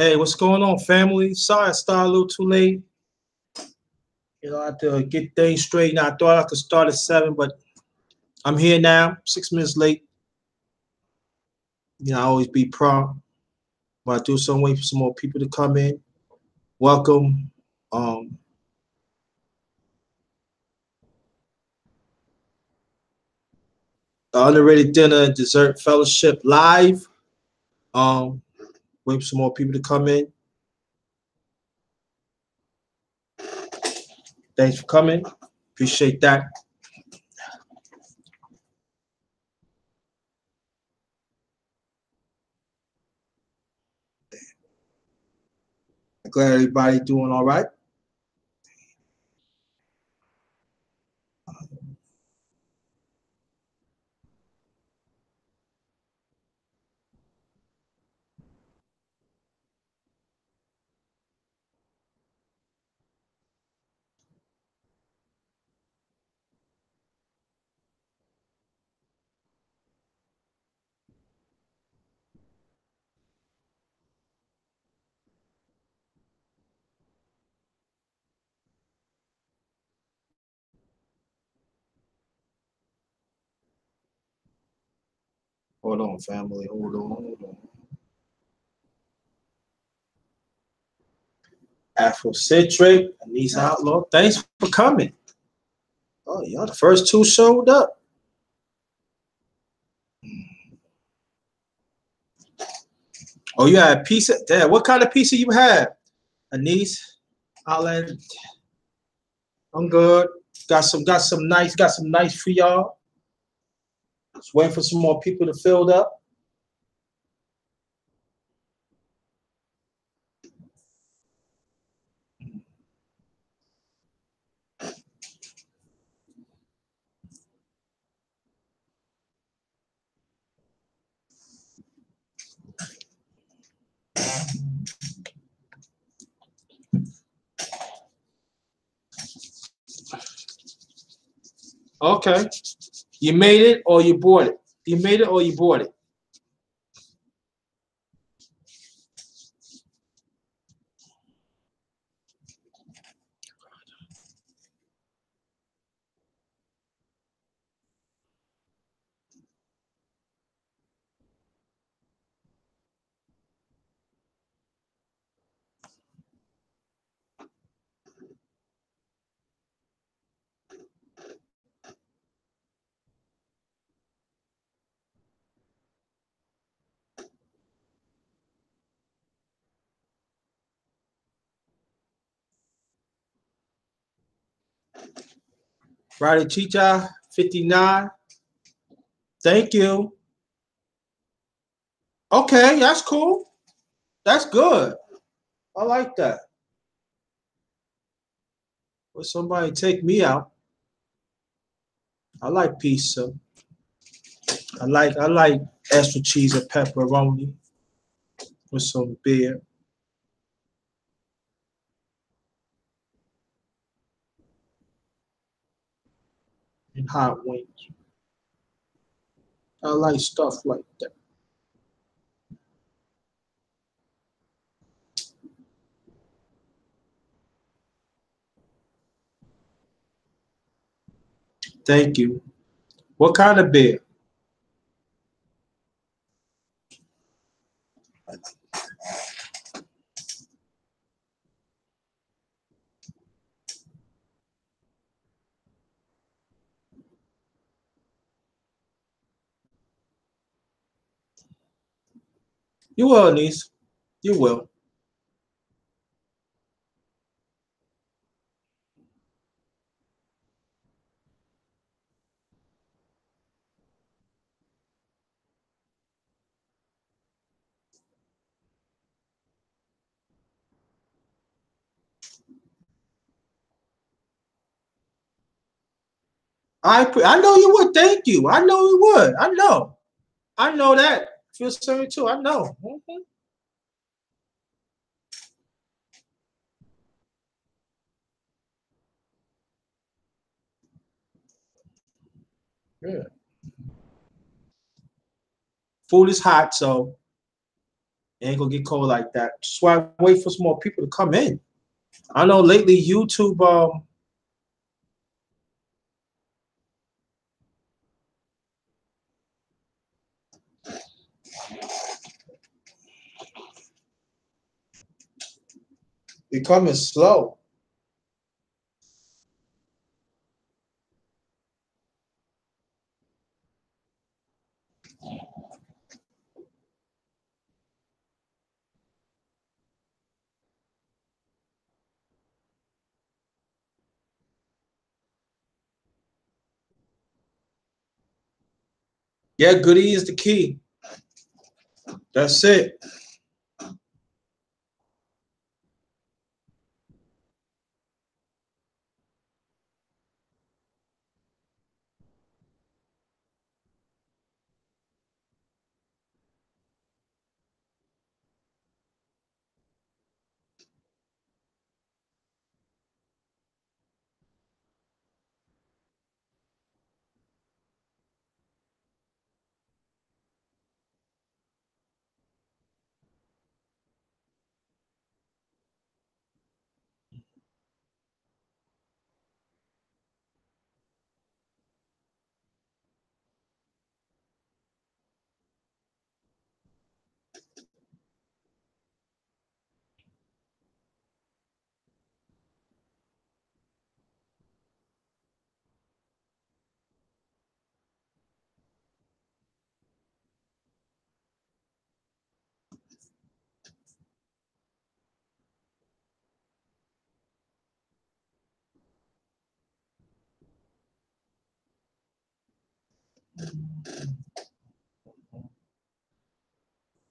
Hey, what's going on, family? Sorry I started a little too late. I had to get things straight. Now I thought I could start at 7, but I'm here now, 6 minutes late. I always be prompt. But I do some wait for some more people to come in. Welcome. Um, the Underrated Dinner and Dessert Fellowship live. Um, Wait for some more people to come in. Thanks for coming. Appreciate that. Glad everybody doing all right. Hold on, family. Hold on. Afrocentric, Anise Outlaw. Thanks for coming. Oh, y'all the first two showed up. Oh, you had pizza? Dad, what kind of pizza you have? Anise, Island. I'm good. Got some nice for y'all. Just waiting for some more people to fill up. Okay. You made it or you bought it? You made it or you bought it? Friday Chicha 59. Thank you. Okay, that's cool. That's good. I like that. Will somebody take me out? I like pizza. I like extra cheese and pepperoni with some beer and hot wings. I like stuff like that. Thank you. What kind of beer? You will, niece. You will. I know you would. Thank you. I know you would. I know. I know that. Feel sorry too. I know. Yeah. Food is hot, so It ain't gonna get cold like that. That's why I wait for some more people to come in. I know lately YouTube becoming slow. Yeah, goodie is the key. That's it.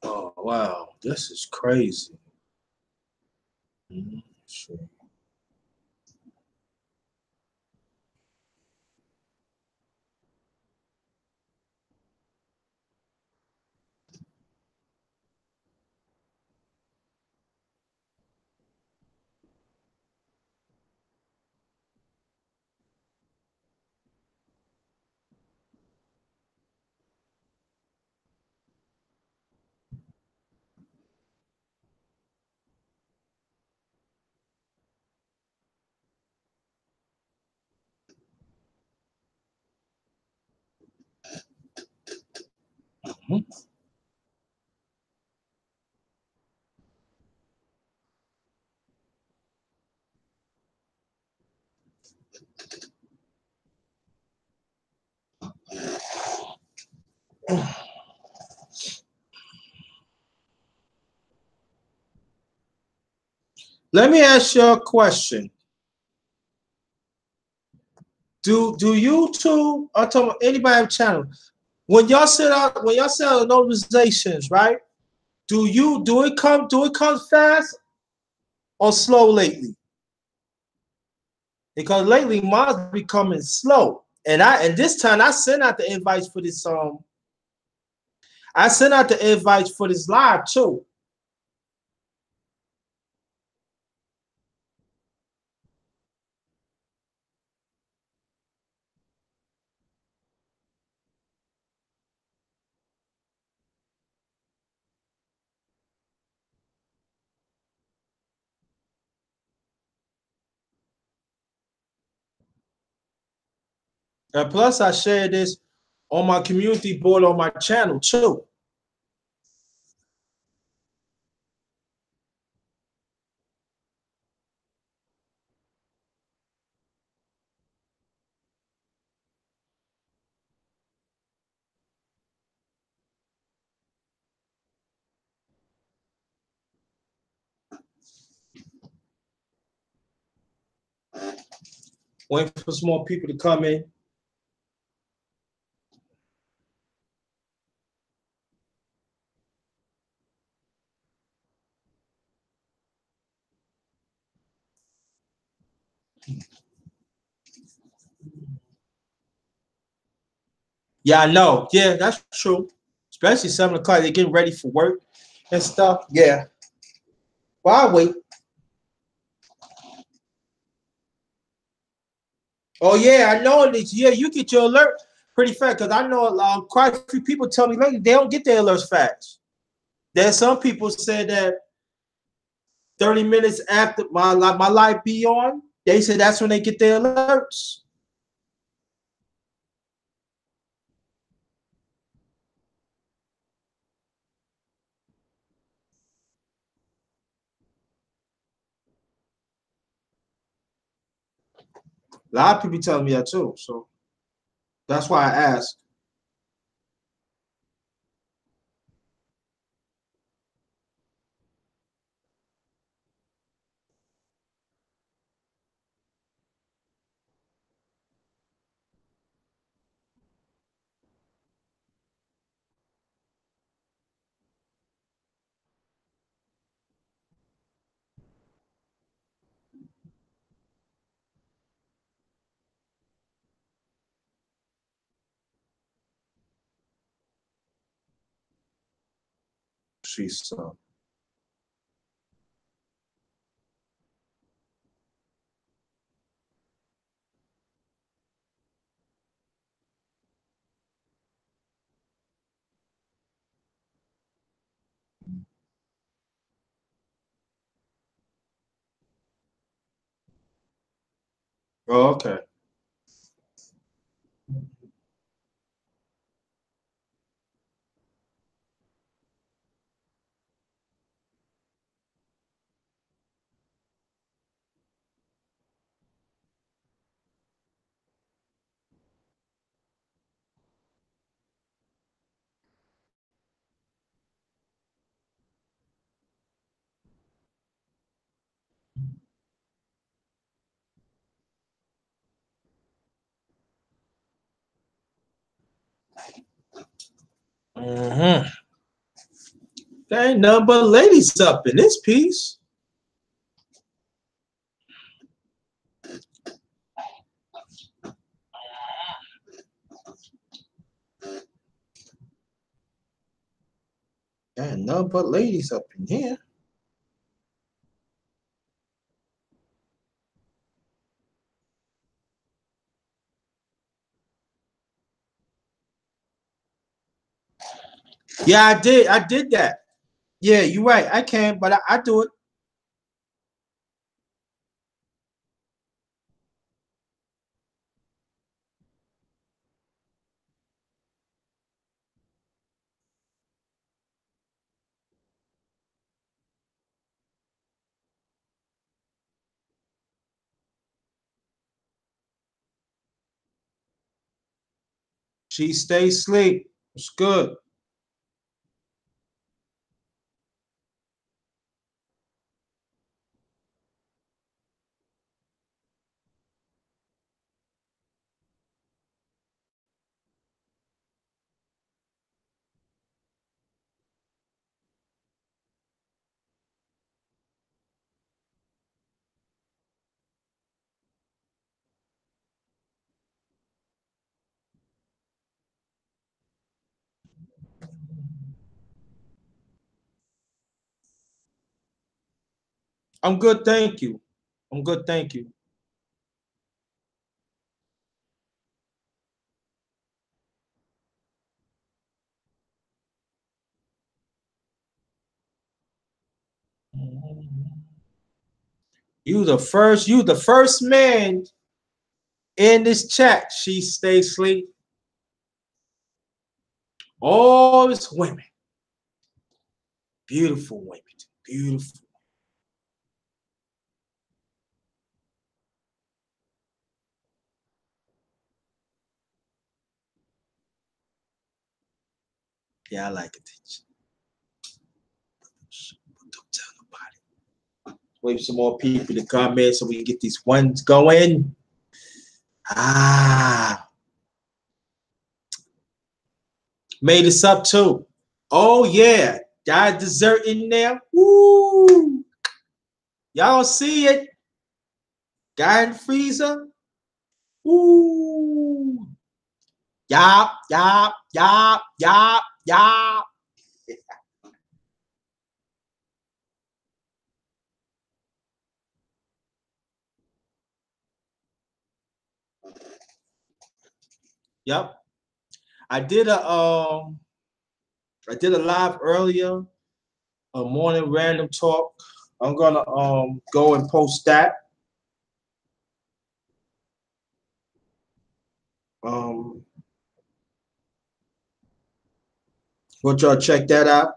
Oh wow, this is crazy. Mhm. Sure. Mhm. Let me ask you a question. Do YouTube or anybody have a channel? When y'all send out notifications, right? Do it come fast or slow lately? Because lately mine's becoming slow. And this time I sent out the invites for this I sent out the invites for this live too. And plus I shared this on my community board on my channel too. Waiting for some more people to come in. Yeah, I know. Yeah, that's true. Especially 7 o'clock, they're getting ready for work and stuff. Yeah. Well, I wait. Oh yeah, I know this. Yeah, you get your alert pretty fast because I know quite a few people tell me lately they don't get their alerts fast. There's some people said that 30 minutes after my light be on, they say that's when they get their alerts. A lot of people telling me that too. So that's why I asked. She's oh, okay. Mm-hmm. There ain't nothing but ladies up in this piece. There ain't nothing but ladies up in here. Yeah, I did. I did that. Yeah, you're right. I can, but I do it. She stays asleep. It's good. I'm good, thank you. I'm good, thank you. You the first man in this chat. She stays asleep. All these women, beautiful women, beautiful. Yeah, I like it. Don't tell nobody. Wait for some more people to come in so we can get these ones going. Ah, made this up too. Oh yeah, got dessert in there. Woo! Y'all see it? Got in the freezer. Woo! Yop, yop, yop, yop, yop. Yep. I did a I did a live earlier a morning random talk. I'm gonna go and post that. Um, want y'all check that out.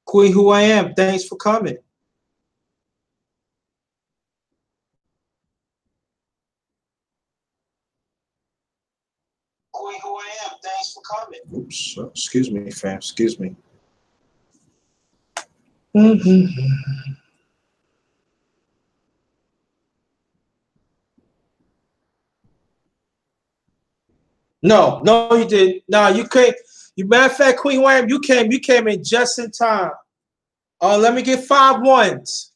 Queen, who I am. Thanks for coming. Queen, who I am. Thanks for coming. Oops. Excuse me, fam. Excuse me. No, no, you didn't. No, you came. You matter of fact, Queen Wham, you came in just in time. Let me get 5 ones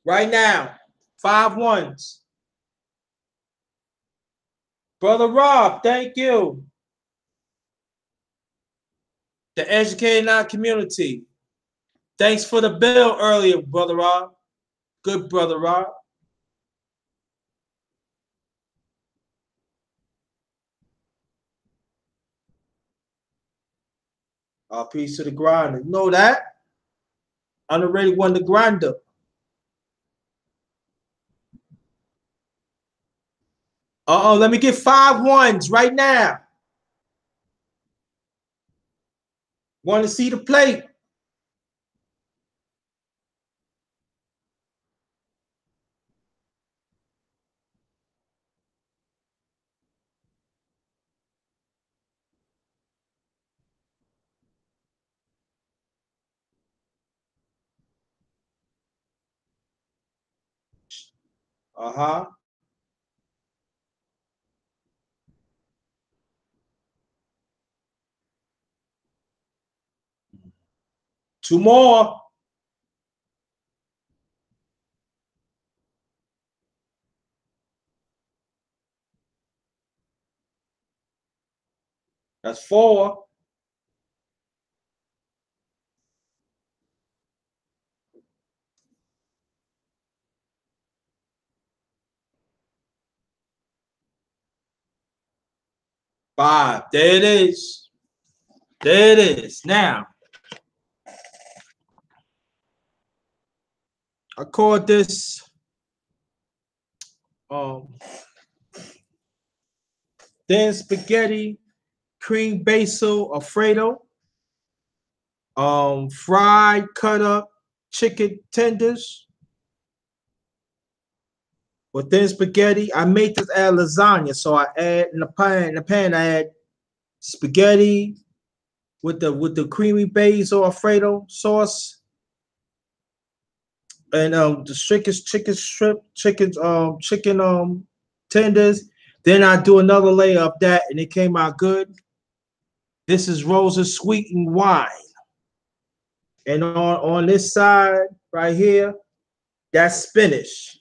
right now. 5 ones. Brother Rob, thank you. The educating our community. Thanks for the bill earlier, Brother Rob. Good, Brother Rob. Peace to the grinder. You know that? Underrated one, the grinder. Let me get 5 ones right now. Want to see the plate? Uh-huh. 2 more. That's 4. 5. There it is. There it is. Now, I call this um, thin spaghetti, cream basil Alfredo, fried cut up chicken tenders with thin spaghetti. I made this add lasagna, so I add in the pan. In the pan, I add spaghetti with the creamy basil Alfredo sauce and the chicken tenders. Then I do another layer of that, and it came out good. This is Rose's sweetened wine, and on this side right here, that's spinach.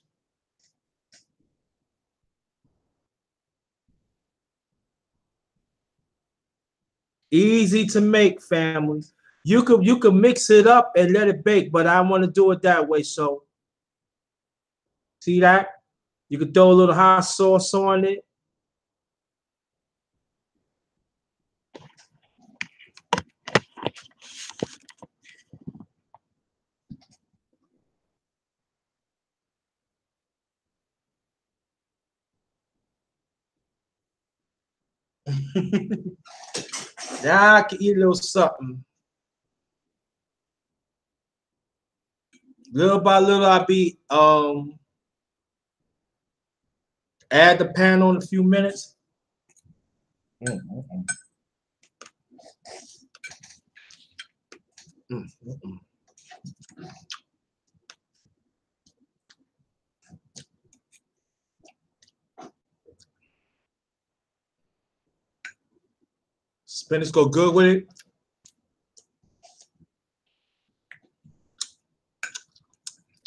Easy to make, family. You could mix it up and let it bake, but I want to do it that way. So see that? You could throw a little hot sauce on it. Now I can eat a little something. Little by little, I be add the pan on a few minutes. Mm, mm, mm. Mm, mm, mm. Spinach go good with it.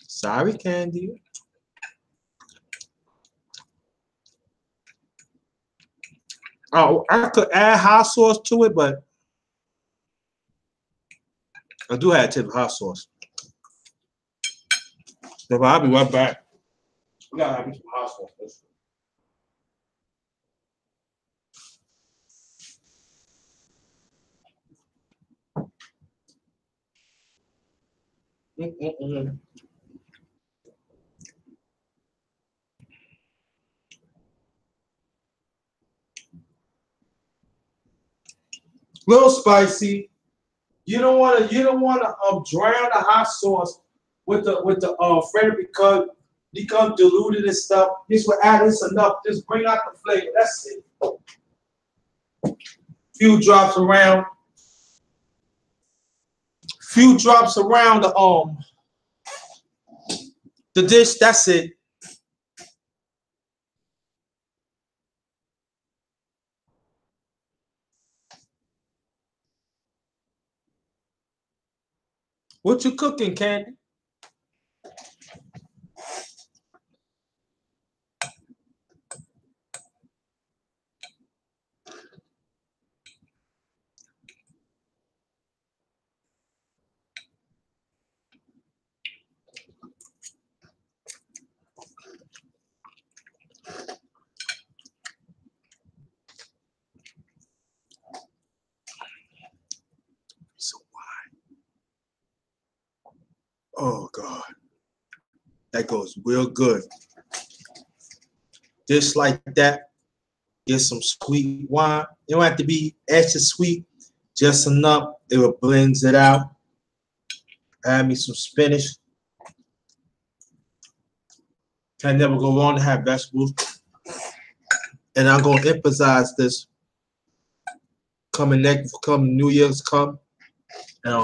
Sorry, Candy. Oh, I could add hot sauce to it, but I do have to tip hot sauce. So I'll be right back. We gotta have me some hot sauce first. Mm, mm, mm. Little spicy. You don't wanna drown the hot sauce with the flavor because become diluted and stuff. This will add this enough. Just bring out the flavor. That's it. Few drops around. Few drops around the dish. That's it. What you cooking, Candy? So oh God, that goes real good. Just like that. Get some sweet wine. You don't have to be extra sweet, just enough. It will blends it out. Add me some spinach. Can never go wrong to have vegetables. And I'm gonna emphasize this coming New Year's come. And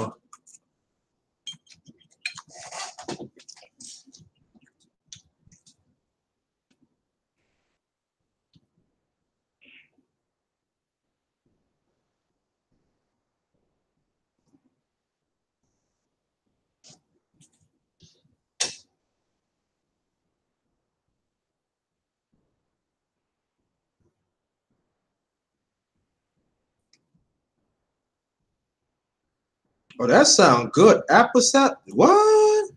oh, that sounds good. Apple salad. What?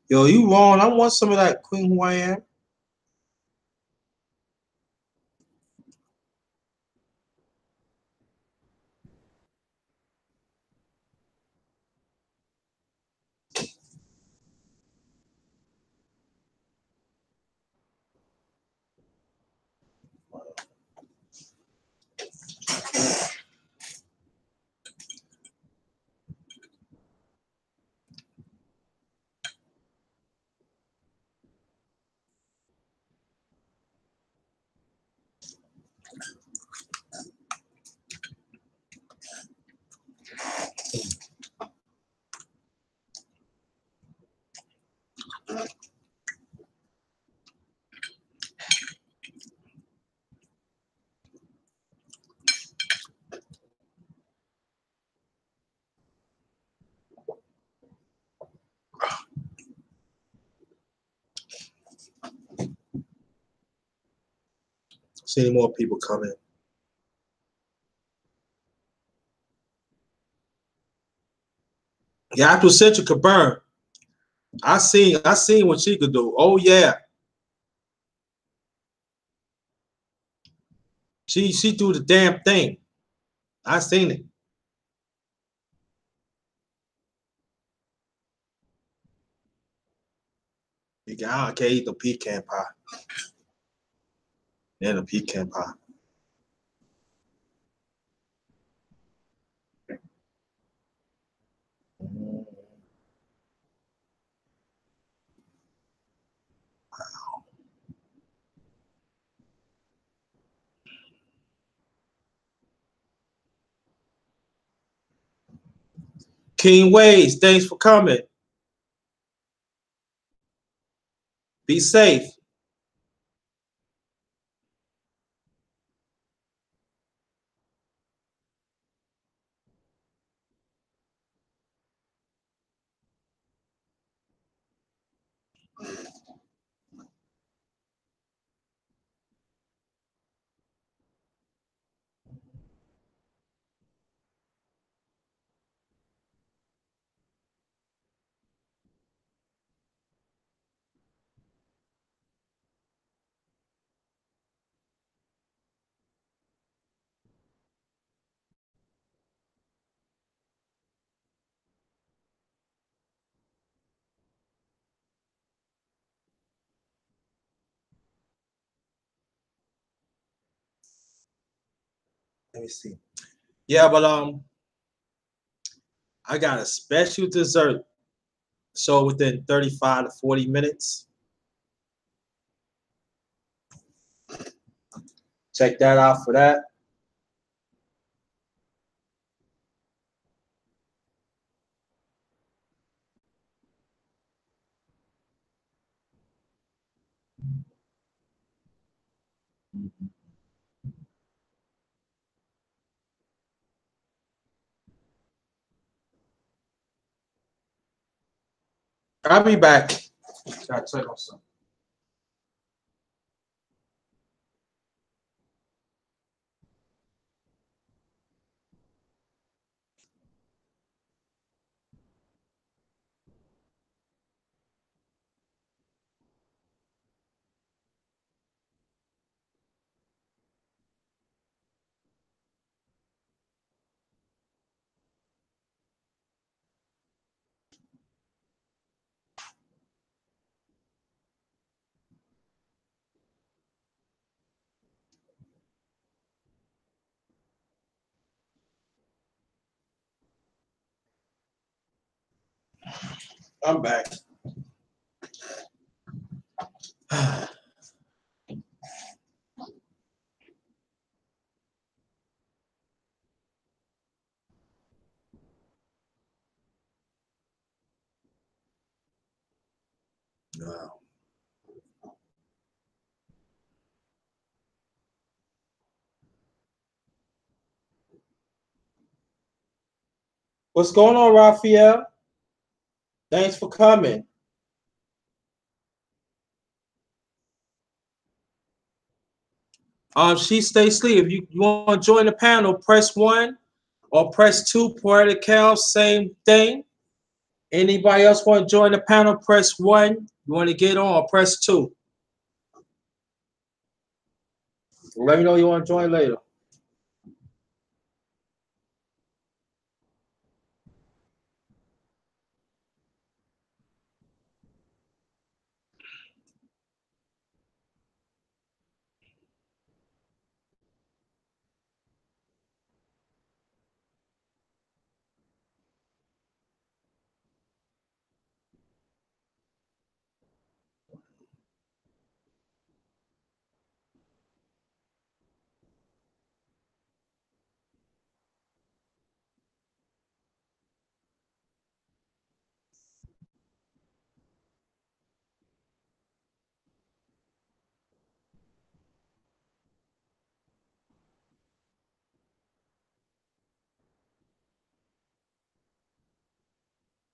Yo, you wrong. I want some of that Queen Hawaiian. See any more people coming. Yeah, Apple Central could burn. I seen what she could do. Oh yeah. She do the damn thing. I seen it. I can't eat the pecan pie. And a pecan pie. King Ways, thanks for coming. Be safe. Let me see. Yeah, but I got a special dessert. So within 35 to 40 minutes. Check that out for that. I'll be back. Gotta check on something. I'm back. Wow. What's going on, Raphael? Thanks for coming. She stay asleep. If you want to join the panel, press 1 or press 2 per account, same thing. Anybody else want to join the panel, press 1. You want to get on, or press 2. Let me know you want to join later.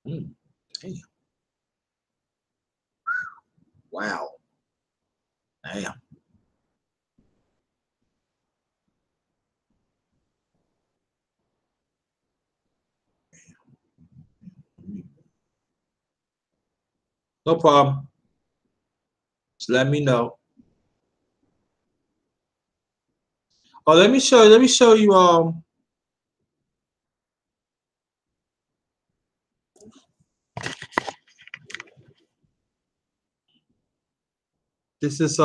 Mm, damn. Wow. Damn. No problem. Just let me know. Oh, let me show you this is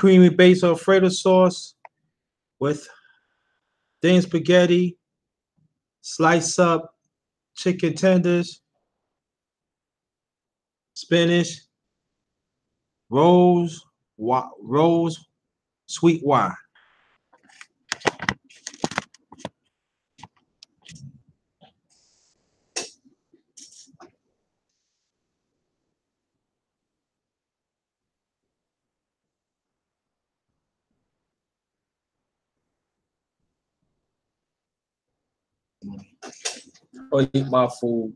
creamy base Alfredo sauce with thin spaghetti, slice up chicken tenders, spinach, rose sweet wine. Or eat my food.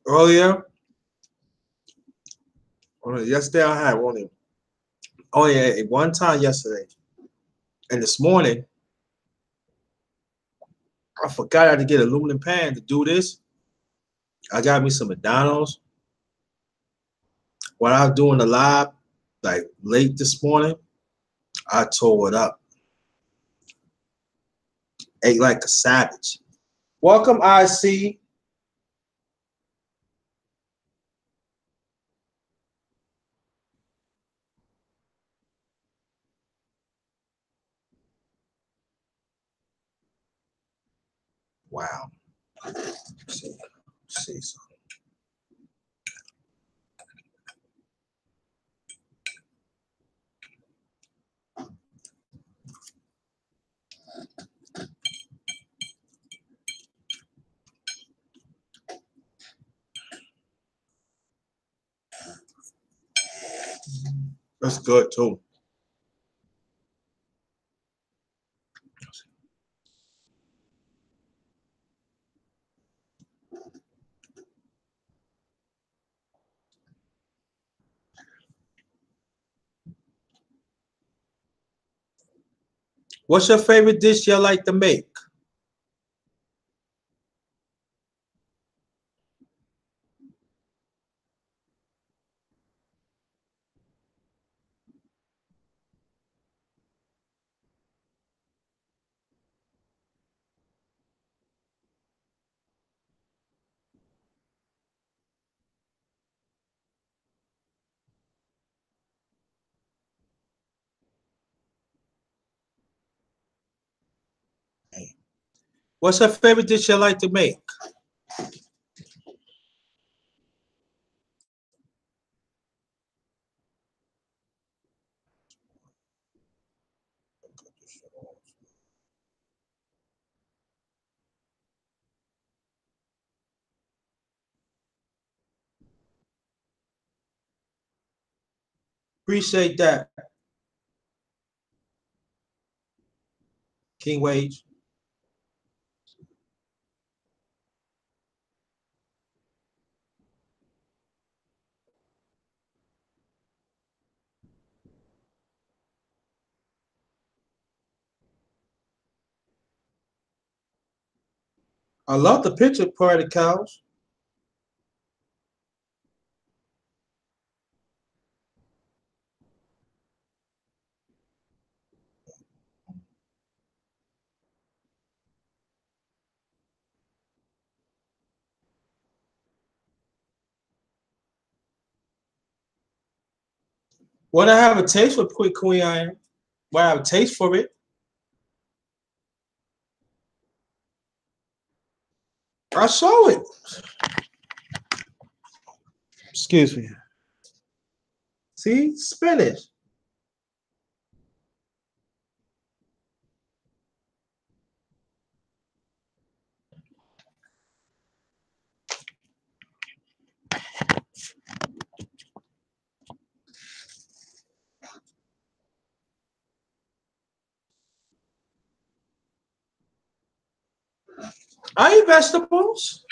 Earlier, yesterday I had only one time yesterday. And this morning, I forgot I had to get an aluminum pan to do this. I got me some McDonald's. When I was doing the live, like late this morning, I tore it up. Ate like a savage. Welcome, IC. Wow. See something. That's good too. What's your favorite dish you like to make? What's your favorite dish you like to make? Appreciate that, King Wage. I love the picture part of the cows. When I have a taste for quick queen iron, when I have a taste for it, I show it. Excuse me. See, spinach. I eat vegetables.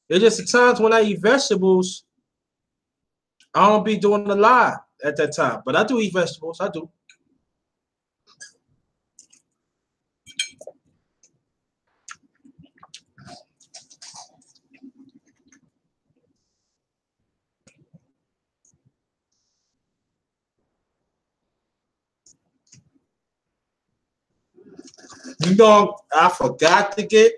It's just the times when I eat vegetables, I don't be doing a lot at that time. But I do eat vegetables. I do. You know, I forgot to get.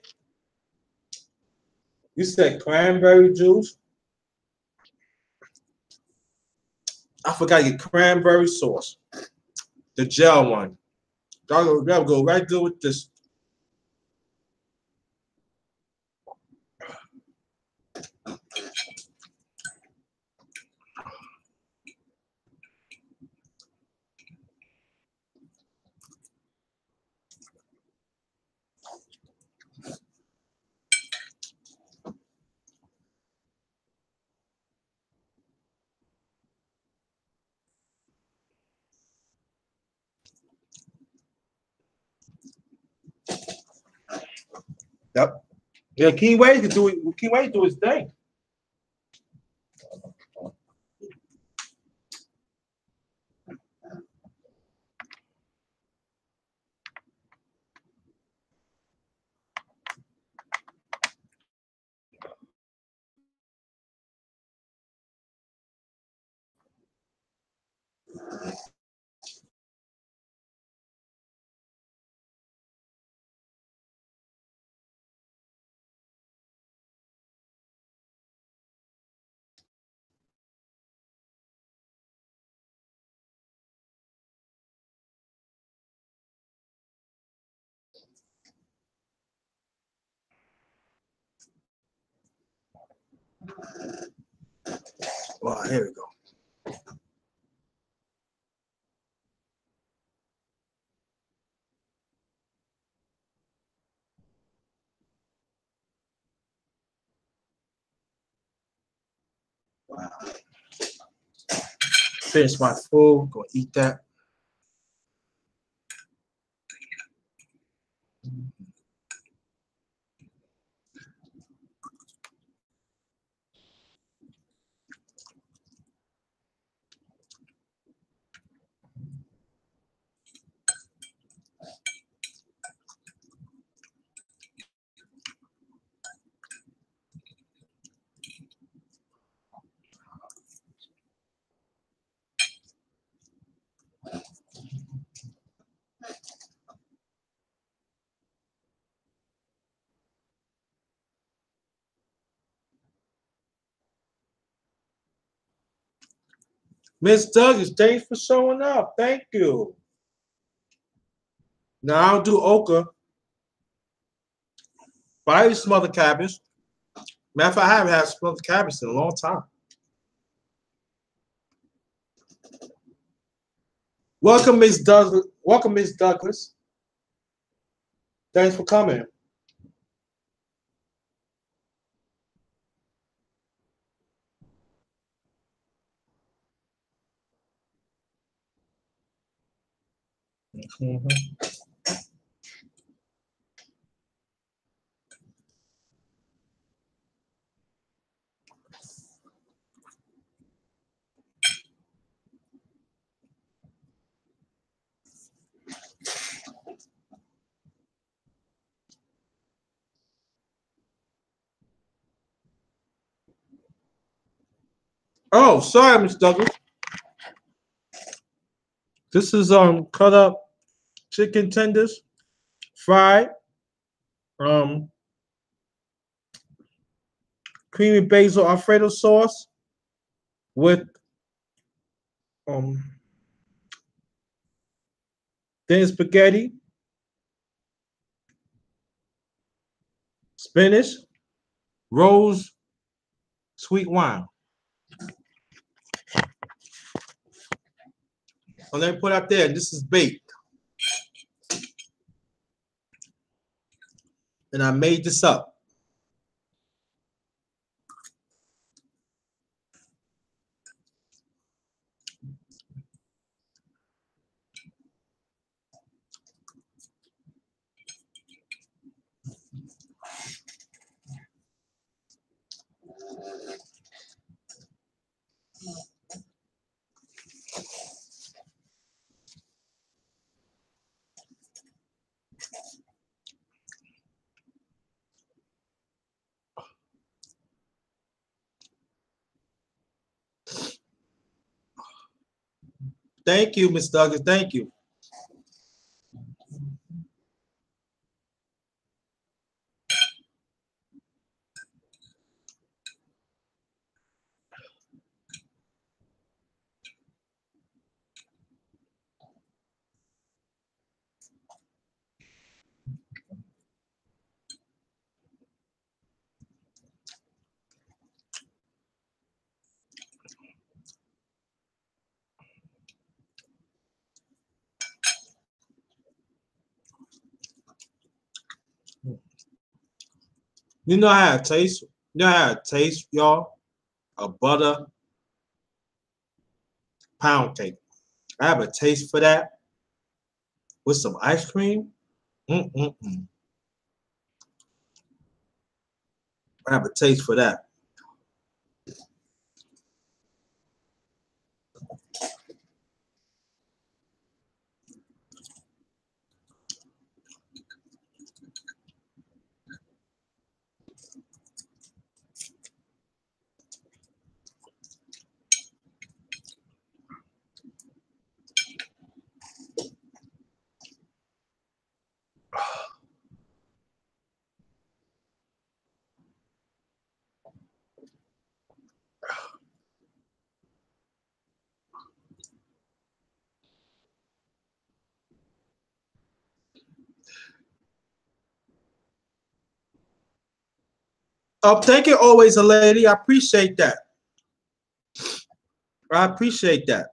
You said cranberry juice. I forgot to get cranberry sauce, the gel one. That'll go right good with this. Yep. Yeah, Key Wade can do it. Key Wade do his thing. Well, here we go. Wow. Finish my food. Gonna eat that. Miss Douglas, thanks for showing up. Thank you. Now I don't do okra, but I eat smothered cabbage. Matter of fact, I haven't had smothered cabbage in a long time. Welcome, Miss Douglas. Welcome, Miss Douglas. Thanks for coming. Mhm. Oh, sorry, Miss Douglas. This is cut up chicken tenders, fried, um creamy basil Alfredo sauce with um thin spaghetti, spinach, rose, sweet wine. And then put up there. This is baked, and I made this up. Thank you, Miss Douglas. Thank you. You know how it tastes? You know how it tastes, y'all? A butter pound cake. I have a taste for that with some ice cream. Mm-mm-mm. I have a taste for that. Thank you, always a lady. I appreciate that. I appreciate that.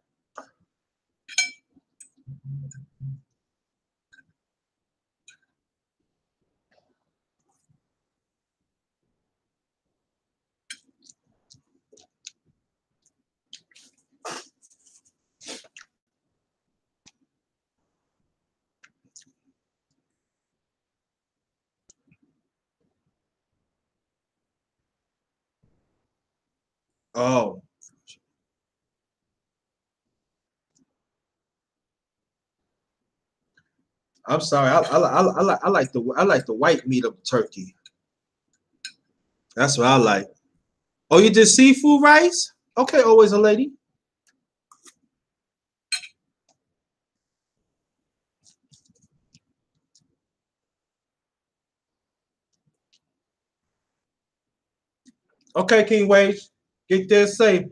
Oh, I'm sorry. I like the white meat of the turkey. That's what I like. Oh, you did seafood rice? Okay, always a lady. Okay, King Wage, get there safe.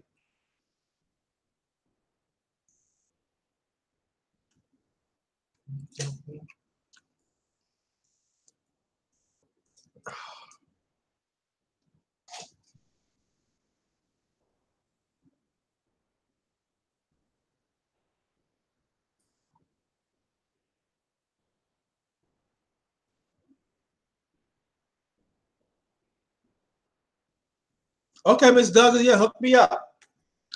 Okay, Miss Douglas, yeah, hook me up.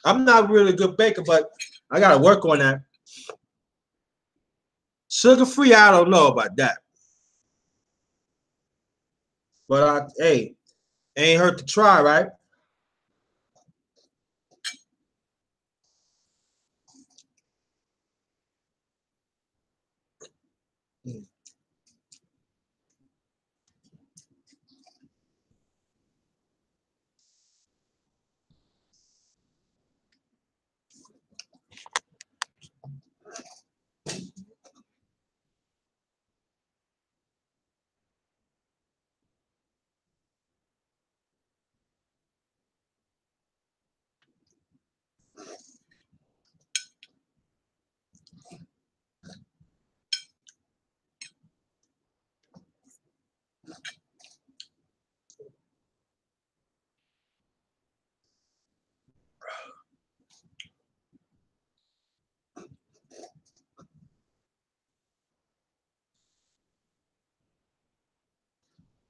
I'm not really a good baker, but I gotta work on that. Sugar free, I don't know about that. But hey, ain't hurt to try, right?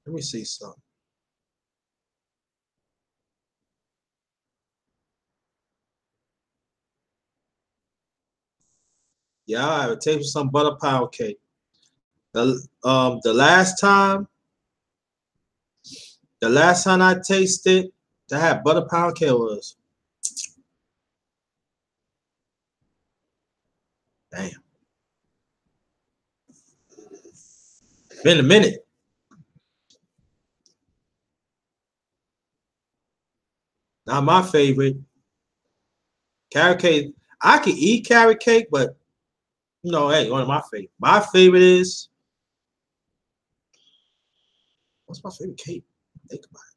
Let me see something. Yeah, I have a taste of some butter pound cake. The last time I tasted to have butter pound cake was damn, been a minute. Not my favorite. Carrot cake. I can eat carrot cake, but you know, hey, one of my favorite. My favorite is what's my favorite cake? Think about it.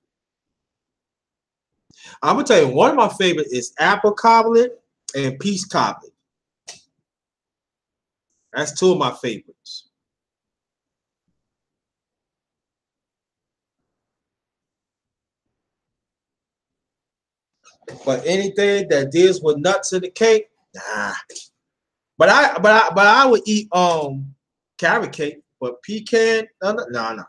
I'm gonna tell you, one of my favorite is apple cobbler and peach cobbler. That's two of my favorites. But anything that deals with nuts in the cake, nah. But I would eat carrot cake, but pecan, no.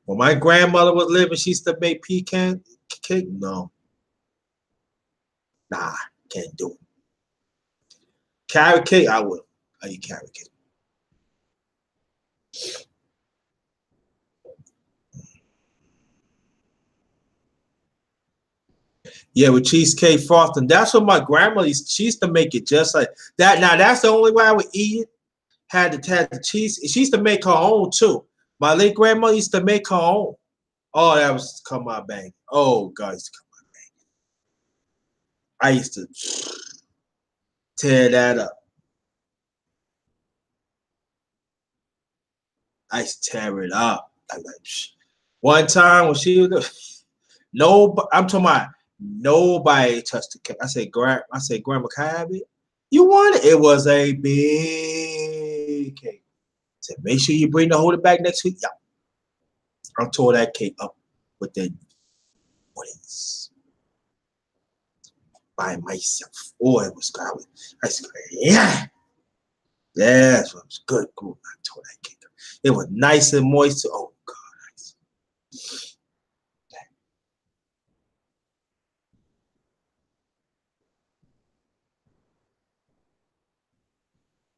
When my grandmother was living, she used to make pecan cake. No, nah, can't do it. Carrot cake, I will. I eat carrot cake. Yeah, with cheesecake frosting. That's what my grandmother she used to make it just like that. Now that's the only way I would eat it. Had the cheese. She used to make her own too. My late grandmother used to make her own. Oh, that was come out bang. Oh, guys, I used to tear that up. I used to tear it up. I like one time when she was no, I'm talking about nobody touched the cake. I said, Grandma, can I have it? You want it? It was a big cake. I said, make sure you bring the holder back next week. Yeah, I tore that cake up within 20s by myself. Oh, it was good. I said, yeah. Yes, it was good. Cool. I tore that cake up. It was nice and moist. Oh, God.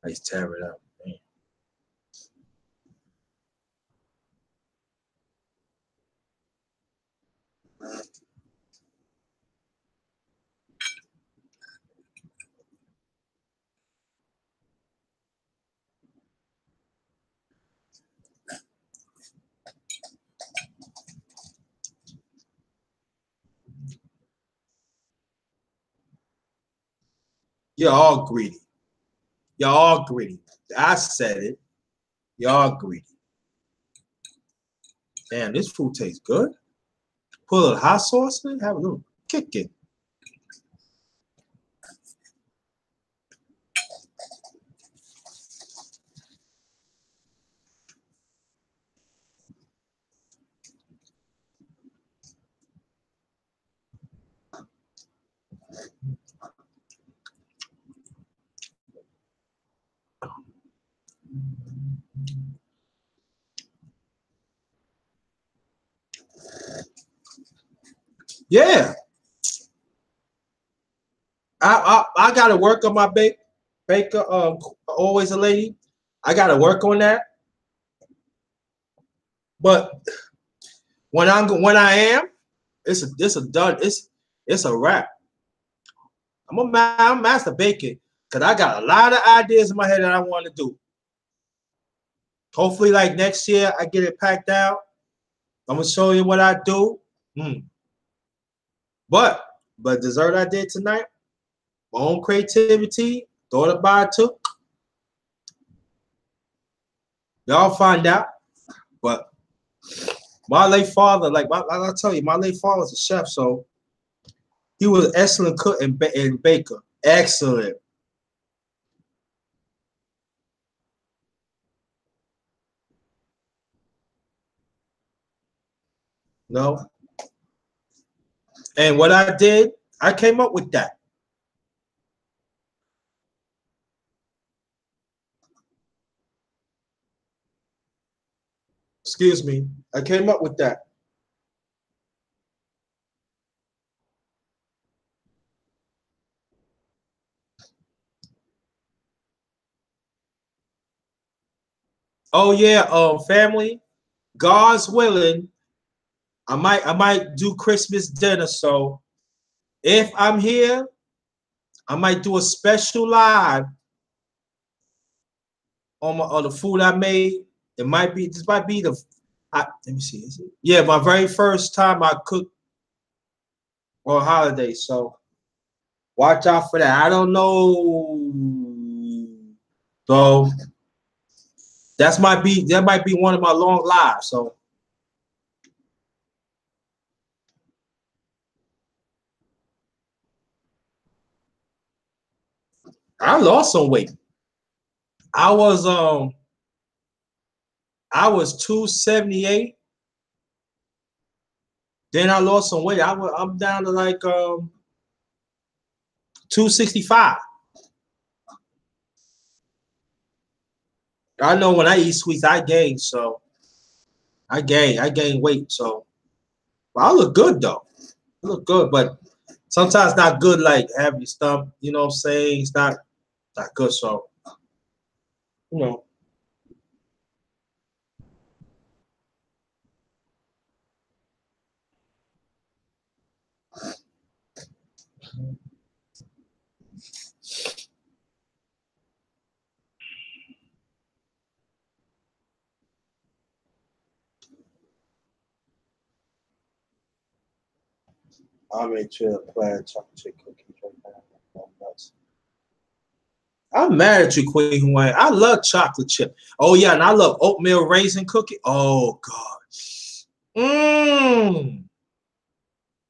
I used to tear it up. Man. You're all greedy. You're all greedy. I said it. You're all greedy. Damn, this food tastes good. Put a little hot sauce in it, have a little kick it. Yeah. I gotta work on my baker, always a lady. I gotta work on that. But when I am, it's a done. It's a wrap. I'm master baking because I got a lot of ideas in my head that I want to do. Hopefully, like next year, I get it packed out. I'm gonna show you what I do. Mm. But dessert I did tonight, my own creativity, thought about it too. Y'all find out. But my late father, like I tell you, my late father was a chef, so he was an excellent cook and baker. Excellent. No. And what I did, I came up with that. Excuse me. I came up with that. Oh yeah, family. God's willing, I might do Christmas dinner. So if I'm here, I might do a special live on the food I made. It might be this might be let me see. Is it? Yeah, my very first time I cooked on holiday. So Watch out for that. I don't know. So that might be one of my long lives. So I lost some weight. I was um I was 278. Then I lost some weight. I'm down to like 265. I know when I eat sweets, I gain. So I gain weight. So but I look good though. I look good, but sometimes not good like having stomach. You know what I'm saying? It's not good. So you know. I made sure to plan chocolate chip cookies right now. I'm mad at you, Queen Hawaiian. I love chocolate chip. Oh yeah, and I love oatmeal raisin cookie. Oh God. Mmm.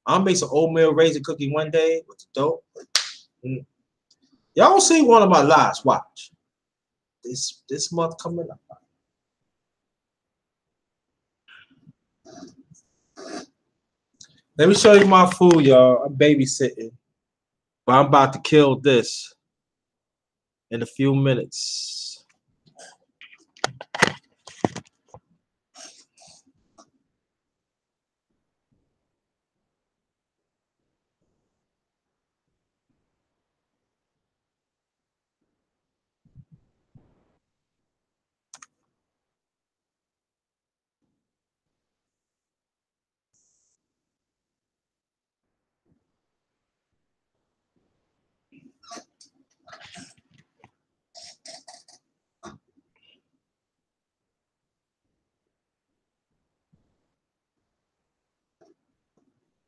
I'll make some oatmeal raisin cookie one day with the dough. Mm. Y'all see one of my lives. Watch. This month coming up. Let me show you my food, y'all. I'm babysitting. But I'm about to kill this in a few minutes.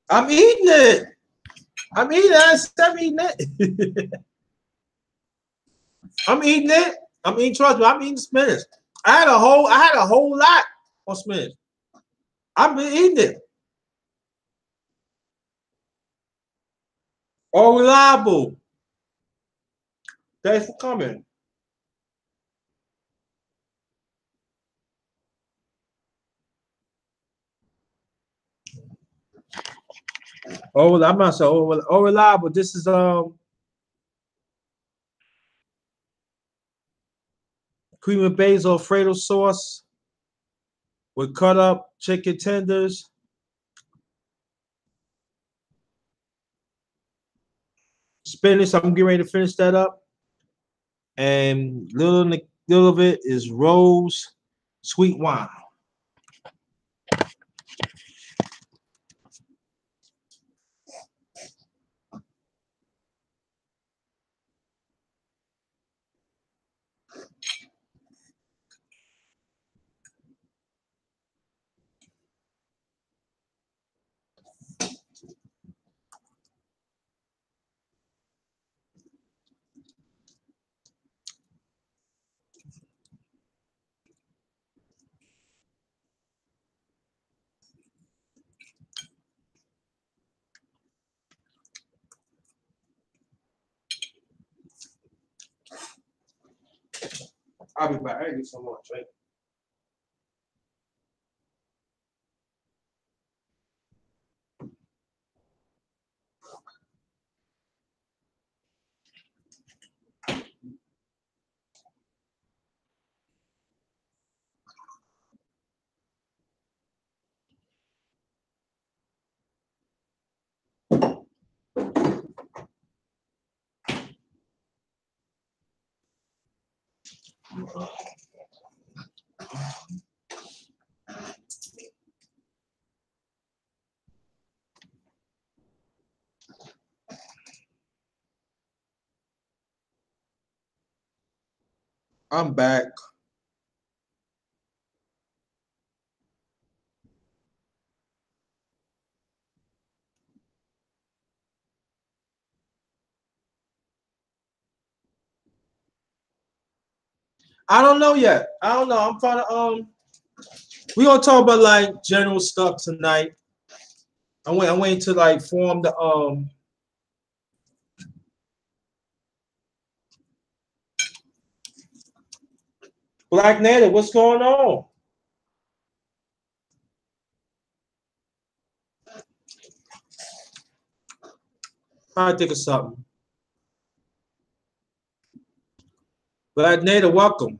I'm eating it. I'm eating it. I'm eating it. I'm eating it. I'm eating, trust me, I'm eating spinach. I had a whole lot of spinach. I've been eating it. All reliable. Thanks for coming. Oh, I'm not so all reliable. This is cream and basil Alfredo sauce with cut up chicken tenders, spinach. I'm getting ready to finish that up, and little of it is rose sweet wine. I'll be back. I get some more drink. I'm back. I don't know yet. I don't know. I'm trying to we gonna talk about like general stuff tonight. I'm waiting to like form the Black Native. What's going on? I think of something. Black Native, welcome.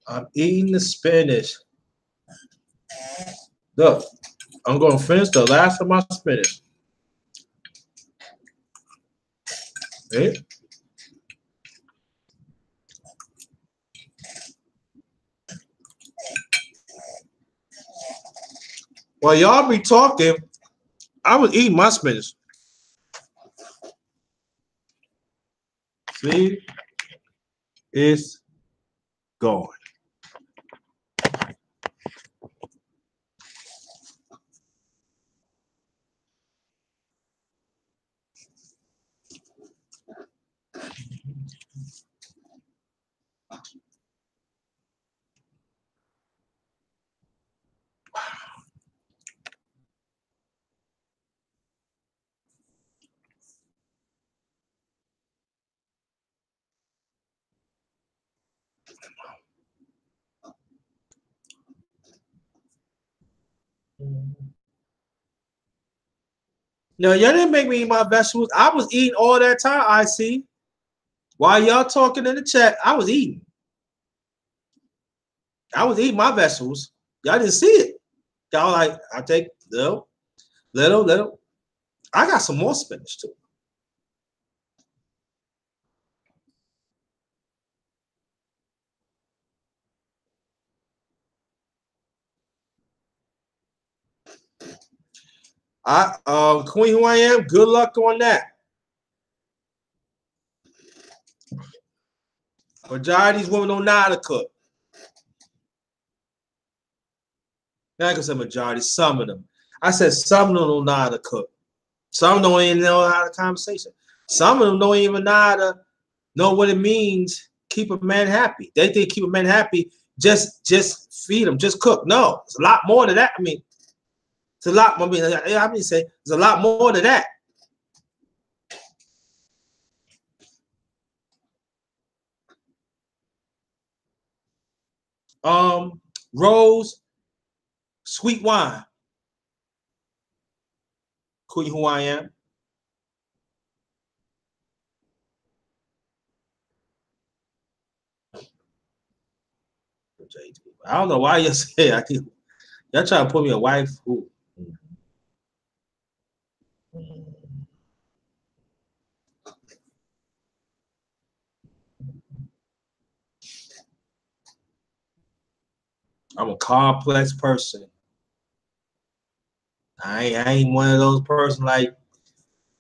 I'm eating the spinach. Look, I'm gonna finish the last of my spinach. Right? While y'all be talking, I was eating my spinach. See, it's gone. No, y'all didn't make me eat my vegetables. I was eating all that time. I see. While y'all talking in the chat, I was eating. I was eating my vegetables. Y'all didn't see it. Y'all like, I take little. I got some more spinach too. Queen who I am, good luck on that. Majority of these women don't know how to cook. Not gonna say majority, some of them. I said some of them don't know how to cook. Some don't even know how to conversation. Some of them don't even know what it means keep a man happy. They think keep a man happy, just feed them, just cook. No, it's a lot more to that. I mean, it's a lot. I mean, say there's a lot more to that. Rose, sweet wine. Queen who I am. I don't know why you say y'all trying to put me a wife who. I'm a complex person. I ain't one of those person like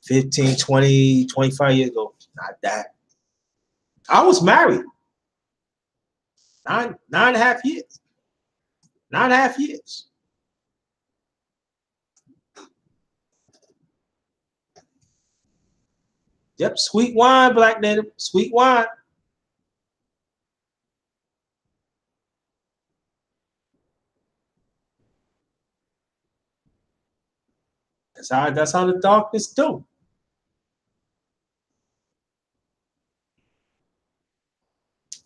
15, 20, 25 years ago. Not that. I was married 9.5 years. 9.5 years. Yep, sweet wine, Black Native, sweet wine. That's how the darkness do.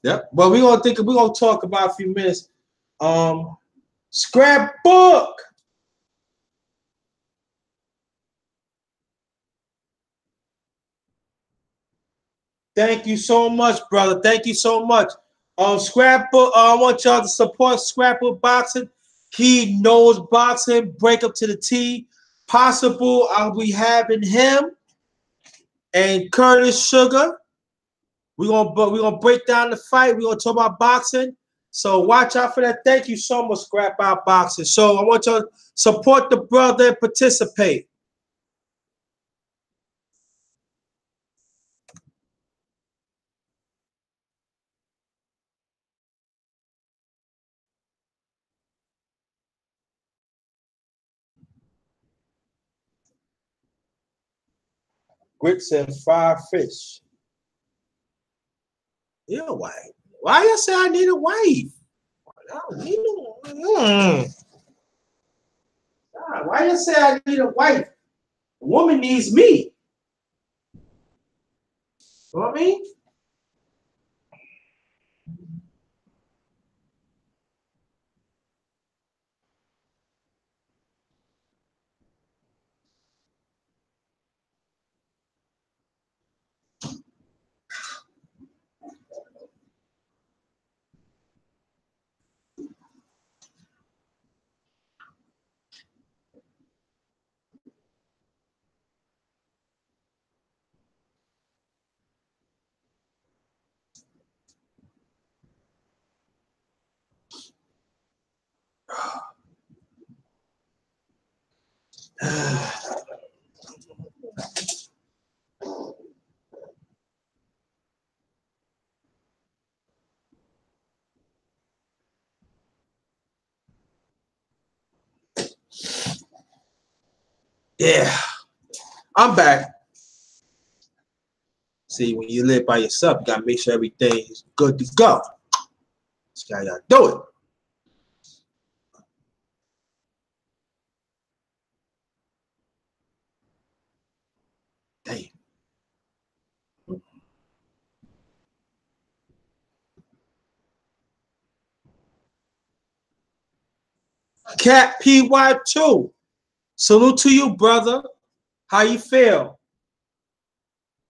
Yep. But we're gonna talk about a few minutes. Scrapbook. Thank you so much, brother. Thank you so much. Scrapbook. I want y'all to support Scrapbook Boxing. He knows boxing. Break up to the T. Possible. I'll be having him and Curtis Sugar. We're gonna break down the fight. We're gonna talk about boxing. So watch out for that. Thank you so much, Scrap Out Boxing. So I want you to support the brother and participate. Grits and fried fish. You're a wife. Why you say I need a wife? I don't need God, why you say I need a wife? A woman needs me. You know what I mean? Yeah, I'm back. See, when you live by yourself, you gotta make sure everything is good to go. That's how you gotta do it. Damn. Cat PY2. Salute to you, brother. How you feel?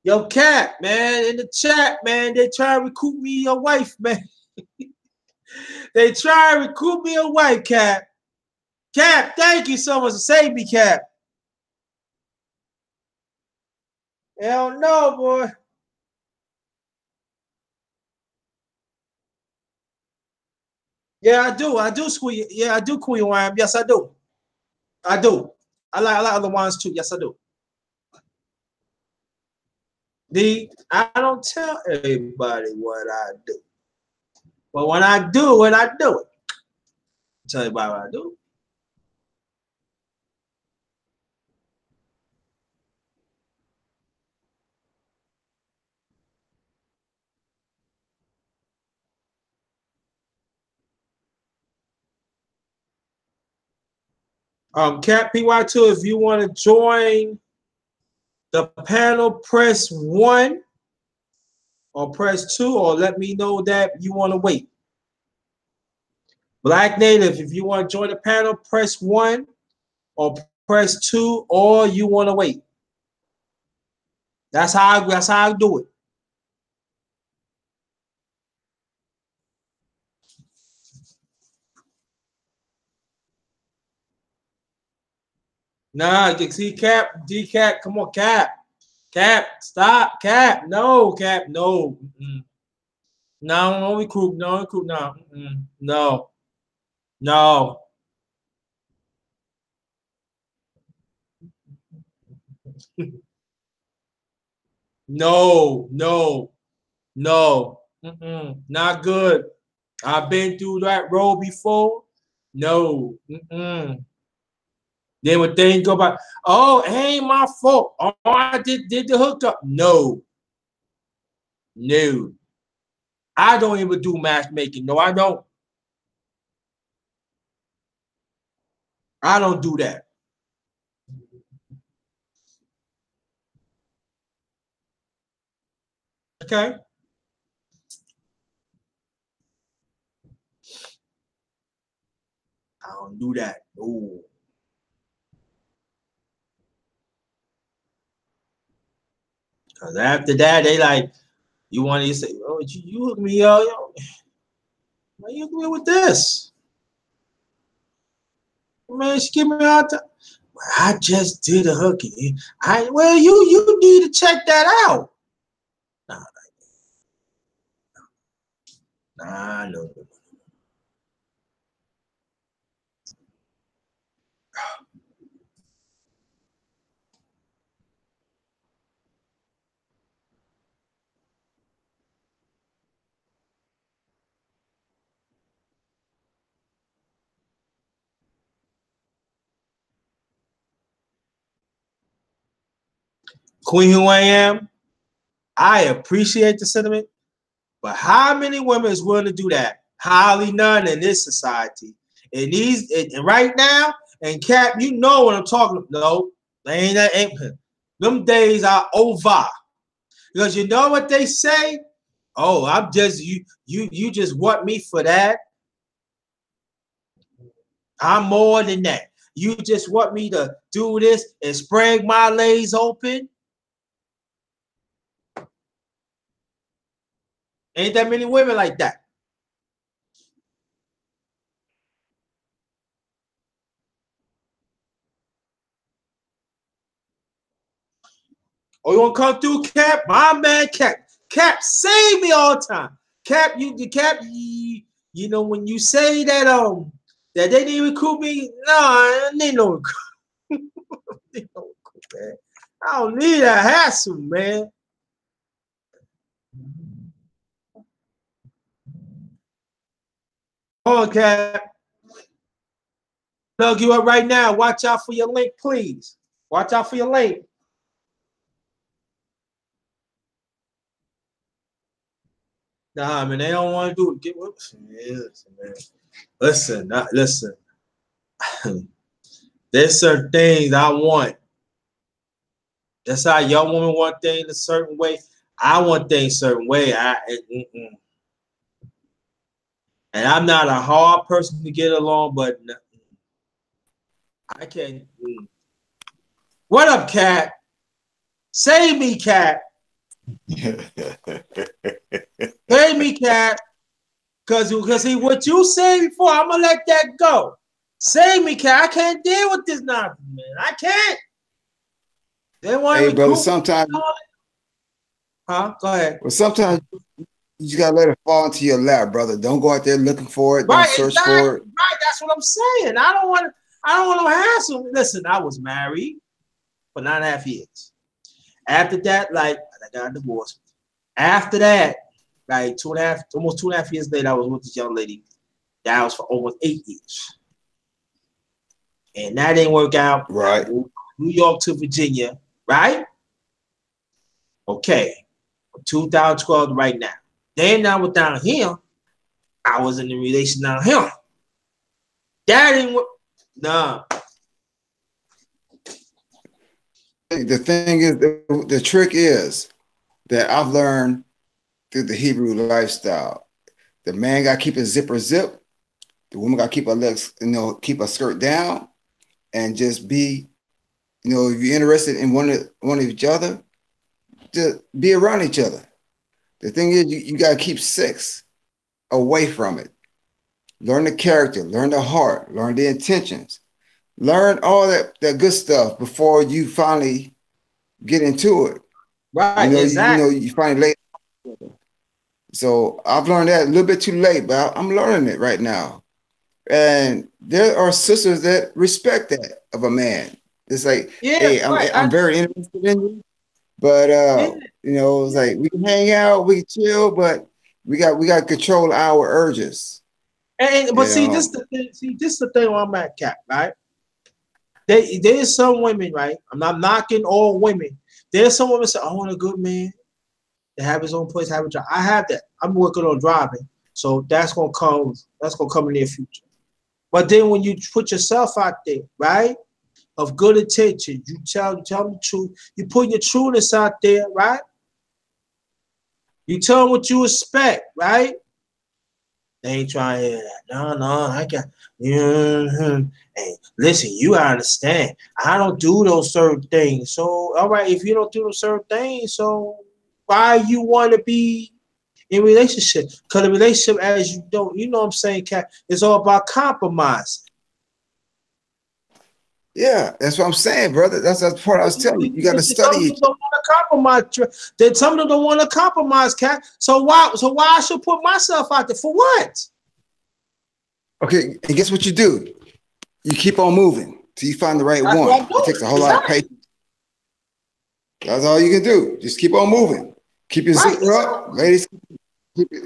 Yo, Cat, man, in the chat, man, they try to recruit me a wife, man. They try to recruit me a wife, Cat. Cap, thank you so much for saving me, Cap. Hell no, boy. Yeah, I do. I do squeeze. Yeah, I do queen wine. Yes, I do. I do. I like other wines too. Yes, I do. I don't tell everybody what I do. But when I do it, I do it. Tell everybody what I do. Cat PY2, if you want to join the panel, press 1 or press 2, or let me know that you want to wait. Black Native, if you want to join the panel, press 1 or press 2, or you want to wait. That's how I do it. Nah, you see Cap, D Cap, come on, Cap. Cap, stop, Cap. No, Cap, no. No, no recruit, no recruit, no. No, no, no, no, no. Not good. I've been through that road before. No. Then when things go by, oh, it ain't my fault. Oh, I did the hookup. No, no. I don't even do matchmaking. No, I don't. I don't do that. Okay. I don't do that. Ooh. Cause after that, they like, you want to say, oh, you hook me up, yo. Why you hook me with this? Man, she give me all time. Well, I just did a hooking. Well, you need to check that out. Nah, no. Queen who I am, I appreciate the sentiment, but how many women is willing to do that? Hardly none in this society. And right now, and Cap, you know what I'm talking about. No, they ain't them days are over. Because you know what they say? Oh, I'm just you just want me for that. I'm more than that. You just want me to do this and spread my legs open. Ain't that many women like that? Oh, you want to come through, Cap? My man, Cap. Cap, save me all the time. Cap, you know, when you say that that they didn't recruit me, no, they no recruit. They don't recruit, man. I don't need a hassle, man. Hold on, Cap. Plug you up right now. Watch out for your link, please. Watch out for your link. Nah, man, they don't want to do it. Get what? Listen, man. Listen. There's certain things I want. That's how young women want things a certain way. I want things a certain way. And I'm not a hard person to get along, but I can't. What up, Cat? Save me, Cat. Save me, Cat. Cause see what you said before, I'm gonna let that go. Save me, Cat. I can't deal with this nonsense, man. I can't. They want Hey, brother, sometimes, huh? Go ahead. well, sometimes you just gotta let it fall into your lap, brother. Don't go out there looking for it. Don't Right, search exactly. for it. Right, that's what I'm saying. I don't want no hassle. Listen, I was married for 9.5 years. After that, like I got divorced. After that, like almost 2.5 years later, I was with this young lady. That was for almost 8 years. And that didn't work out. Right. New York to Virginia, right? Okay. 2012 right now. Then I was down here. I was in a relation down here. That didn't work. Nah. The thing is, the trick is that I've learned through the Hebrew lifestyle. The man got to keep his zipper zip. The woman got to keep her legs, keep her skirt down, and just be, if you're interested in one of each other, to be around each other. The thing is, you got to keep sex away from it. Learn the character, learn the heart, learn the intentions, learn all that good stuff before you finally get into it. Right, exactly. You finally lay. So I've learned that a little bit too late, but I'm learning it right now. And there are sisters that respect that of a man. It's like, Yeah, hey, right. I'm very interested in you, but it's like we can hang out, we can chill, but we got to control our urges. But see, this is the thing. See, this is the thing on my Cap, right? There's some women, right? I'm not knocking all women. There's some women say, I want a good man to have his own place, have a job. I have that. I'm working on driving. So that's gonna come in the near future. But then when you put yourself out there, right? Of good intention, you tell them the truth. You put your trueness out there, right? You tell them what you expect, right? They ain't trying to hear that. No, I got. Hey, listen, you gotta understand. I don't do those certain things. So, all right, if you don't do those certain things, so why you want to be in relationship? Because the relationship, as you don't, you know what I'm saying, Cat, it's all about compromise. Yeah, that's what I'm saying, brother. That's the part I was telling you. You got to Some study of them each. don't want to compromise. Then some of them don't want to compromise, Cat. So why? So why I should put myself out there for what? Okay, and guess what you do? You keep on moving till you find the right That's what I'm one. It doing. takes a whole lot of Exactly. patience. That's all you can do. Just keep on moving. Keep your Right. zipper up, ladies.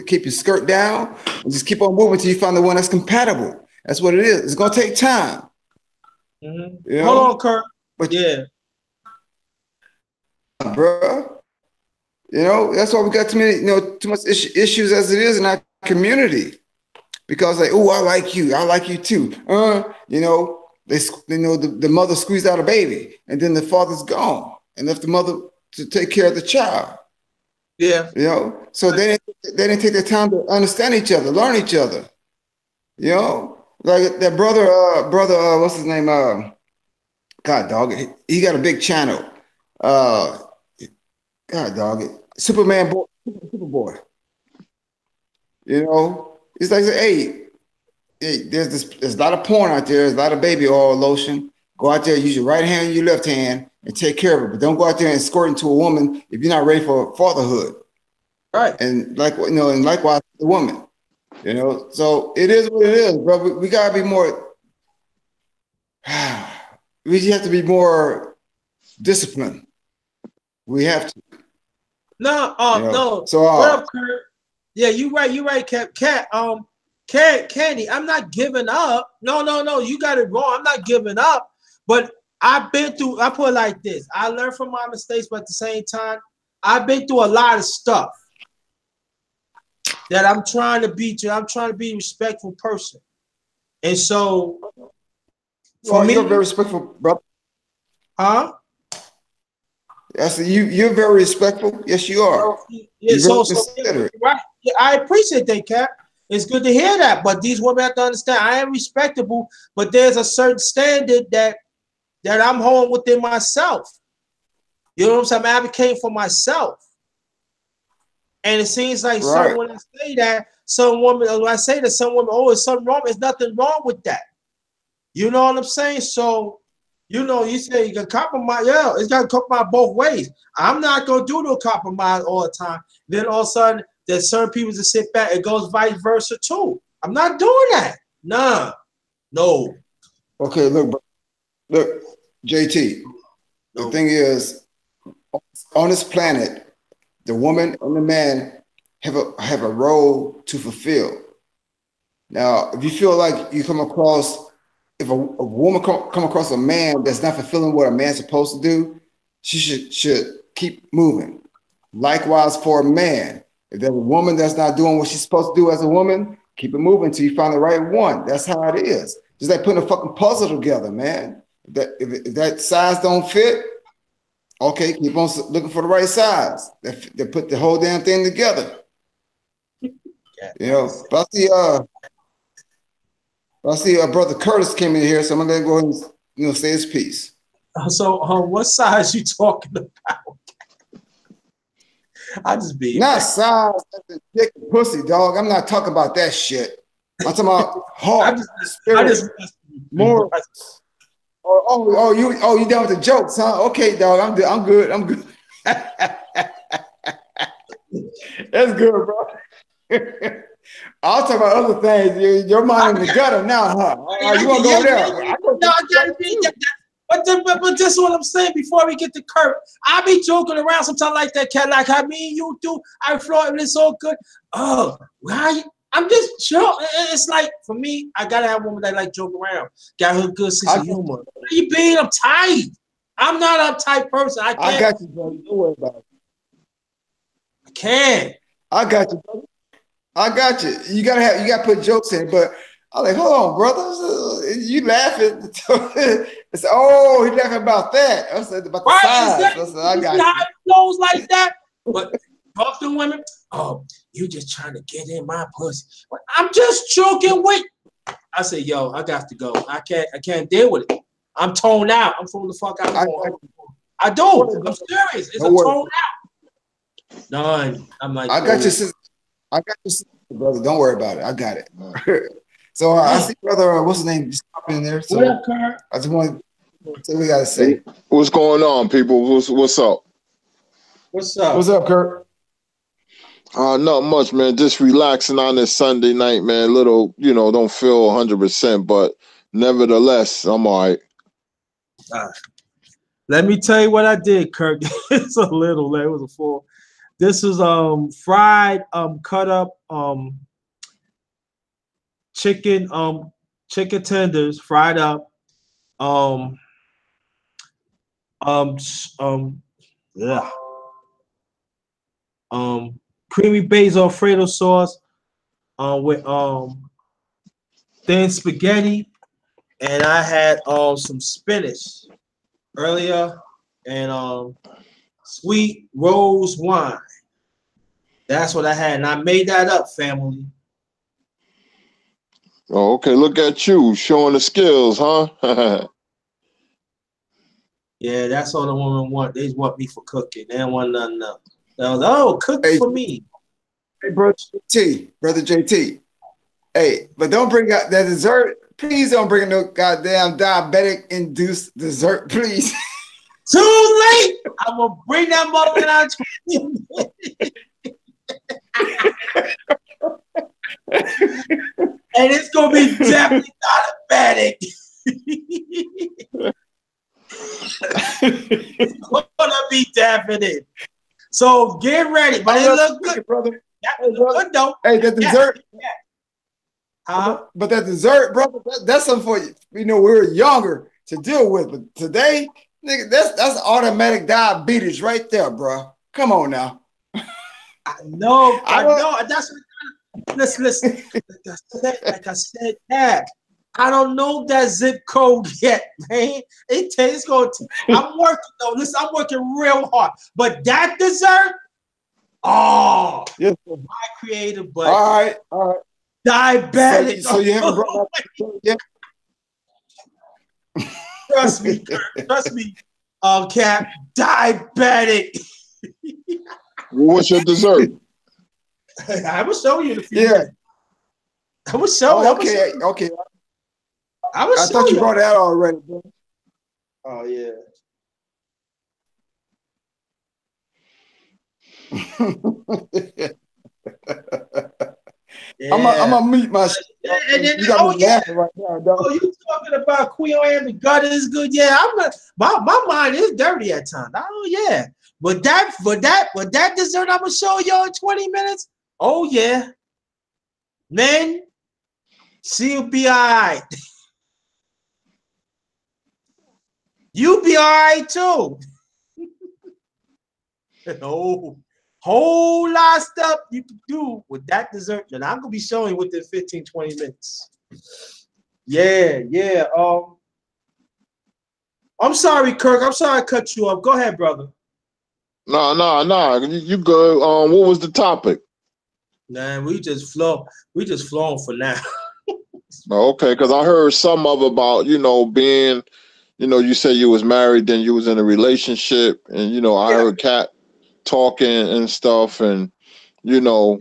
Keep your skirt down, and just keep on moving till you find the one that's compatible. That's what it is. It's gonna take time, you Hold on, know. Kurt. But Yeah. bro, that's why we got too many, too much issues as it is in our community. Because like, oh, I like you too. The mother squeezed out a baby, and then the father's gone and left the mother to take care of the child. Yeah. So they didn't take the time to understand each other, learn each other. Like that brother, what's his name? God dog it, he got a big channel. Uh, God dog it, Superman boy, Superboy. It's like, hey, there's a lot of porn out there. There's a lot of baby oil lotion. Go out there, use your right hand and your left hand, and take care of it. But don't go out there and squirt into a woman if you're not ready for fatherhood. Right. And and likewise the woman. So it is what it is, bro. We gotta be more. We just have to be more disciplined. We have to. No, no. So What up, Kurt? Yeah, you right. You right, Candy. I'm not giving up. No. You got it wrong. I'm not giving up. But I've been through. I put it like this. I learned from my mistakes, but at the same time, I've been through a lot of stuff that I'm trying to be. I'm trying to be a respectful person, and so for me, you're very respectful, brother. huh? Yes, you're very respectful. Yes, you are. Yeah, You're very so yeah, considerate. right. Yeah, I appreciate that, Cap. It's good to hear that. But these women have to understand I am respectable, but there's a certain standard that I'm holding within myself. You know what I'm saying? I'm advocating for myself. And it seems like Right. when I say that, some women, when I say that, some women, oh, it's something wrong. There's nothing wrong with that. You know what I'm saying? So, you say you can compromise. Yeah, it's got to compromise both ways. I'm not going to do no compromise all the time. Then all of a sudden, there's certain people just sit back. It goes vice versa too. I'm not doing that. Nah, no. Okay, look, JT. The No. thing is, on this planet, the woman and the man have a role to fulfill. Now, if you feel like you come across, if a woman come across a man that's not fulfilling what a man's supposed to do, she should keep moving. Likewise for a man, if there's a woman that's not doing what she's supposed to do as a woman, keep it moving till you find the right one. That's how it is. Just like putting a fucking puzzle together, man. If that size don't fit, okay, keep on looking for the right size. That put the whole damn thing together. But I see brother Curtis came in here, so I'm gonna go ahead and say his piece. So, what size you talking about? I just be not size, dick and pussy, dog. I'm not talking about that shit. I'm talking about heart, spirit, more. You done with the jokes, huh? Okay, dog. I'm good. That's good, bro. I'll talk about other things. Your mind in the gutter now, huh? You want to go there? I gotta be that. But this is what I'm saying before we get to Kurt. I be joking around sometimes like that, cat. Like I mean, you do. I float and it's all good. Oh, why? I'm just joking. It's like for me, I gotta have a woman that like joke around. Got her good sense of humor. Where you being uptight? I'm not an uptight person. I got you, bro. Don't worry about it. I can't. I got you, brother. I got you. You gotta put jokes in, but I'm like, hold on, brother. You laughing? It's oh, he laughing about that. I said about the size. Exactly. I got you. How it flows like that. But talk to women. oh, you just trying to get in my pussy. Well, I'm just joking with. I said, yo, I got to go. I can't deal with it. I'm toned out. I'm from the fuck out. I do. I'm serious. It's a tone out. None. I'm like, I got your sister. I got your sister, brother. Don't worry about it. I got it. So I see brother, what's his name? Just pop in there. So what up, Kurt? I just want to say what we gotta say. What's going on, people? What's up? What's up? What's up, Kurt? Not much, man. Just relaxing on this Sunday night, man. Little, don't feel 100%, but nevertheless, I'm all right. Let me tell you what I did, Kirk. It's a little late. It was a full. This was fried cut up chicken tenders fried up yeah. Creamy basil Alfredo sauce with thin spaghetti, and I had some spinach earlier and sweet rose wine. That's what I had, and I made that up, family. Oh, okay. Look at you showing the skills, huh? Yeah, that's all the women want. They want me for cooking. They don't want nothing else. Oh, cook for me. Hey, brother JT. Hey, but don't bring out that dessert. Please don't bring no goddamn diabetic induced dessert, please. Too late. I'm gonna bring that mother out. And it's gonna be definitely diabetic. It's gonna be definite. So get ready, but it look good, brother. That look good though. Hey, that dessert. Huh? But that dessert, brother, that's something for you. We were younger to deal with, but today, nigga, that's automatic diabetes right there, bro. Come on now. I know. That's what, listen. Like I said, Dad, I don't know that zip code yet, man. It's going to. I'm working though. Listen, I'm working real hard. But that dessert, yes, my creative, but all right. Diabetic. So you haven't brought that yet? Trust me, Kurt. Trust me, Cap. Diabetic. What's your dessert? I will show you in a few minutes. I will show you. Okay. I thought you brought that already, bro. Oh yeah. Yeah. I'm gonna meet my. You got me laughing right now, dog. Oh, you talking about Queen and the gut is good? Yeah, my mind is dirty at times. Oh yeah, but that dessert I'm gonna show y'all in 20 minutes. Oh yeah, man, she'll be all right. You be all right too. Oh. Whole lot of stuff you can do with that dessert, and I'm gonna be showing you within 15, 20 minutes. Yeah. I'm sorry, Kirk. I'm sorry I cut you off. Go ahead, brother. No. You good. What was the topic? Nah, we just flowing for now. Okay, because I heard some of about, being, you said you was married, then you was in a relationship, and I heard Kat talking and stuff, and I don't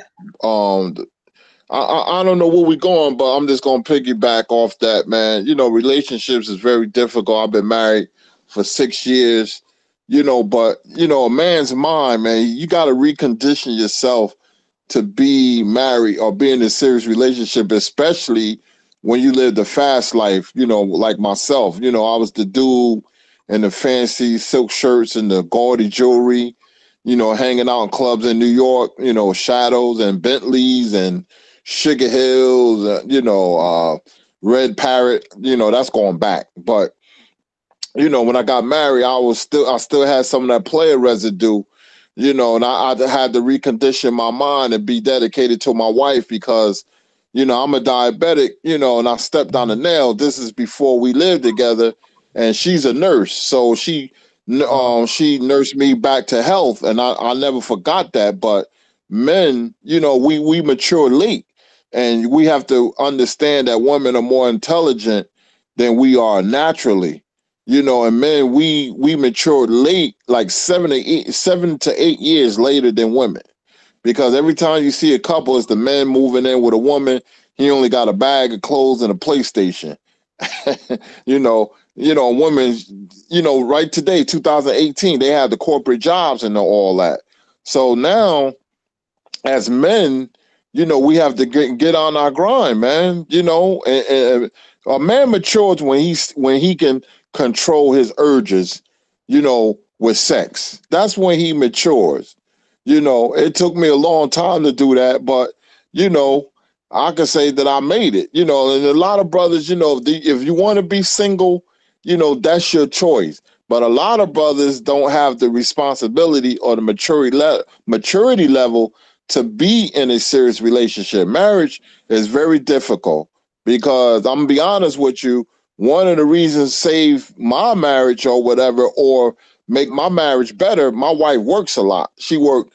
know where we're going, but I'm just gonna piggyback off that, man. Relationships is very difficult. I've been married for 6 years, but a man's mind, man, you got to recondition yourself to be married or be in a serious relationship, especially when you live the fast life, like myself. I was the dude in the fancy silk shirts and the gaudy jewelry, hanging out in clubs in New York, Shadows and Bentleys and Sugar Hills, Red Parrot, that's going back. But, when I got married, I still had some of that player residue, and I had to recondition my mind and be dedicated to my wife because, I'm a diabetic, and I stepped on the nail. This is before we lived together, and she's a nurse. So she nursed me back to health, and I never forgot that. But men, we mature late, and we have to understand that women are more intelligent than we are naturally. And men, we mature late, like 7 to 8 years later than women. Because every time you see a couple, it's the man moving in with a woman. He only got a bag of clothes and a PlayStation. Women, right today, 2018, they have the corporate jobs and all that. So now, as men, we have to get on our grind, man. And a man matures when he can control his urges, with sex. That's when he matures. It took me a long time to do that, but I can say that I made it. And a lot of brothers, if you want to be single, that's your choice. But a lot of brothers don't have the responsibility or the maturity level to be in a serious relationship. Marriage is very difficult because I'm gonna be honest with you. One of the reasons save my marriage or whatever, or make my marriage better, my wife works a lot. She worked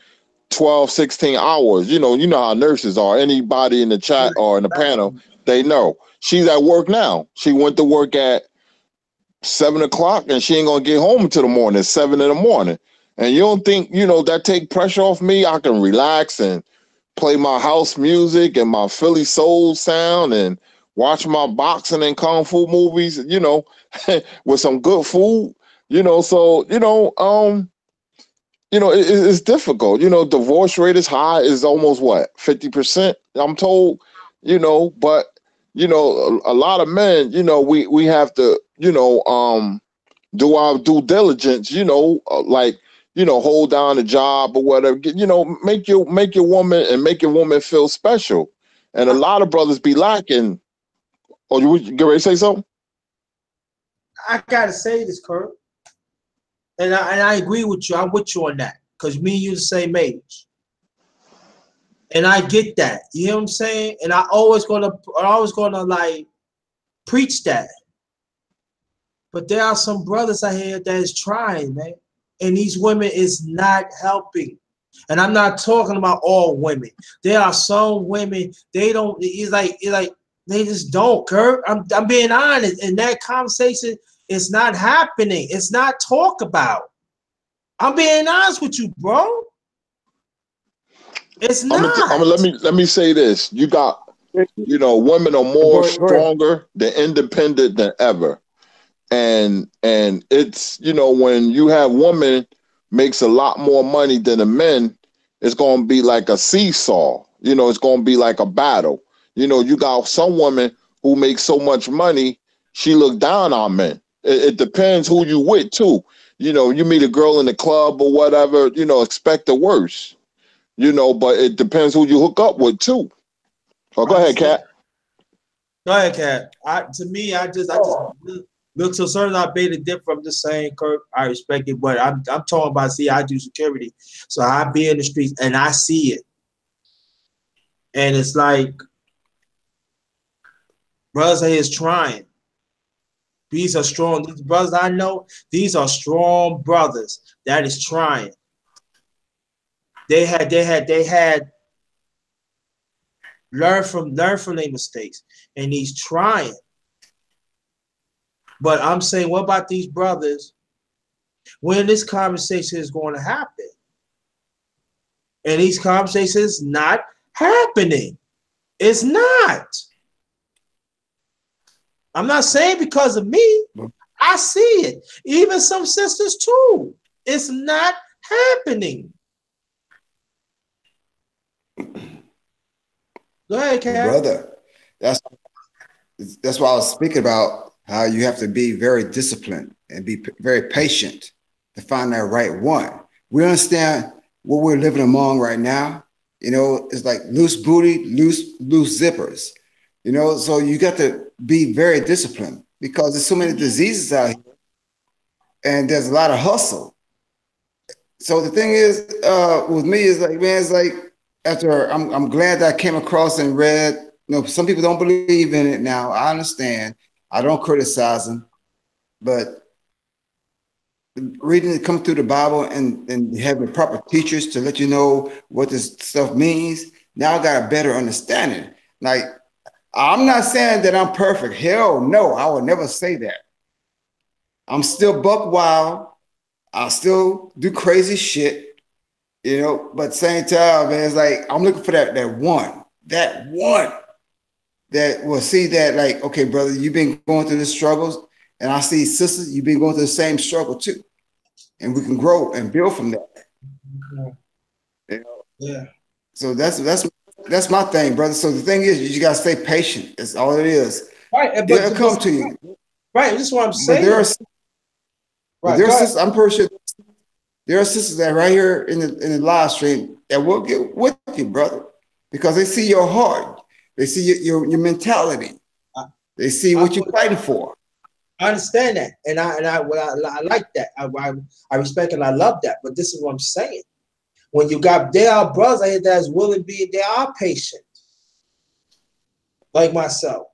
12, 16 hours. You know how nurses are. Anybody in the chat or in the panel, they know. She's at work now. She went to work at 7 o'clock and she ain't gonna get home until the morning, 7 in the morning. And you don't think, that take pressure off me? I can relax and play my house music and my Philly soul sound and watch my boxing and kung fu movies, with some good food, so, it's difficult. Divorce rate is high, is almost what, 50%, I'm told, but a lot of men, we have to, do our due diligence, like, hold down a job or whatever, make your woman and make your woman feel special. And a lot of brothers be lacking. Oh, you get ready to say something? I gotta say this, Kurt, and I agree with you. I'm with you on that because me and you the same age, and I get that. You know what I'm saying? And I always gonna like preach that. But there are some brothers out here that is trying, man, and these women is not helping. And I'm not talking about all women. There are some women they don't. It's like they just don't. Kurt, I'm being honest. And that conversation is not happening. It's not talked about. I'm being honest with you, bro. It's not. Let me say this. You got, women are more stronger than independent than ever. And it's, when you have women makes a lot more money than the men, it's going to be like a seesaw. It's going to be like a battle. You got some women who make so much money, she look down on men. It depends who you with too. You meet a girl in the club or whatever, expect the worst. But it depends who you hook up with too. So go ahead, Kat. Go ahead, Kat. To me, I just look, so certain I made it different. I'm just saying, Kirk, I respect it, but I'm talking about, see, I do security. So I be in the streets and I see it. And it's like, brothers here is trying. These are strong. These brothers I know, these are strong brothers that is trying. They had learn from their mistakes, and he's trying. But I'm saying, what about these brothers when this conversation is going to happen? And these conversations not happening. It's not. I'm not saying because of me. I see it. Even some sisters too. It's not happening. Go ahead, Kat. Brother, that's why I was speaking about how you have to be very disciplined and be very patient to find that right one. We understand what we're living among right now. It's like loose booty, loose zippers. So you got to be very disciplined because there's so many diseases out here and there's a lot of hustle. So the thing is, with me is like, man, it's like after I'm glad that I came across and read, some people don't believe in it now. I understand. I don't criticize them, but reading, come through the Bible and having proper teachers to let you know what this stuff means. Now I got a better understanding. Like, I'm not saying that I'm perfect. Hell no, I would never say that. I'm still buck wild. I still do crazy shit, you know, but at the same time, man, it's like I'm looking for that one that will see that, like, okay, brother, you've been going through the struggles, and I see sisters, you've been going through the same struggle too. And we can grow and build from that. You know? Yeah. So that's my thing, brother. So the thing is, you just gotta stay patient. That's all it is. Right. They'll come to you. Right. This is what I'm saying. But there are sisters, I'm pretty sure there are sisters that right here in the live stream that will get with you, brother, because they see your heart, they see your mentality, they see what you're fighting for. I understand that, and I like that. I respect and I love that. But this is what I'm saying: when you got, there are brothers out here that's willing to be, they are patient, like myself.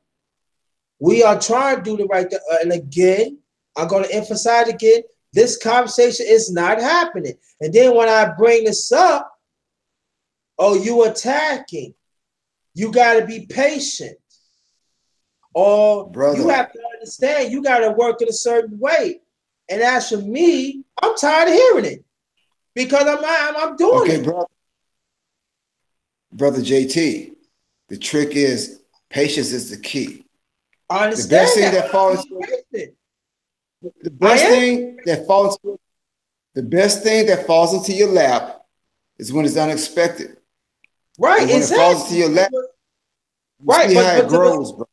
We are trying to do the right thing, and again, I'm going to emphasize again: this conversation is not happening. And then when I bring this up, oh, you attacking? You got to be patient. Or brother, you have to understand you got to work in a certain way. And as for me, I'm tired of hearing it because I'm doing it. Brother JT, the trick is patience is the key. I understand. The best thing that falls the best thing that falls into your lap is when it's unexpected. Right, and when it falls into your lap, right, see how it grows, bro.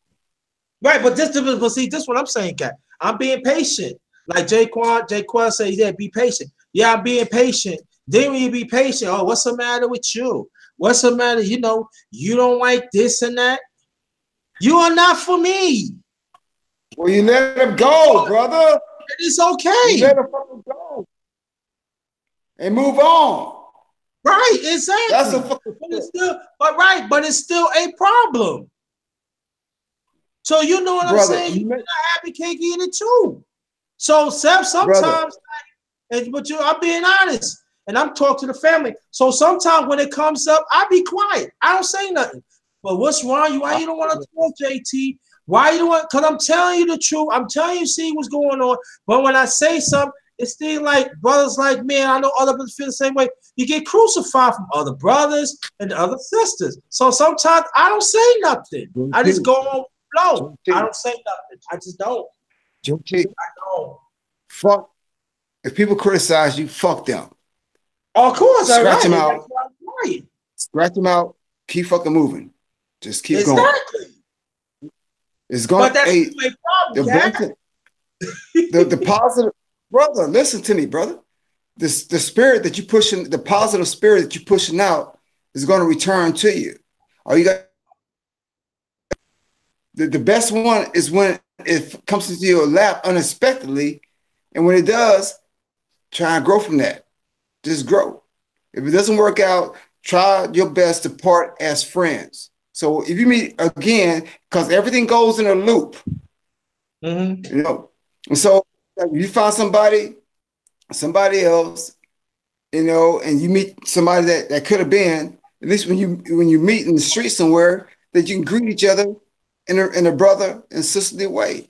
Right, but see, this is what I'm saying, Kat. I'm being patient. Like Jaquan says, yeah, be patient. Yeah, I'm being patient. Then when you be patient, oh, what's the matter with you? What's the matter? You know, you don't like this and that. You are not for me. Well, you let him go, brother. It's okay. You let him fucking go. And move on. Right, exactly. That's a fucking but it's still a problem. So you know what I'm saying? You're not happy, can't eat it too. So sometimes, but I'm being honest, and I'm talking to the family. So sometimes when it comes up, I be quiet. I don't say nothing. But what's wrong? Why you don't want to talk, JT? Why you don't want? Because I'm telling you the truth. I'm telling you, see what's going on. But when I say something, it's still like brothers like me, and I know other brothers feel the same way. You get crucified from other brothers and other sisters. So sometimes I don't say nothing. I just go on flow. I don't say nothing. I just don't. JT, I don't. Fuck. If people criticize you, fuck them. Oh, of course. Scratch them out. Scratch them out. Keep fucking moving. Just keep going. It's going. But that's a problem, the positive, brother. Listen to me, brother. The spirit that you pushing, the positive spirit that you're pushing out, is going to return to you. All you got. The best one is when it comes into your lap unexpectedly, and when it does, try and grow from that. Just grow. If it doesn't work out, try your best to part as friends. So if you meet again, because everything goes in a loop, you know. And so if you find somebody else, you know, and you meet somebody that could have been, at least when you meet in the street somewhere, that you can greet each other in a brother and sisterly way.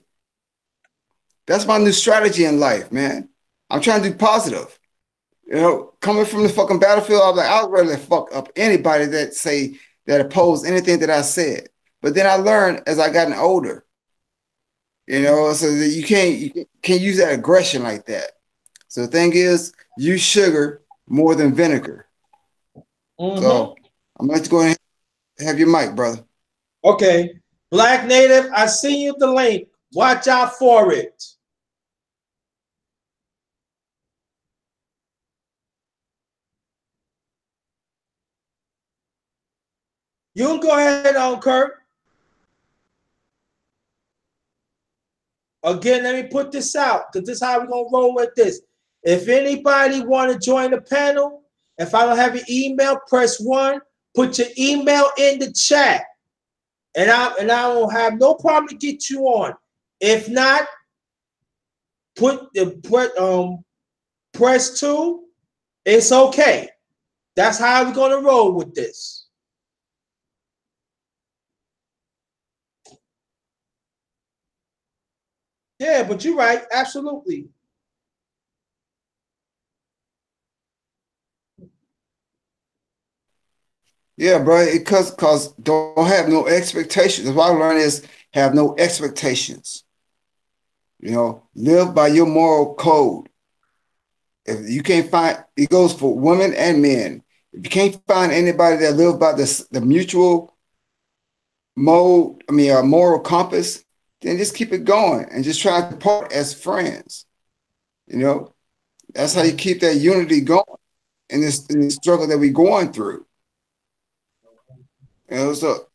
That's my new strategy in life, man. I'm trying to do positive. You know, coming from the fucking battlefield, I'm like, I'd rather fuck up anybody that oppose anything that I said. But then I learned as I gotten older, you know, so that you can't use that aggression like that. So the thing is, use sugar more than vinegar. So I'm going to go ahead and have your mic, brother. Okay. Black Native, I see you the link. Watch out for it. You can go ahead on, Kurt. Again, let me put this out because this is how we're going to roll with this. If anybody want to join the panel, if I don't have your email, press 1. Put your email in the chat. And I will have no problem to get you on. If not, put press 2, it's okay. That's how we're gonna roll with this. Yeah, but you're right, absolutely. Yeah, bro. Cause don't have no expectations. What I learned is have no expectations. Live by your moral code. If you can't find, it goes for women and men. If you can't find anybody that live by the mutual moral compass, then just keep it going and just try to part as friends. That's how you keep that unity going in this struggle that we're going through. So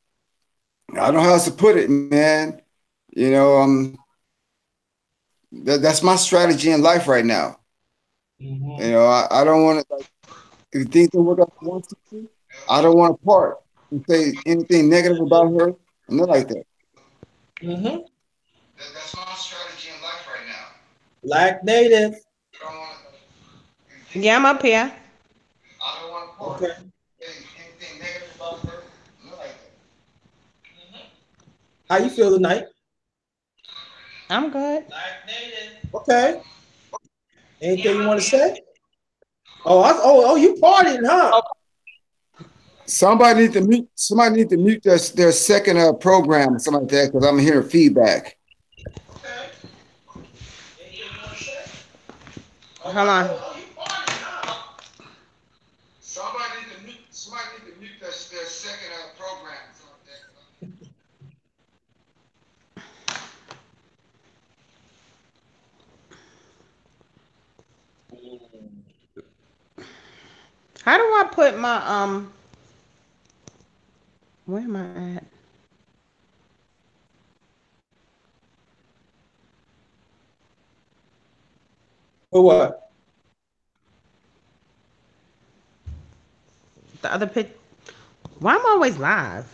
I don't know how else to put it, man. You know, um, that's my strategy in life right now. I don't want to, like, if things don't work out for one sister, I don't want to part and say anything negative about her and nothing like that. Mm-hmm. That's my strategy in life right now. Black native. I don't want Yeah, I'm up here. I don't want to part Okay. say anything negative about her, nothing like that. How you feel tonight? I'm good. Okay. Anything you want to say? Oh, you partying, huh? Somebody need to mute their second program or something like that because I'm hearing feedback. Okay. Anything you want to say? Hold on. You partying, huh? Somebody need to mute their second program or something like that. How do I put my where am I at? For what? The other pic. Why am I always live?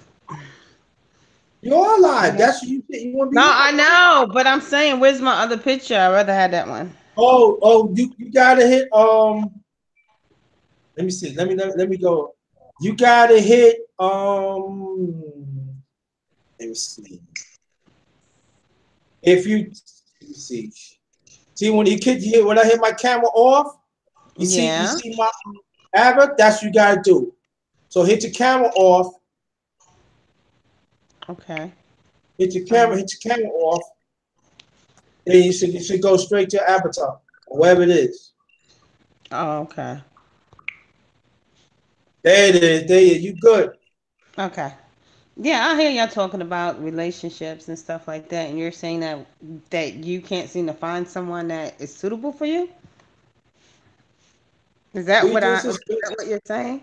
You are live. Yeah. That's what you said. You want to No, be I live. know, but I'm saying, where's my other picture? I'd rather have that one. You gotta hit let me see. Let me go. You gotta hit let me see. If you let me see when when I hit my camera off, you Yeah. see my avatar, that's what you gotta do. So hit your camera off, Okay. hit your camera off, and you should go straight to your avatar, wherever it is. Oh, okay. There it is, there it is. You good. Okay. Yeah, I hear y'all talking about relationships and stuff like that, and you're saying that you can't seem to find someone that is suitable for you. Is that We what I? just Is that what you're saying?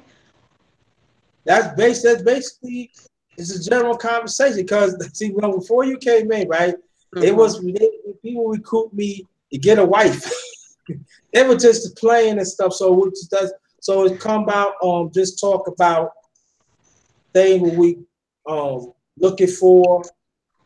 that's basically it's a general conversation because see before you came in, right? It Mm-hmm. was people recruit me to get a wife. It was just playing and stuff. So it come about just talk about things we looking for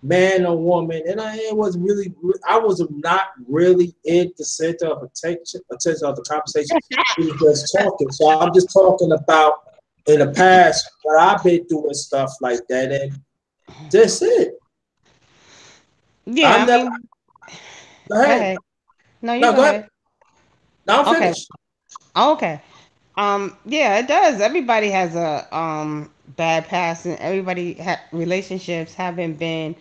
man or woman, and I was not really in the center of attention of the conversation. We were just talking, so I'm just talking about in the past what I've been through and stuff like that, and that's it. Yeah, I I never. mean, Go go ahead. ahead. No, you No, go go ahead. ahead. Now I'm Okay. finished. Okay. Yeah, it does. Everybody has a bad past, and relationships haven't been,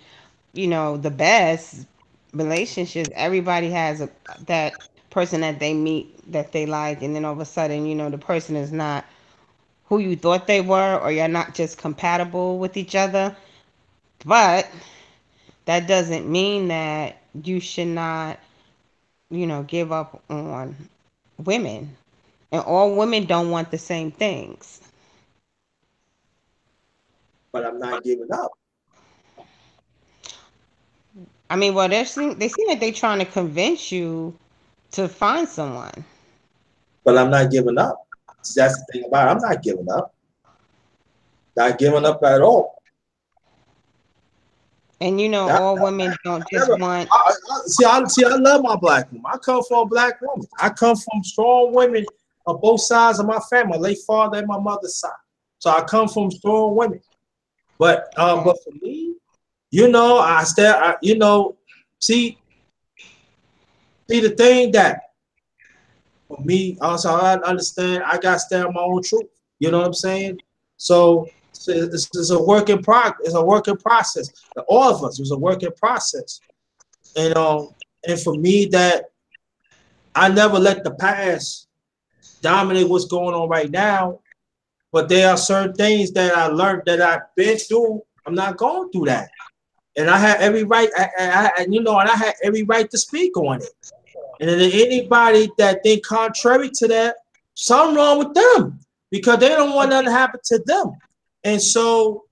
the best relationships. Everybody has that person that they meet that they like, and then all of a sudden, the person is not who you thought they were, or you're not just compatible with each other. But that doesn't mean that you should not, give up on women. And all women don't want the same things. But I'm not giving up. I mean, well, they seem like they're trying to convince you to find someone. But I'm not giving up. That's the thing about it. I'm not giving up. Not giving up at all. And That, all women don't I just never, want. I love my black woman. I come from a black woman. I come from strong women on both sides of my family, my late father and my mother's side. So I come from strong women. But for me, I stay. See, see the thing that for me, also I understand I got to stand on my own truth. You know what I'm saying? So it's a work in progress. It's a work in process. All of us, it was a work in process. And and for me, that I never let the past dominate what's going on right now. But there are certain things that I learned that I've been through. I'm not going through that, and I had every right. And I had every right to speak on it. And then anybody that think contrary to that, something wrong with them because they don't want nothing to happen to them. And so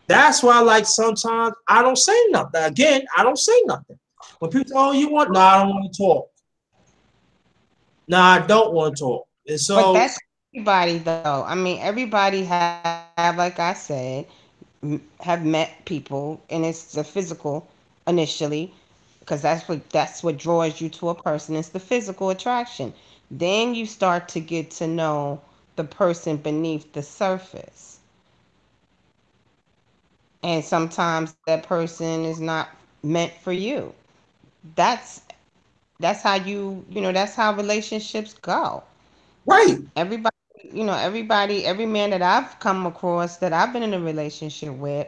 that's why, like, sometimes I don't say nothing. Again, I don't say nothing. When people say, "Oh, you want?" No, I don't want to talk. No, I don't want to talk. And But so, that's everybody, though. I mean, everybody have, like I said, have met people, and it's the physical initially, because that's what draws you to a person. It's the physical attraction. Then you start to get to know the person beneath the surface, and sometimes that person is not meant for you. That's that's how that's how relationships go. right. Everybody, every man that I've come across that I've been in a relationship with,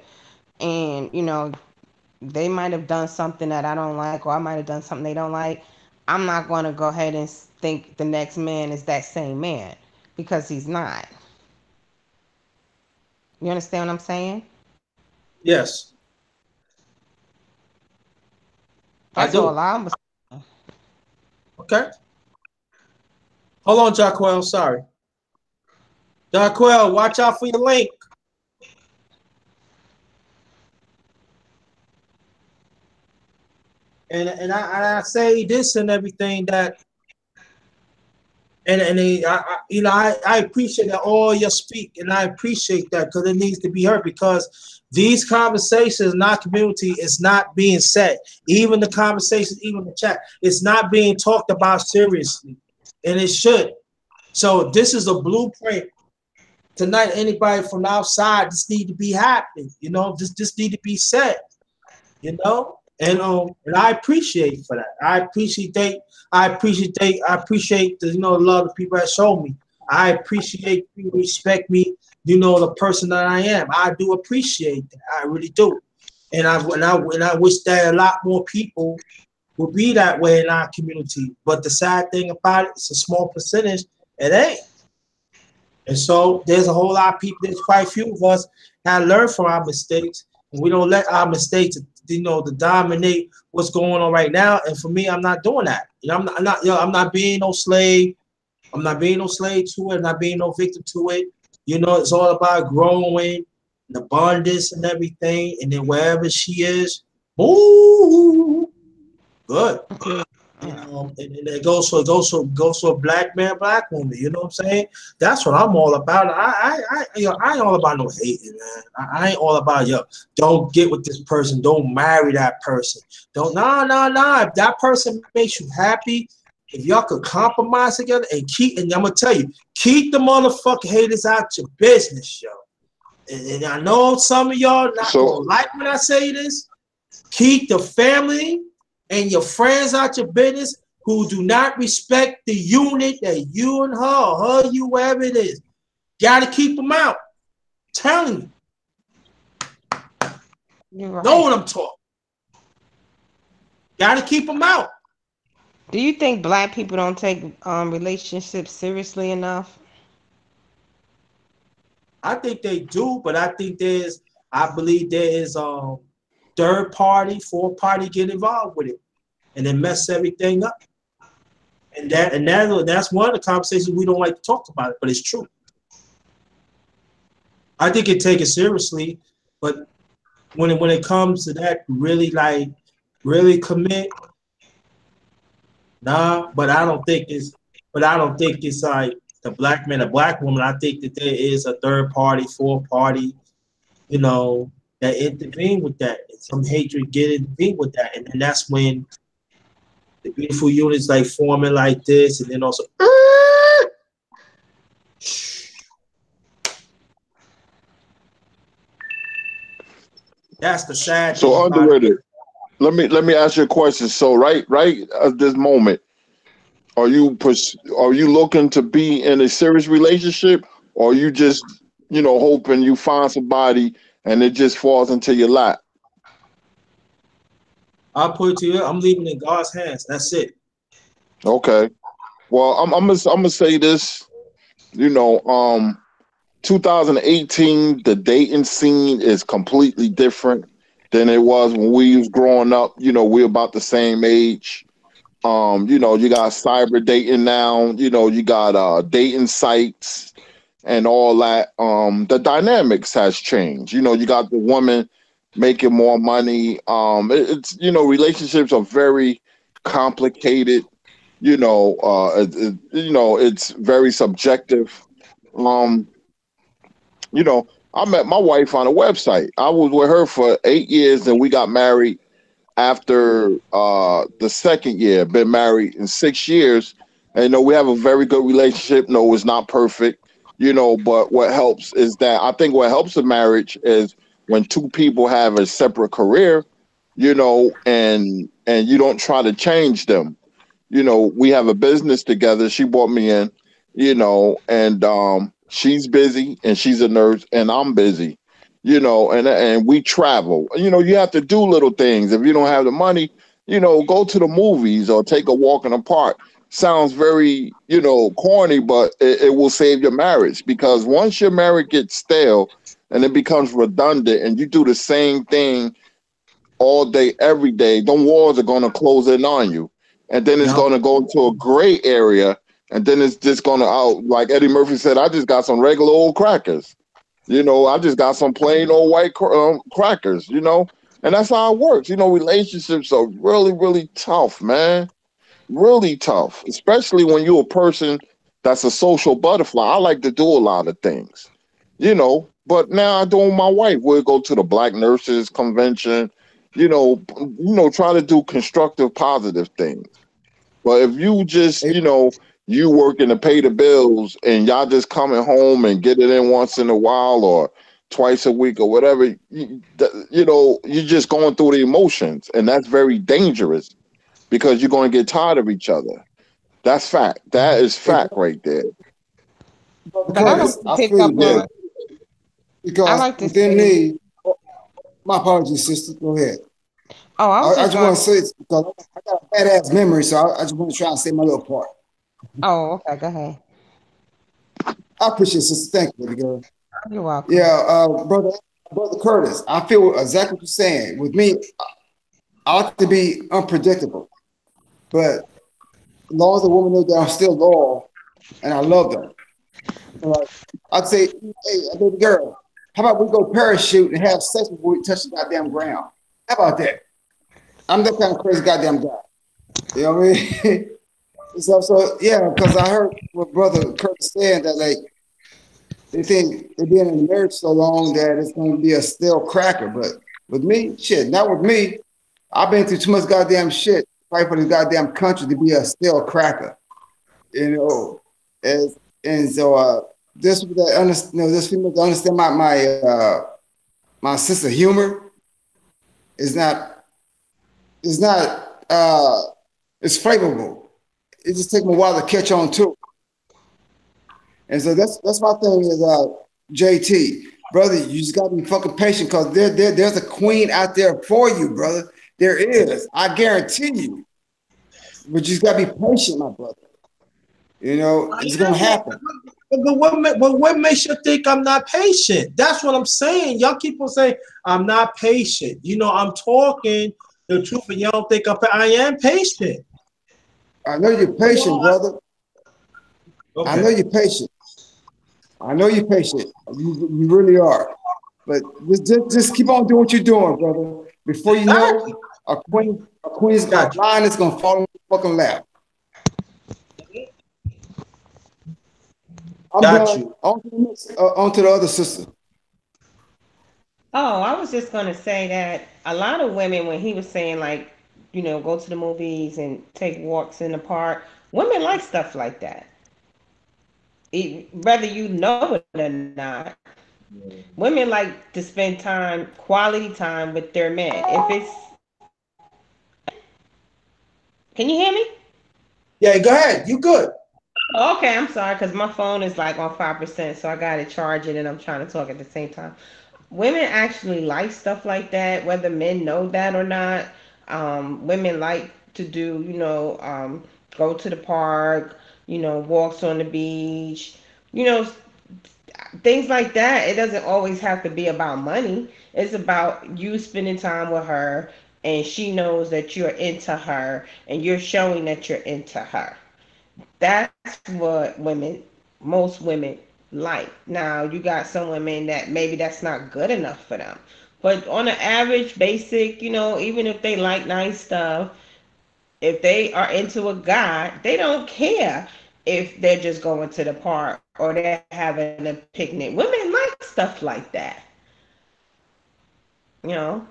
and they might have done something that I don't like, or I might have done something they don't like. I'm not going to go ahead and think the next man is that same man, because he's not. You understand what I'm saying? Yes, I That's all do. I'm. Okay. Hold on, Jaquel. Sorry. Jaquel, watch out for your link. And I say this and everything that and I appreciate that all you speak, and I appreciate that because it needs to be heard, because these conversations in our community is not being said. Even the conversations, even the chat, it's not being talked about seriously, and it should. So this is a blueprint tonight. Anybody from outside, this need to be happening. This need to be said. And I appreciate for that. I appreciate the a lot of people that show me. I appreciate you respect me, the person that I am. I do appreciate that. I really do. And I wish that a lot more people would be that way in our community. But the sad thing about it, it's a small percentage. It ain't. And so there's a whole lot of people, there's quite a few of us that learn from our mistakes, and we don't let our mistakes, to dominate what's going on right now. And for me, I'm not doing that. I'm not being no slave. I'm not being no slave to it. I'm not being no victim to it. It's all about growing, the abundance and everything. And then wherever she is, ooh, good. And it goes for a black man, black woman. You know what I'm saying? That's what I'm all about. I ain't all about no hating, man. I ain't all about don't get with this person, don't marry that person. Don't nah. If that person makes you happy, if y'all could compromise together and I'm gonna tell you, keep the motherfucking haters out your business, yo. And I know some of y'all not gonna So like when I say this. Keep the family and your friends out your business who do not respect the unit that you and her, you, wherever it is. Gotta keep them out. I'm telling you. You're Know right. what I'm talking. Gotta keep them out. Do you think black people don't take relationships seriously enough? I think they do, but I believe there is third party, fourth party get involved with it. And then mess everything up. And that's one of the conversations we don't like to talk about it, but it's true. I think it take it seriously, but when it comes to that, really commit, nah. But I don't think it's like the black man, a black woman. I think that there is a third party, fourth party, you know, that intervene with that. And some hatred get intervene with that. And then that's when the beautiful units like forming like this, and then also that's the sad thing So about it. underrated. Let me ask you a question. So right at this moment, are you looking to be in a serious relationship, or are you just hoping you find somebody and it just falls into your lap? I'll put it to you, I'm leaving in God's hands. That's it. Okay. Well, I'm gonna say this. You know, 2018, the dating scene is completely different than it was when we was growing up. We're about the same age. You got cyber dating now. You got dating sites and all that. The dynamics has changed. You got the woman making more money. It's relationships are very complicated. It's very subjective. Um, I met my wife on a website. I was with her for 8 years, and we got married after the second year. Been married in 6 years, and we have a very good relationship. No, it's not perfect, but what helps is that I think what helps a marriage is when two people have a separate career, and you don't try to change them. We have a business together. She brought me in, and she's busy and she's a nurse and I'm busy, and we travel. You have to do little things. If you don't have the money, go to the movies or take a walk in the park. Sounds very, corny, but it will save your marriage, because once your marriage gets stale and it becomes redundant and you do the same thing all day, every day, them walls are going to close in on you. And then it's Yup. going to go into a gray area. And then it's just going to out, like Eddie Murphy said, I just got some regular old crackers. I just got some plain old white crackers, And that's how it works. Relationships are really, really tough, man. Really tough, especially when you're a person that's a social butterfly. I like to do a lot of things, but now I do with my wife. We'll go to the Black Nurses Convention, try to do constructive, positive things. But if you just, Hey, you working to pay the bills and y'all just coming home and get it in once in a while or twice a week or whatever, you're just going through the emotions, and that's very dangerous because you're going to get tired of each other. That's fact. That is hey, fact right there. Brother But I like Curtis, to I pick feel you, up Yeah. brother. on. I Because like to within say. me, my apologies, sister. Go ahead. Oh, I was I just just going. want to say this because I got a badass memory, so I just want to try and say my little part. Oh, okay. Go ahead. I appreciate it, sister. Thank you, baby girl. You're welcome. Yeah, brother Curtis, I feel exactly what you're saying. With me, I like to be unpredictable, but as long as the woman knows that I'm still loyal and I love them, like I'd say, hey, baby girl, how about we go parachute and have sex before we touch the goddamn ground? How about that? I'm that kind of crazy goddamn guy. You know what I mean? So yeah, because I heard what brother Curtis said that like they think they've been in marriage so long that it's going to be a stale cracker. But with me, shit, not with me. I've been through too much goddamn shit fight for this goddamn country to be a stale cracker. You know, as and so this that this female to understand my sense of humor is not it's favorable. It just takes me a while to catch on to. And so that's my thing is JT, brother, you just gotta be fucking patient because there's a queen out there for you, brother. There is, I guarantee you. But you just gotta be patient, my brother. I It's gonna am, happen. but what makes you think I'm not patient? That's what I'm saying. Y'all keep on saying I'm not patient. I'm talking the truth, and y'all don't think I am patient. I know you're But patient, brother. I know okay, you're patient. I know you're patient. You really are. But just keep on doing what you're doing, brother. Before you exactly. know, a Got you. line is gonna fall in your fucking lap. I'm Got done. you. On to the other sister. Oh, I was just gonna say that a lot of women, when he was saying like, go to the movies and take walks in the park, women like stuff like that. Whether you know it or not, women like to spend time, quality time with their men. If it's, can you hear me? Yeah, go ahead. You good? Oh, okay, I'm sorry, because my phone is like on 5%, so I got to charge it and I'm trying to talk at the same time. Women actually like stuff like that, whether men know that or not. Women like to do, go to the park, walks on the beach, you know, things like that. It doesn't always have to be about money. It's about you spending time with her and she knows that you're into her and you're showing that you're into her. That's what most women like. Now, you got some women that maybe that's not good enough for them. But on an average, basic, even if they like nice stuff, if they are into a guy, they don't care if they're just going to the park or they're having a picnic. Women like stuff like that, you know,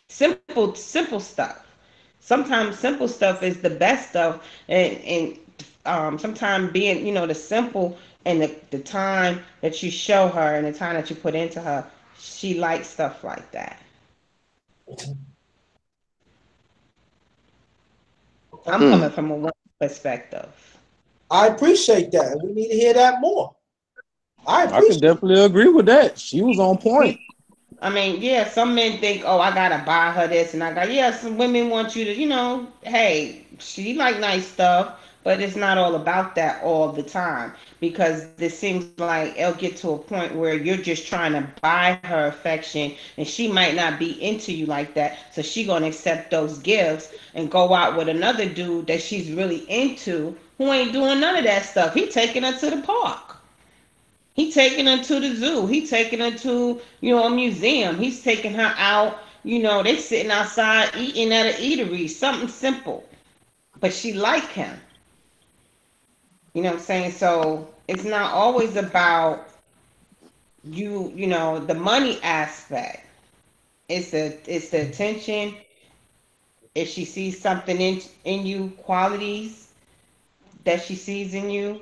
simple stuff. Sometimes simple stuff is the best stuff, and sometimes being, the simple and the time that you show her and the time that you put into her, she likes stuff like that. I'm Hmm. coming from a woman's perspective. I appreciate that. We need to hear that more. I I can appreciate it. definitely agree with that. She was on point. I mean, yeah, some men think, oh, I gotta buy her this, and yeah, some women want you to, hey, she like nice stuff, but it's not all about that all the time because it seems like it'll get to a point where you're just trying to buy her affection, and she might not be into you like that, so she gonna accept those gifts and go out with another dude that she's really into who ain't doing none of that stuff. He taking her to the park. He taking her to the zoo. He taking her to, a museum. He's taking her out. They sitting outside eating at an eatery, something simple. But she like him. You know what I'm saying? So it's not always about the money aspect. It's the attention. If she sees something in you, qualities that she sees in you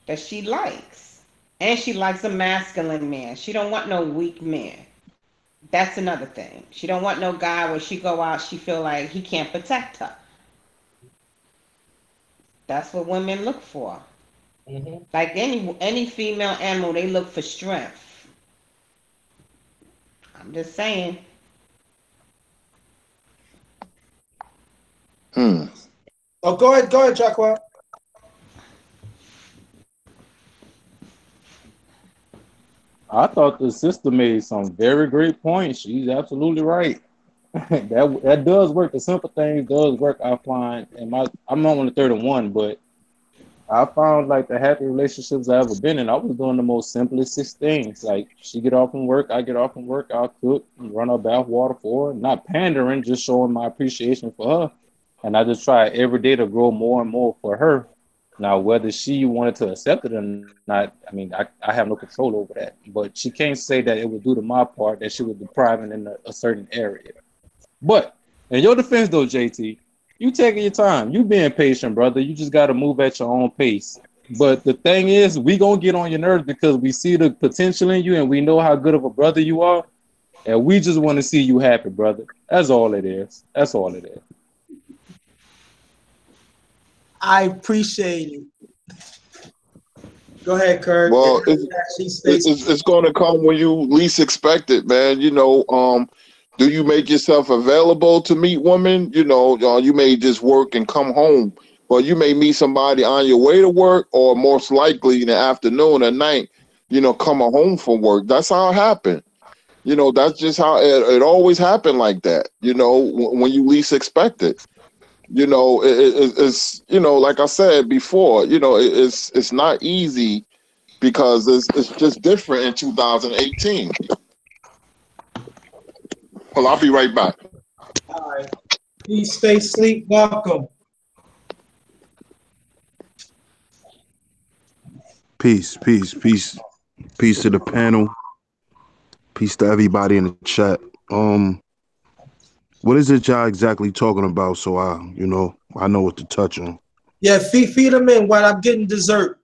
that she likes. And she likes a masculine man. She don't want no weak man. That's another thing. She don't want no guy where she go out, she feel like he can't protect her. That's what women look for. Mhm. Like any female animal, they look for strength. I'm just saying. Hmm. Oh, go ahead, Jacqueline. I thought the sister made some very great points. She's absolutely right. That does work. The simple things does work. I find, and I'm not on the 31, but I found like the happy relationships I ever been in. I was doing the most simplest things. Like she get off from work, I get off from work, I'll cook, and run her bath water for her. Not pandering, just showing my appreciation for her. And I just try every day to grow more and more for her. Now, whether she wanted to accept it or not, I mean, I have no control over that. But she can't say that it was due to my part that she was depriving in a certain area. But in your defense, though, JT, you taking your time. You being patient, brother. You just got to move at your own pace. But the thing is, we gonna get on your nerves because we see the potential in you and we know how good of a brother you are, and we just want to see you happy, brother. That's all it is. That's all it is. I appreciate it. Go ahead, Kurt. Well, She stays. it's going to come when you least expect it, man. Do you make yourself available to meet women? You may just work and come home, but you may meet somebody on your way to work, or most likely in the afternoon or night. Coming home from work. That's how it happened. That's just how it always happened like that. When you least expect it. It's like I said before. It's not easy because it's just different in 2018. Well, I'll be right back. All right. Please stay sleep. Welcome. Peace, peace, peace, Peace to the panel. Peace to everybody in the chat. What is it y'all exactly talking about? So I know what to touch on. Yeah, feed them in while I'm getting dessert.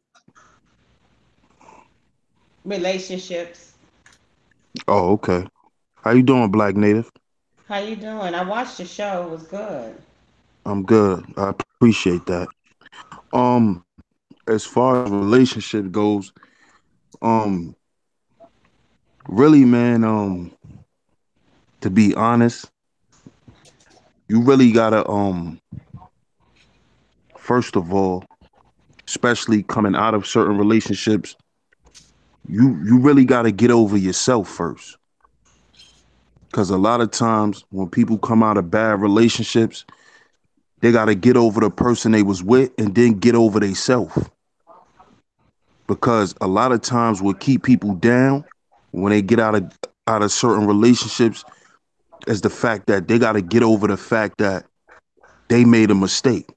Relationships. Oh, okay. How you doing, Black Native? How you doing? I watched the show. It was good. I'm good. I appreciate that. Um, as far as relationship goes, um, really, man, to be honest, you really gotta, first of all, especially coming out of certain relationships, you really gotta get over yourself first. Cause a lot of times when people come out of bad relationships, they gotta get over the person they was with and then get over themselves. Because a lot of times what keep people down when they get out of certain relationships is the fact that they gotta get over the fact that they made a mistake.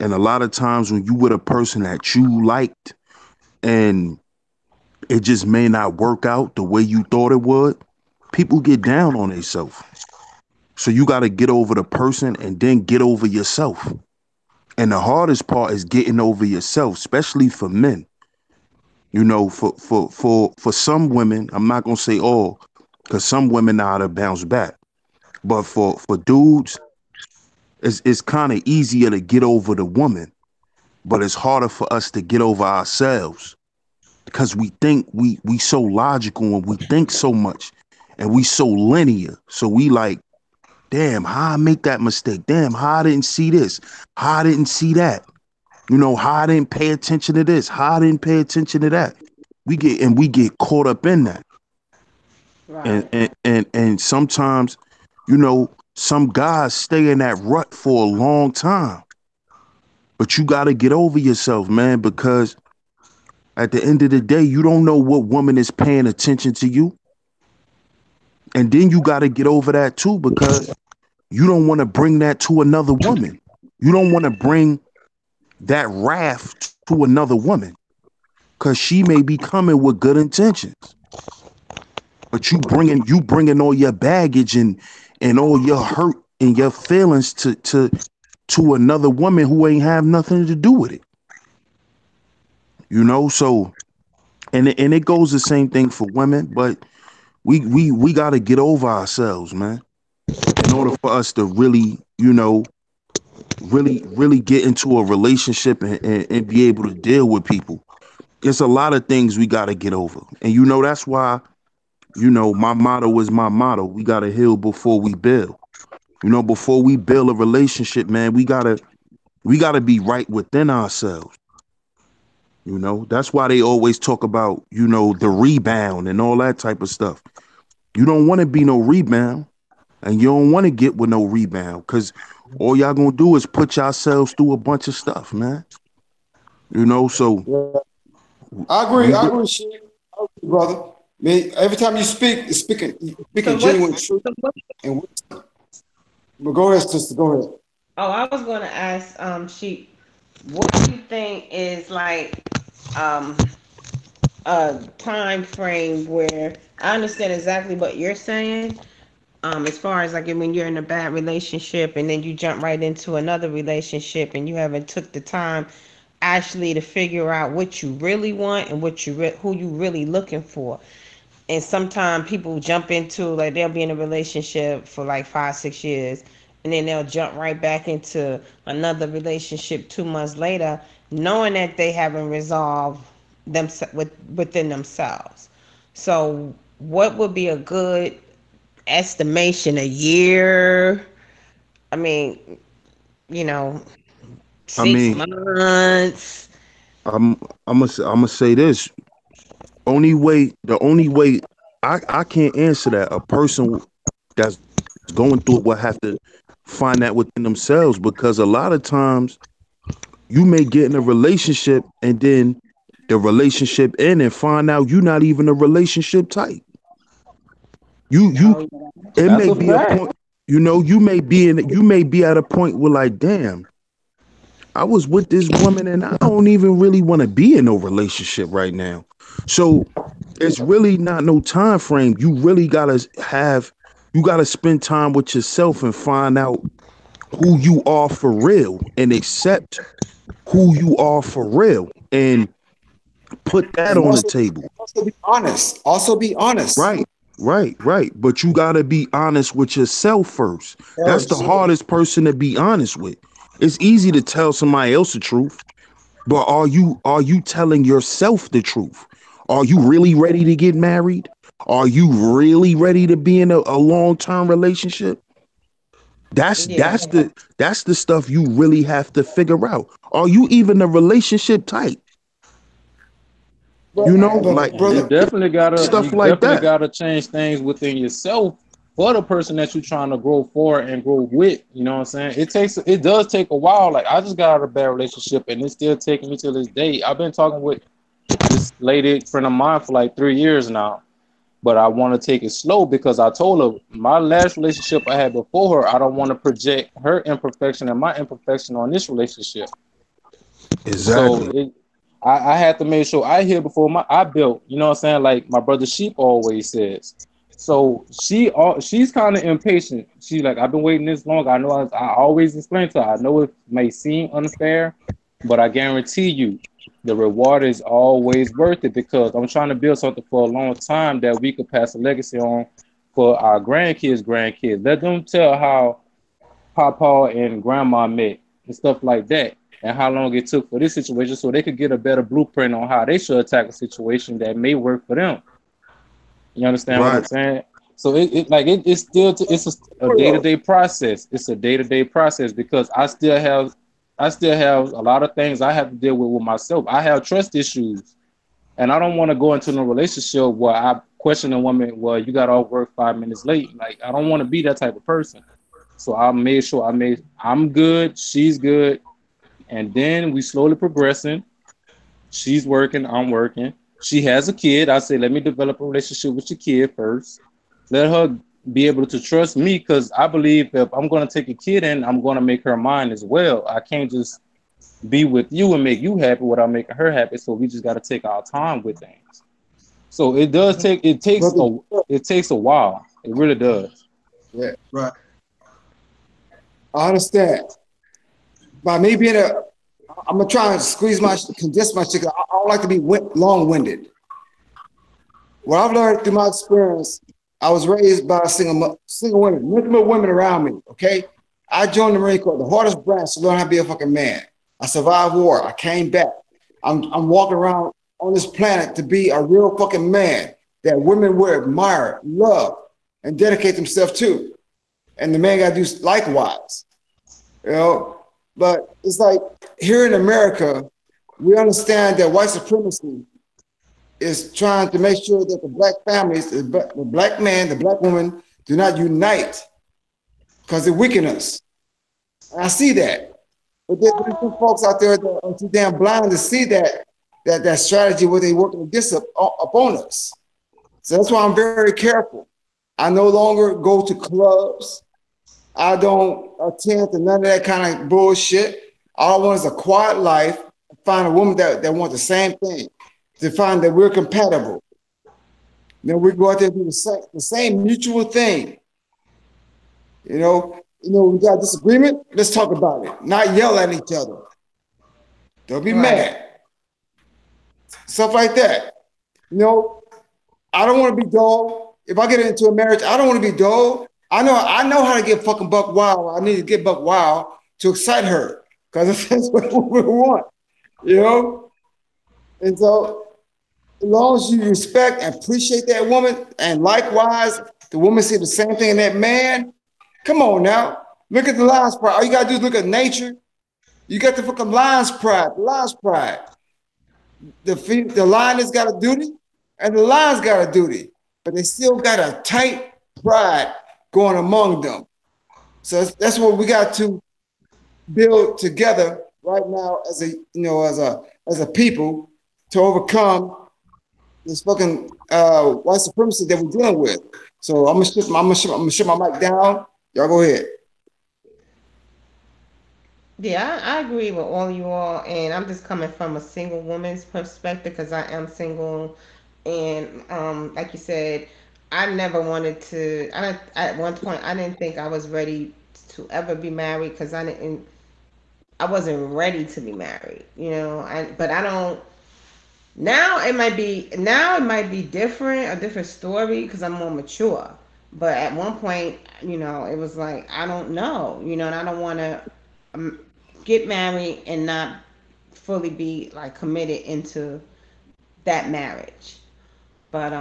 And a lot of times when you with a person that you liked and it just may not work out the way you thought it would, people get down on themselves. So you got to get over the person and then get over yourself. And the hardest part is getting over yourself, especially for men. You know, for some women, I'm not gonna say all, because some women know how to bounce back. But for dudes, it's kind of easier to get over the woman, but it's harder for us to get over ourselves because we think we so logical and we think so much and we so linear. So we like, damn, how I make that mistake? Damn, how I didn't see this? How I didn't see that? You know, how I didn't pay attention to this? How I didn't pay attention to that? We get caught up in that. And Right. and sometimes, some guys stay in that rut for a long time. But you gotta get over yourself, man, because at the end of the day, you don't know what woman is paying attention to you. And then you gotta get over that too, because you don't want to bring that to another woman. You don't want to bring that wrath to another woman because she may be coming with good intentions, but you bringing all your baggage and all your hurt and your feelings to another woman who ain't have nothing to do with it. So and it goes the same thing for women, but we got to get over ourselves, man, in order for us to really, really get into a relationship and be able to deal with people. It's a lot of things we got to get over. And that's why, my motto is my motto. We got to heal before we build. Before we build a relationship, man, we got to be right within ourselves. That's why they always talk about, the rebound and all that type of stuff. You don't want to be no rebound and you don't want to get with no rebound because all y'all gonna do is put yourselves through a bunch of stuff, man. So Yeah. we I get, agree, Shit. I agree, brother. I mean, every time you speak, So speaking what's genuine truth. so what, And but go ahead, sister. Go ahead. oh, I was going to ask she what do you think is like um a time frame where I understand exactly what you're saying. As far as like when you're in a bad relationship and then you jump right into another relationship and you haven't took the time actually to figure out what you really want and who you really looking for. And sometimes people jump into like they'll be in a relationship for like 5 6 years and then they'll jump right back into another relationship 2 months later knowing that they haven't resolved them within themselves. So what would be a good estimation, a year? I mean, you know, I six mean, months. I'm gonna say this. The only way I can't answer that. A person that's going through it will have to find that within themselves because a lot of times you may get in a relationship and then the relationship end and find out you're not even a relationship type. You Oh, yeah. it That's may a be a fact. point, you may be at a point where like, damn, I was with this woman and I don't even really want to be in no relationship right now. So it's really not no time frame. You really gotta spend time with yourself and find out who you are for real and accept who you are for real and put that And on the also, table. also be honest. Also be honest. Right, right. But you gotta be honest with yourself first. That's the First, hardest person to be honest with. It's easy to tell somebody else the truth, but are you telling yourself the truth? Are you really ready to get married? Are you really ready to be in a long-term relationship? That's Yeah. that's the that's the stuff you really have to figure out. Are you even a relationship type? But You know, but like You brother, definitely gotta stuff you like definitely that. gotta change things within yourself for the person that you're trying to grow for and grow with. You know what I'm saying? It does take a while. Like I just got out of a bad relationship and it's still taking me to this day. I've been talking with this lady friend of mine for like 3 years now. But I want to take it slow because I told her my last relationship I had before her, I don't want to project her imperfection and my imperfection on this relationship. So Exactly. I had to make sure I hear before I built. You know what I'm saying? Like my brother Sheep always says. So she's kind of impatient. She's like, I've been waiting this long. I know I always explain to her. I know it may seem unfair, but I guarantee you, the reward is always worth it because I'm trying to build something for a long time that we could pass a legacy on for our grandkids. Let them tell how Papa and Grandma met and stuff like that, and how long it took for this situation, so they could get a better blueprint on how they should attack a situation that may work for them. You understand what I'm Right. saying? So it's still it's a day-to-day process. It's a day-to-day process because I still have a lot of things I have to deal with myself. I have trust issues, and I don't want to go into a relationship where I question a woman. Well, you got off work 5 minutes late. Like I don't want to be that type of person. So I made sure I'm good, she's good, and then we slowly progressing. She's working, I'm working. She has a kid. I say, let me develop a relationship with your kid first. Let her be able to trust me because I believe if I'm going to take a kid in, I'm going to make her mine as well. I can't just be with you and make you happy without making her happy. So we just got to take our time with things. So brother, it takes a while. It really does. yeah, right. I understand. By me being I'm gonna try and condense my shit. I don't like to be long-winded. What I've learned through my experience, I was raised by single women, intimate women around me. Okay, I joined the Marine Corps, the hardest branch to learn how to be a fucking man. I survived war. I came back. I'm walking around on this planet to be a real fucking man that women will admire, love, and dedicate themselves to. And the man got to do likewise. You know, but it's like here in America, we understand that white supremacy is trying to make sure that the black families, the black man, the black woman do not unite because it weakens us. And I see that. But there's some folks out there that are too damn blind to see that strategy where they working against upon us. So that's why I'm very careful. I no longer go to clubs. I don't attend to none of that kind of bullshit. All I want is a quiet life. Find a woman that wants the same thing. To find that we're compatible. Then we go out there and do the same mutual thing. You know, we got disagreement. Let's talk about it. Not yell at each other. Don't be Right. mad. Stuff like that. You know, I don't want to be dull. If I get into a marriage, I don't want to be dull. I know how to get fucking buck wild. I need to get buck wild to excite her because that's what we want. You know, and so as long as you respect and appreciate that woman, and likewise, the woman see the same thing in that man, come on now. Look at the lion's pride. All you gotta do is look at nature. You got the fucking lion's pride. The lion's pride. The lioness got a duty, and the lion's got a duty, but they still got a tight pride going among them. So that's what we got to build together right now as a people to overcome this fucking white supremacy that we're dealing with. So I'm gonna shut my mic down. Y'all go ahead. Yeah, I agree with all you all, and I'm just coming from a single woman's perspective because I am single, and like you said, I never wanted to. At one point I didn't think I was ready to ever be married because I wasn't ready to be married, you know. But I don't. Now it might be different, a different story because I'm more mature. But at one point, it was like I don't know, and I don't want to um, get married and not fully be like committed into that marriage. But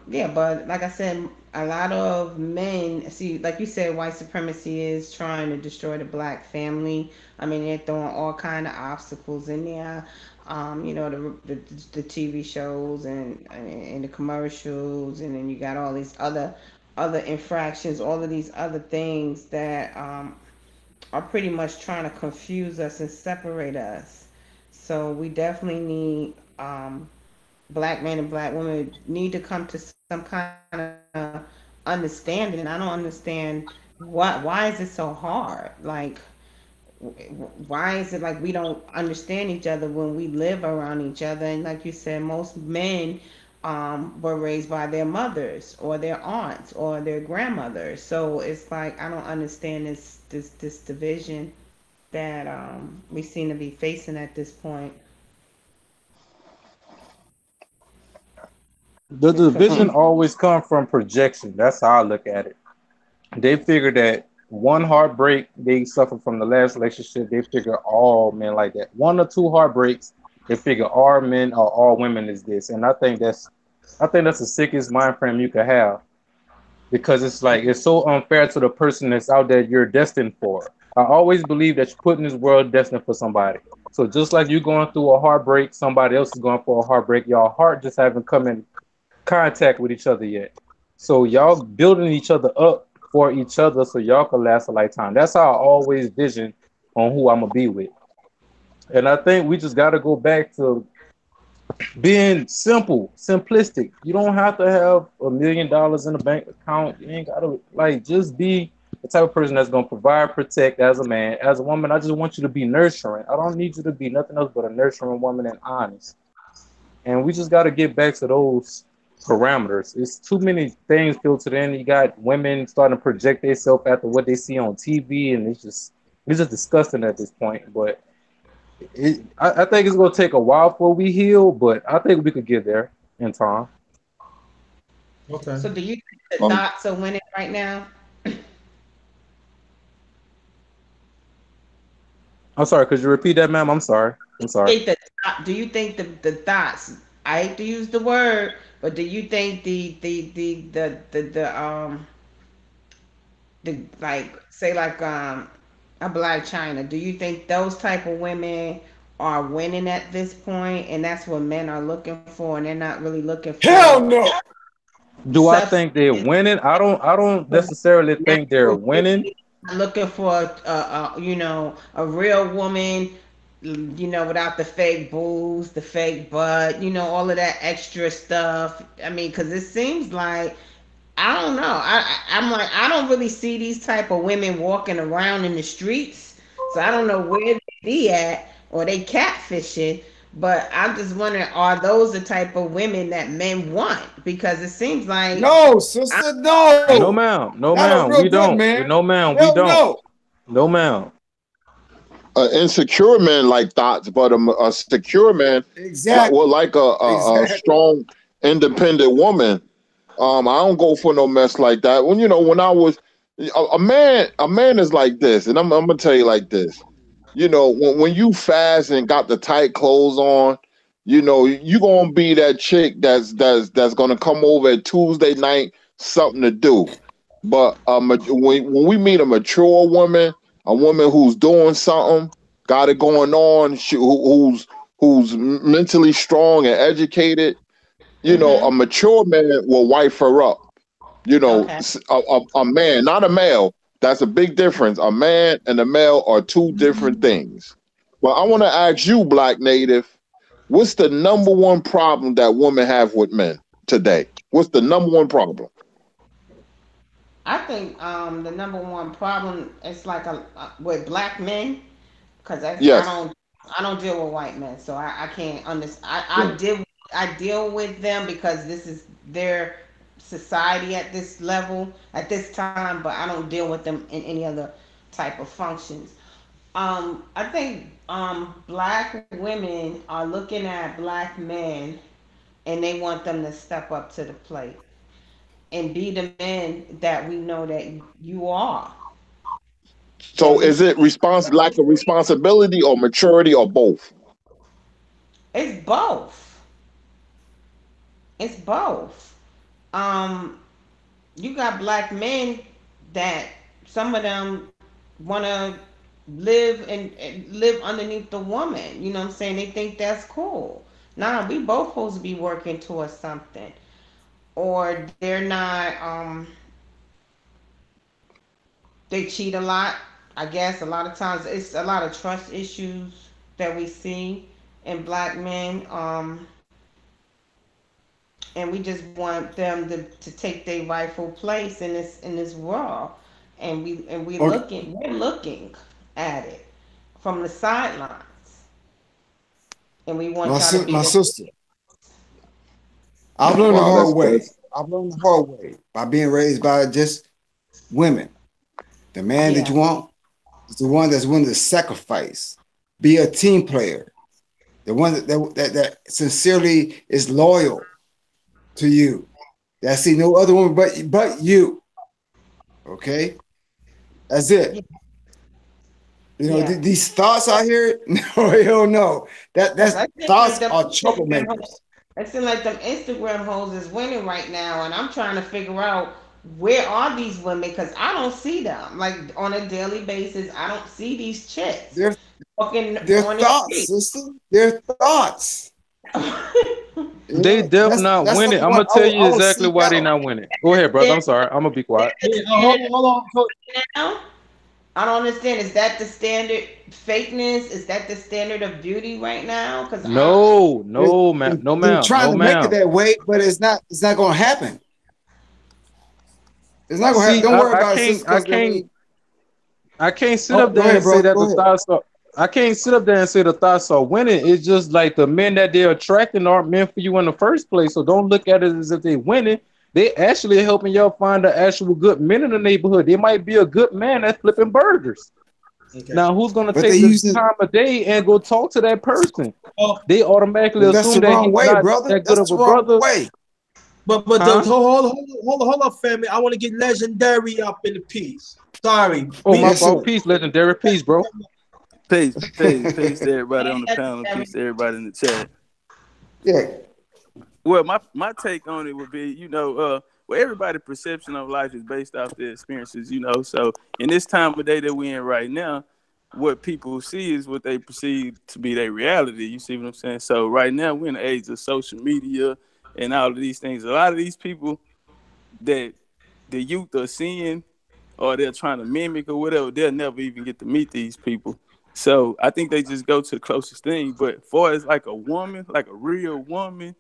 yeah, but like I said, a lot of men see, like you said, white supremacy is trying to destroy the black family. I mean, they're throwing all kind of obstacles in there. The TV shows and the commercials, and then you got all these other infractions, all of these other things that are pretty much trying to confuse us and separate us. So we definitely need black men and black women need to come to some kind of understanding. And I don't understand why is it so hard? Like, why is it like we don't understand each other when we live around each other? And like you said, most men were raised by their mothers or their aunts or their grandmothers. So it's like I don't understand this division that we seem to be facing at this point. The It's division Hmm. confusing. always comes from projection. That's how I look at it. They figure that one heartbreak they suffer from the last relationship, they figure all men like that. One or two heartbreaks, they figure all men or all women is this. And I think that's the sickest mind frame you could have because it's like it's so unfair to the person that's out there you're destined for. I always believe that you put in this world destined for somebody. So just like you're going through a heartbreak, somebody else is going for a heartbreak. Your heart just haven't come in contact with each other yet. So y'all building each other up for each other so y'all can last a lifetime. That's how I always vision on who I'm gonna be with. And I think we just gotta go back to being simple, simplistic. You don't have to have $1 million in a bank account. You ain't gotta like just be the type of person that's gonna provide, protect as a man. As a woman, I just want you to be nurturing. I don't need you to be nothing else but a nurturing woman and honest. And we just got to get back to those parameters. It's too many things filtered in. You got women starting to project themselves after what they see on TV, and it's just disgusting at this point. But I think it's gonna take a while before we heal, but I think we could get there in time. Okay. So do you think the Um, thoughts are winning right now? I'm sorry. Could you repeat that, ma'am? I'm sorry. I'm sorry. Do you think the thoughts? I hate to use the word, but do you think the like say like a Black China? Do you think those type of women are winning at this point, and that's what men are looking for, and they're not really looking Hell for no. Do I substance? think they're winning? I don't necessarily think they're Natural winning. beauty, looking for a real woman, without the fake boobs, the fake butt, all of that extra stuff. I mean, because it seems like I don't know. I'm like I don't really see these type of women walking around in the streets, so I don't know where they be at or they catfishing. But I'm just wondering, are those the type of women that men want? Because it seems like No, I sister, No, no. ma'am. No, Not a ma'am. real We good don't. man. No, ma'am. We Hell don't. no. No, ma'am. insecure men like thoughts, but a secure man, Exactly. like a Exactly. strong, independent woman. I don't go for no mess like that. When I was a man is like this, and I'm gonna tell you like this. When you fast and got the tight clothes on, you gonna be that chick that's gonna come over at Tuesday night, something to do. But when we meet a mature woman, a woman who's doing something, got it going on, who's mentally strong and educated, a mm-hmm. mature man will wife her up. Okay. A man, not a male. That's a big difference. A man and a male are two different things. Well, I want to ask you, Black Native, what's the number one problem that women have with men today? What's the number one problem? I think the number one problem is like with black men. because Yes. I don't deal with white men, so I can't understand. Yeah. I deal with them because this is their society at this level at this time, but I don't deal with them in any other type of functions. I think black women are looking at black men and they want them to step up to the plate and be the men that we know that you are. That So we is it lack of responsibility or maturity or both? It's both. It's both. Um, you got black men that some of them want to and live underneath the woman. You know what I'm saying? They think that's cool. Nah, we both supposed to be working towards something. Or they're not. They cheat a lot. I guess a lot of times it's a lot of trust issues that we see in black men. And we just want them to take their rightful place in this world. Okay. We're looking at it from the sidelines, and we want y'all to be My the sister, I've learned the Wow, hard way. that's I've learned the hard way by being raised by just women. The man that yeah. you want is the one that's willing to sacrifice, be a team player, the one that sincerely is loyal to you. That see no other woman but you. Okay, that's Yeah, it. You know yeah. these thoughts out here. No, hell no. That's I think like thoughts them are Instagram troublemakers. hoes. I seem like them Instagram hoes is winning right now, and I'm trying to figure out where are these women because I don't see them like on a daily basis. I don't see these chicks They're walking they're on the thoughts, sister. They're thoughts. street. You They know definitely not that's winning. something I'm gonna tell you I would exactly seek why they out. not winning. Go ahead, brother. I'm sorry. I'm gonna be quiet. Yeah, Standard hold on. now? I don't understand. Is that the standard fakeness? Is that the standard of beauty right now? Because No, They're, no, ma'am, no, they're ma'am, trying no, to make it ma'am. that way, but it's not going to happen. It's not going to happen. See, Don't worry I about it, can't, sister. I Because I can't, mean, I can't sit oh, up go there ahead, and say bro. that Go the ahead. thoughts are. I can't sit up there and say the thoughts are winning. It's just like the men that they're attracting aren't meant for you in the first place. So don't look at it as if they're winning. They actually helping y'all find the actual good men in the neighborhood. They might be a good man that's flipping burgers. Okay. Now, who's gonna But they take the use it. time of day and go talk to that person? Oh, They automatically Well, that's assume the that wrong he's way, not brother. that good That's of the a wrong brother, way. but huh? hold on, family. I want to get legendary up in the piece. Sorry, Oh, my me. Yes, fault. sir. Peace, legendary. Peace, bro. Peace to everybody on the panel. Peace to everybody in the chat. Yeah. Well, my take on it would be, well, everybody's perception of life is based off their experiences, So in this time of day that we're in right now, what people see is what they perceive to be their reality. You see what I'm saying? So right now we're in the age of social media and all of these things. A lot of these people that the youth are seeing or they're trying to mimic or whatever, they'll never even get to meet these people. So I think they just go to the closest thing. But as far as like a woman, like a real woman,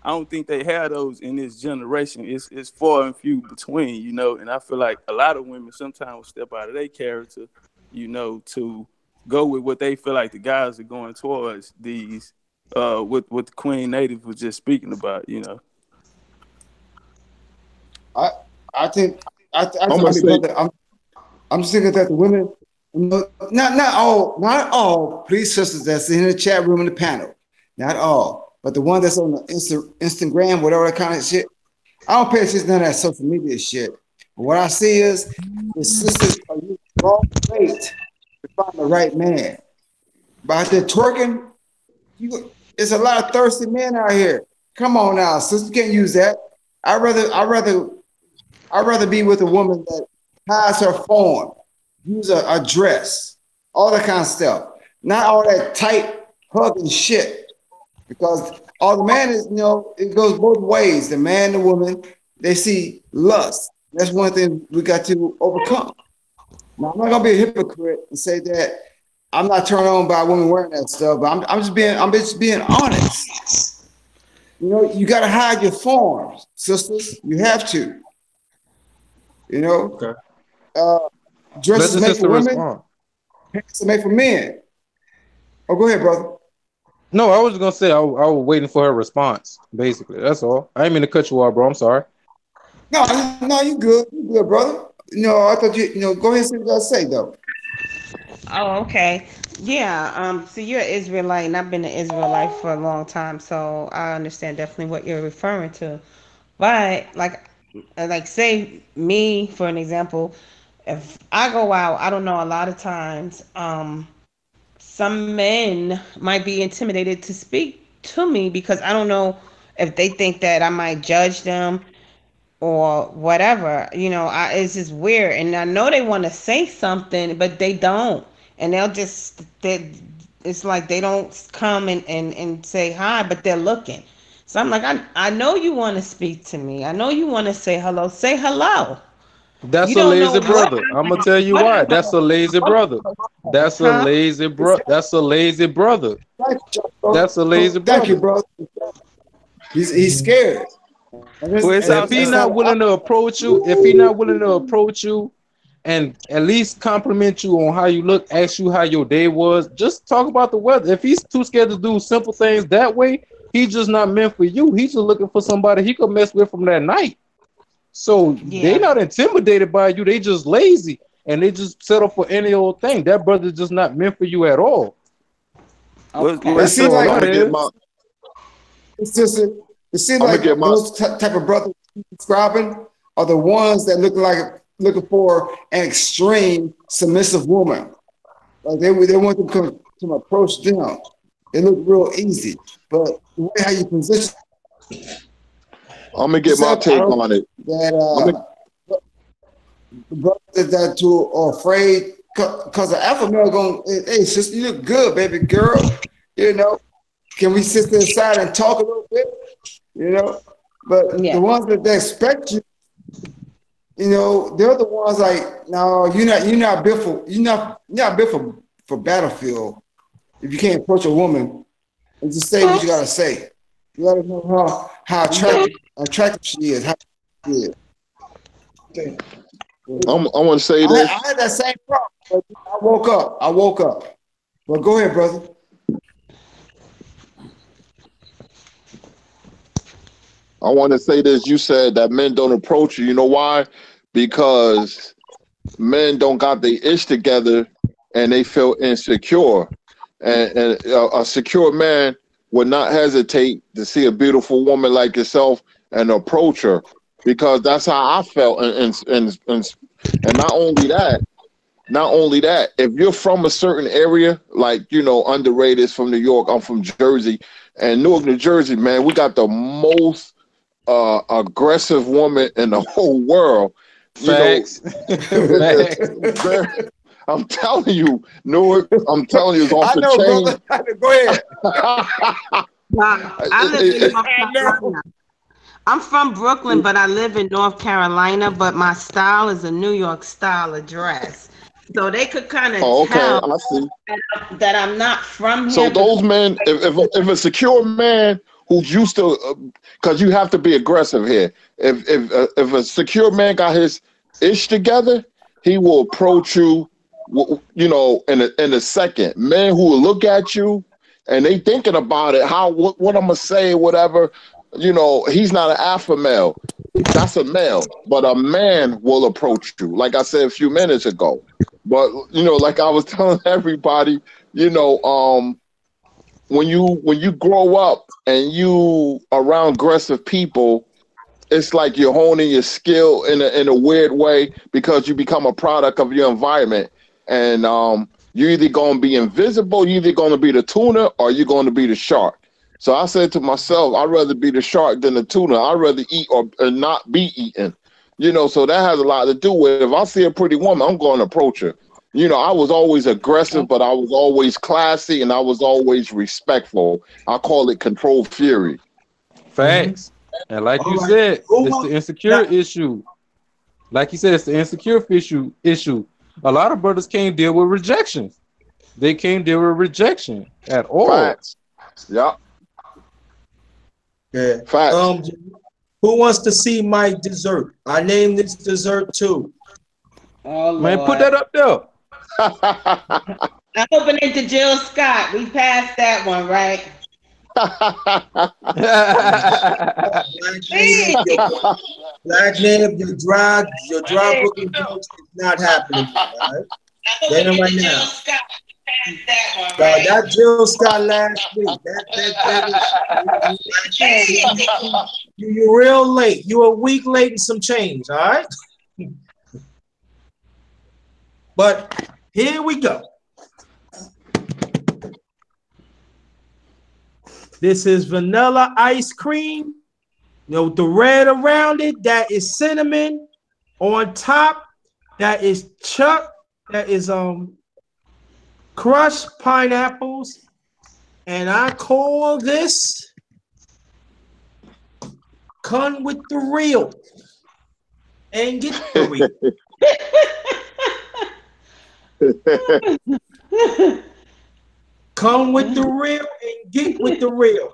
I don't think they have those in this generation. It's far and few between, And I feel like a lot of women sometimes will step out of their character, to go with what they feel like the guys are going towards these, what the Queen Native was just speaking about. I I think I'm gonna I mean, say brother, I'm just thinking that the women, not all police sisters that's in the chat room in the panel, not all, but the one that's on the Instagram, whatever that kind of shit. I don't pay attention to none of that social media shit. But what I see is the sisters are using the wrong weight to find the right man. But out there twerking, it's a lot of thirsty men out here. Come on now, sister, you can't use that. I'd rather be with a woman that hides her form, use a dress, all that kind of stuff. Not all that tight hugging shit. Because all the man is, it goes both ways. The man, the woman, they see lust. That's one thing we got to overcome. Now, I'm not gonna be a hypocrite and say that I'm not turned on by women wearing that stuff, but I'm just being honest. You gotta hide your forms, sisters. You have to. You know, Okay. uh, Let dresses the made for sister women, respond. pants are made for men. Oh, go ahead, brother. No, I was just gonna say I was waiting for her response. Basically, that's all. I didn't mean to cut you off, bro. I'm sorry. No, no, you good. You good, brother. I thought go ahead and see what you got to say, though. Oh, okay. Yeah. So you're an Israelite, and I've been an Israelite for a long time, so I understand definitely what you're referring to. But like say me for an example, if I go out, I don't know. A lot of times, some men might be intimidated to speak to me because I don't know if they think that I might judge them or whatever. It's just weird, and I know they want to say something, but they don't, and it's like they don't come and say hi, but they're looking. So I'm like, I know you want to speak to me. I know you want to say hello. Say hello. That's You a don't know lazy brother. I'm gonna tell you why. That's a lazy brother. That's a huh? lazy bro. That's a lazy brother. Thank you, brother. That's a lazy Thank you, brother. brother. He's scared. And Well, it's If he it's outside. not not willing to approach you, and at least compliment you on how you look, ask you how your day was, just talk about the weather. If he's too scared to do simple things that way, he's just not meant for you. He's just looking for somebody he could mess with from that night. So they Yeah. not intimidated by you. They just lazy and they just settle for any old thing. That brother's just not meant for you at all. Well, it That's seems all like I'm that gonna get is. my. it's just it seems I'm gonna get like my. those type of brothers you're describing are the ones that looking for an extreme submissive woman. Like they want to approach them. It look real easy, but the way how you position I'm gonna get my yourself, I take don't on it. that I'm gonna, the brothers that too are afraid because the alpha male going, hey sister, you look good, baby girl. You know, can we sit to the side and talk a little bit? You know, but Yeah. the ones that they expect you, they're the ones like, no, you're not built for battlefield. If you can't approach a woman and just say what you gotta say, you gotta know how attractive she is. How she is. I want to say I this. had that same problem, but I woke up. Well, go ahead, brother. I want to say this. You said that men don't approach you. You know why? Because men don't got their ish together and they feel insecure. And a secure man would not hesitate to see a beautiful woman like yourself and approach her because that's how I felt. And not only that, if you're from a certain area, like, Underrated is from New York, I'm from Jersey, and Newark, New Jersey, man, we got the most aggressive woman in the whole world. You know, Facts. it's Facts. very, I'm telling you, Newark, I'm telling you, it's off I the know, chain. brother. Go ahead. Wow. I live in North I know. Carolina. I'm from Brooklyn, but I live in North Carolina, but my style is a New York style of dress. So they could kind of Oh, okay, tell I see. that I'm not from So here those because men, if a secure man who's used to, because you have to be aggressive here. If a secure man got his ish together, he will approach you, in a second. Men who will look at you and they thinking about it, what I'm gonna say, whatever. He's not an alpha male. That's a male, but a man will approach you, like I said a few minutes ago. But like I was telling everybody, you know, when you grow up and you around aggressive people, it's like you're honing your skill in a weird way because you become a product of your environment. And you're either gonna be invisible, you're either gonna be the tuna, or you're gonna be the shark. So I said to myself, I'd rather be the shark than the tuna. I'd rather eat or not be eaten. So that has a lot to do with if I see a pretty woman, I'm going to approach her. I was always aggressive, but I was always classy and I was always respectful. I call it controlled fury. Mhm. Facts. And like All you right. said, Who it's the wants insecure now? issue. Like you said, it's the insecure issue. A lot of brothers can't deal with rejection. They can't deal with rejection at all. Facts. Yeah. Yeah. Facts. Who wants to see my dessert? I named this dessert too. oh Man, put Lord. that up there. I'm hoping into Jill Scott. We passed that one, right? Black native, your dry Hey, booking jokes is not happening. All right, I'm then hoping right into Jill now. Scott. We passed that one, right? That Jill Scott last week. That is you're real late. You're a week late and some change. All right, but here we go. This is vanilla ice cream. You know, the red around it, that is cinnamon. On top, that is chuck. That is crushed pineapples. And I call this come with the real. And get the real. Come with the real and get with the real.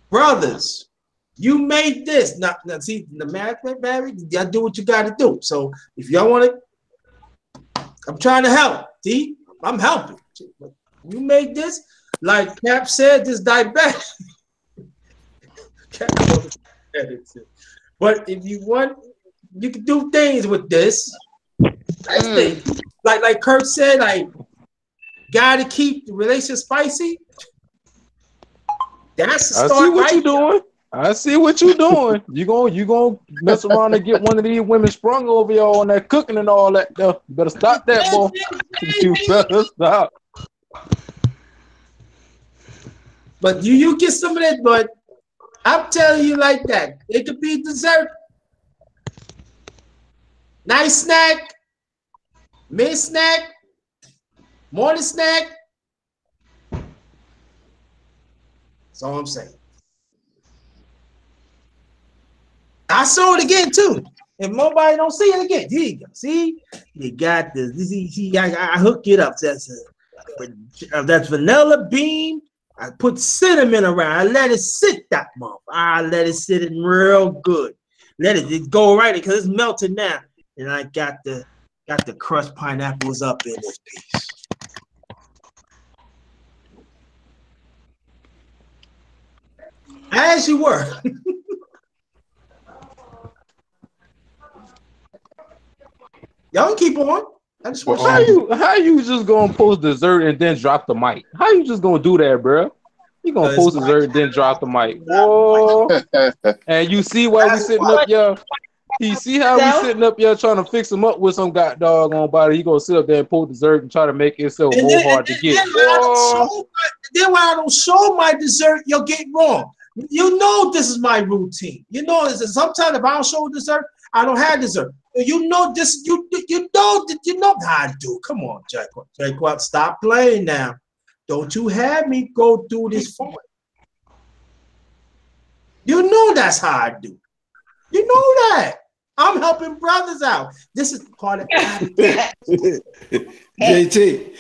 Brothers, you made this. Now see, the math, y'all do what you got to do. So if y'all want to, I'm trying to help. See, I'm helping. You made this, like Cap said, this diabetic. But if you want, you can do things with this. Like Kurt said, like gotta keep the relationship spicy. That's the start. I see what right you're doing. I see what you're doing. You gonna mess around and get one of these women sprung over y'all on that cooking and all that. You better stop that, boy. You better stop. But you get some of that, but I'm telling you like that. It could be dessert. Nice snack, mid snack, morning snack. That's all I'm saying. I saw it again too. If nobody don't see it again, here you go. See, you got this. I hook it up. That's vanilla bean. I put cinnamon around. I let it sit that month. I let it sit in real good. Let it go right because it's melted now. And I got the crushed pineapples up in this piece. As you were. Y'all can keep on. I just want How you just gonna post dessert and then drop the mic? How you just gonna do that, bro? You gonna post dessert and then drop the mic? Whoa! And you see why we sitting up here? You see how we sitting up here trying to fix him up with some god dog on body? He gonna sit up there and post dessert and try to make himself more hard to get. Then when I don't show my dessert, you'll get wrong. You know this is my routine. You know sometimes if I don't show dessert, I don't have dessert. You know this. You know how I do. Come on, Jaquan, stop playing now. Don't you have me go through this for you. You know that's how I do. You know that. I'm helping brothers out. This is part of JT,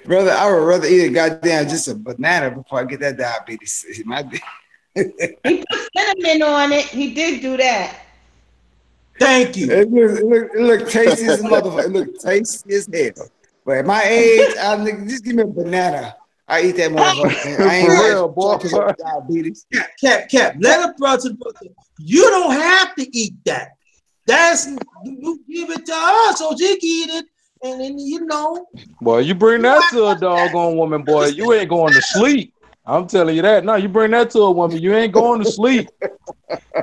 brother, I would rather eat a goddamn just a banana before I get that diabetes. He put cinnamon on it. He did do that. Thank you. It look tasty as a motherfucker. It look tasty as hell. But at my age, just give me a banana. I eat that motherfucker. I ain't real, boy. Diabetes. Cap. Let a brother. You don't have to eat that. You give it to us so she can eat it, and then you know. Boy, you bring that to a doggone woman, boy, you ain't going to sleep. I'm telling you that. No, you bring that to a woman, you ain't going to sleep.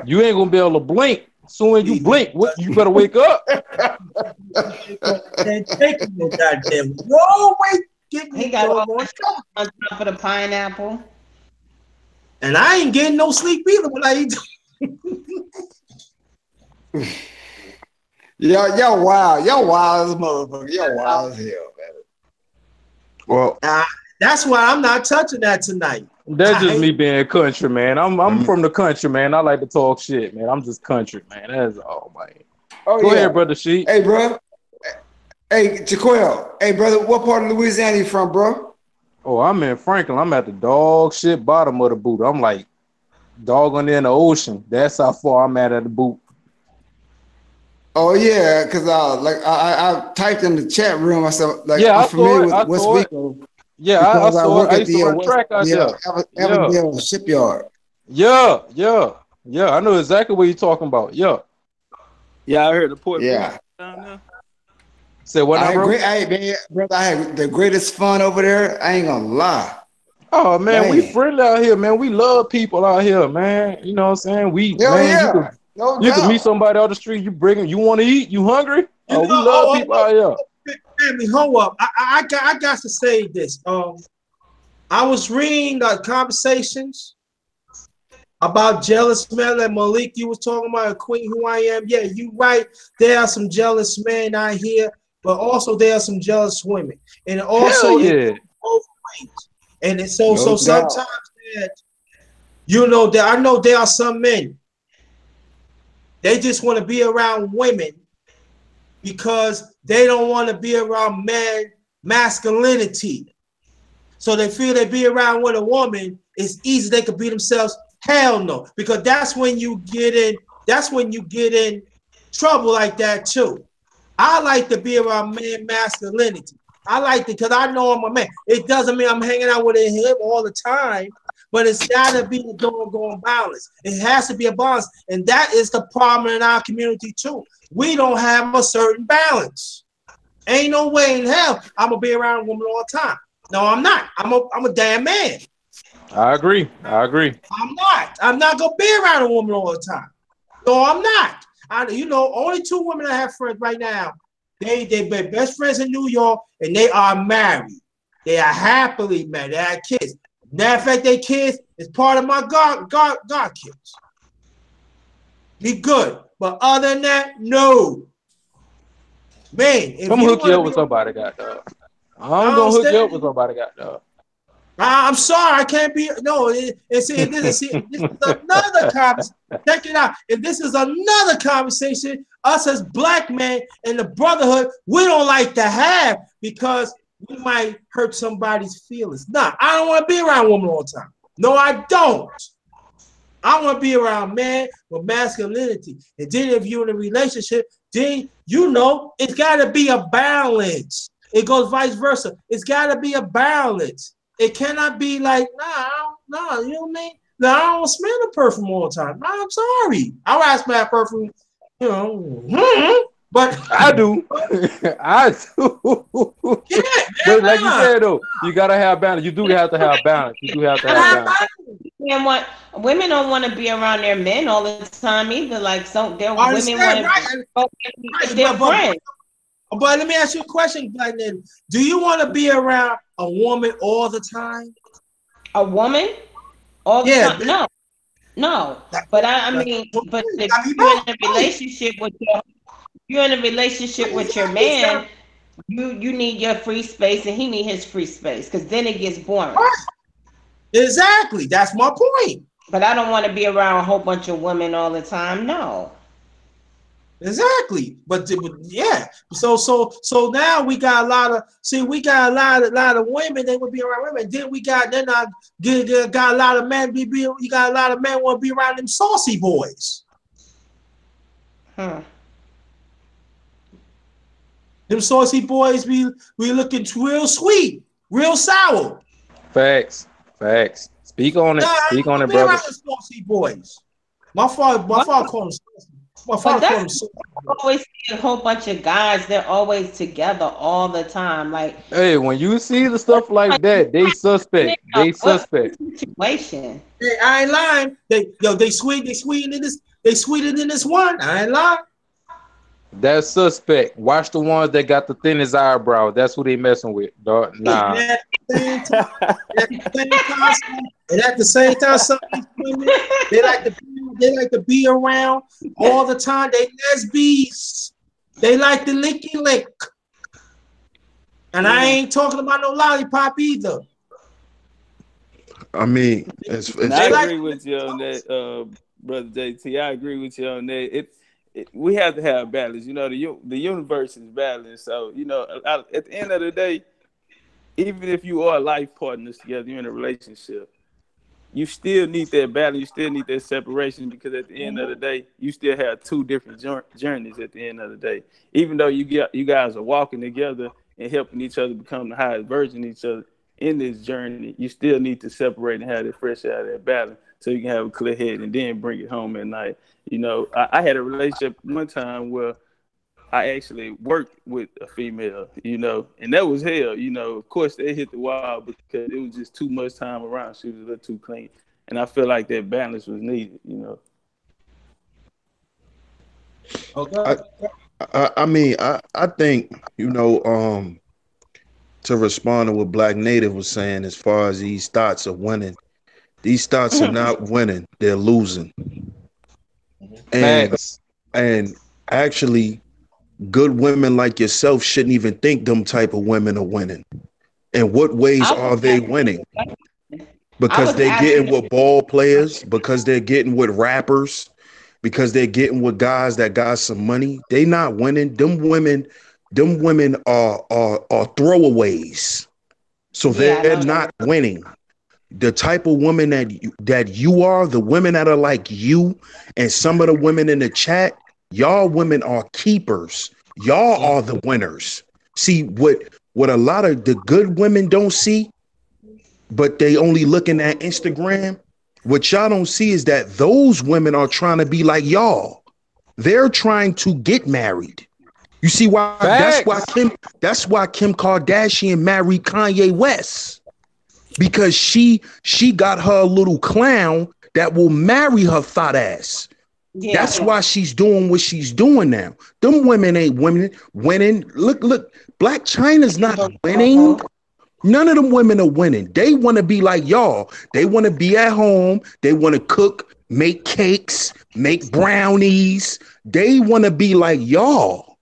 You ain't gonna be able to blink. Soon as you blink, you better wake up. He got on top of the pineapple. And I ain't getting no sleep either when I eat. Y'all wild. Y'all wild as a motherfucker. Y'all wild as hell, man. Well, that's why I'm not touching that tonight. That's just me being country, man. I'm from the country, man. I like to talk shit, man. I'm just country, man. That's all, man. Go ahead, brother Sheik. Hey, bro. Hey, Jaquel. Hey, brother, what part of Louisiana you from, bro? Oh, I'm in Franklin. I'm at the dog shit bottom of the boot. I'm like dog on in the ocean. That's how far I'm at the boot. Oh yeah, because I typed in the chat room. I said like Yeah, I'm I saw familiar it. with I West saw it. Rico Yeah, I because I saw it. work I at used to run track out there. Yeah, Avondale shipyard. yeah. I know exactly what you're talking about. Yeah. Yeah, I heard the Port Bridge Yeah, down there. Say what I now, had bro? great. Man, brother, I had the greatest fun over there. I ain't gonna lie, Oh man, we man. friendly out here, man. We love people out here, man. You know what I'm saying? Hell yeah, no You could meet doubt. somebody on the street, you bring them, you want to eat, you hungry? You Oh, know, we love people out here. family, hold up. I got to say this. I was reading the conversations about jealous men like Malik. You was talking about a queen who I am. Yeah, you right. There are some jealous men out here, but also there are some jealous women, and Hell also it yeah. both ways. And so No sometimes doubt. that that I know there are some men they just want to be around women because they don't want to be around man masculinity. So they feel they be around with a woman, it's easy they could be themselves. Hell no, because that's when you get in. That's when you get in trouble like that too. I like to be around man masculinity. I like to because I know I'm a man. It doesn't mean I'm hanging out with him all the time, but it's got to be a doggone balance. It has to be a balance, and that is the problem in our community too. We don't have a certain balance. Ain't no way in hell I'm gonna be around a woman all the time. No, I'm not. I'm a damn man. I agree. I agree. I'm not. I'm not gonna be around a woman all the time. No, I'm not. Only two women I have friends right now. They been best friends in New York, and they are married. They are happily married. They have kids. Matter of fact, their kids is part of my God kids. Be good, but other than that, no. Man, if I'm you gonna hook you want to up be, with somebody, got dog. I I'm don't gonna hook you understand. up with somebody, got dog. I'm sorry, I can't be. No, this is another conversation. Check it out. If this is another conversation, us as black men in the brotherhood, we don't like to have because we might hurt somebody's feelings. Nah, I don't want to be around women all the time. No, I don't. I want to be around man with masculinity. And then if you're in a relationship, then it's got to be a balance. It goes vice versa. It's got to be a balance. It cannot be like, nah, you know what I mean? No, I don't smell the perfume all the time. Nah, I'm sorry. I would smell perfume, but I do. I do. yeah, man, But like you nah. said though, you gotta have balance. You do have to have balance. You do have to have balance. And what women don't want to be around their men all the time either. Like their I women want understand, to right? go with Right, their friends. but let me ask you a question, Glenn. Do you want to be around a woman all the time? A woman all the Yeah, time? No, no. that, But I that's mean, but you if got me you're in a both. relationship with your man, you need your free space and he need his free space because then it gets boring. Right. Exactly. That's my point. But I don't want to be around a whole bunch of women all the time. No. Exactly. But yeah. So now we got a lot of lot of women. They would be around women. Then I got a lot of men. You got a lot of men want to be around them saucy boys. Hmm. Them saucy boys be looking real sweet, real sour. Facts. Facts. Speak on Nah, it. I Speak don't on want it, to be brother. around the saucy boys. My father called them saucy. My But father called that's them saucy boys. always see a whole bunch of guys. They're always together all the time. Like, Hey, when you see the stuff like like that, they suspect. They what's suspect. the situation? Hey, I ain't lying. They sweeter than this one. I ain't lying. That's suspect. Watch the ones that got the thinnest eyebrow. That's who they messing with, dog. And Nah. at the same time, some of these women they like to be around all the time. They lesbies. They like the licky lick. And I ain't talking about no lollipop either. I mean, And They I like agree with you on that, brother JT. I agree with you on that. We have to have balance. You know, the universe is balanced. So at the end of the day, even if you are life partners together, you're in a relationship. you still need that balance. You still need that separation because at the end of the day, you still have two different journeys. At the end of the day, even though you guys are walking together and helping each other become the highest version of each other in this journey, you still need to separate and have that fresh out of that balance so you can have a clear head and then bring it home at night. I had a relationship one time where I actually worked with a female, and that was hell. Of course, they hit the wall because it was just too much time around. She was a little too clean. And I feel like that balance was needed. Okay. I think, to respond to what Black Native was saying as far as these thoughts of winning, these thoughts are not winning, they're losing. And Facts. and actually good women like yourself shouldn't even think them type of women are winning. In what ways I was are they winning? I Because was they're getting asking. with ball players, because they're getting with rappers, because they're getting with guys that got some money. They not winning. Them women are throwaways. So Yeah, I they're know not that. winning. The type of woman that you are, the women that are like you, and some of the women in the chat, y'all women are keepers. Y'all are the winners. See what a lot of the good women don't see, but they only looking at Instagram. What y'all don't see is that those women are trying to be like y'all. They're trying to get married. You see why Facts. that's why Kim Kardashian married Kanye West, because she got her little clown that will marry her thought ass. That's Yeah, why she's doing what she's doing now. Them women ain't women winning. Look, Black China's not winning. None of them women are winning. They want to be like y'all. They want to be at home. They want to cook, make cakes, make brownies. They want to be like y'all.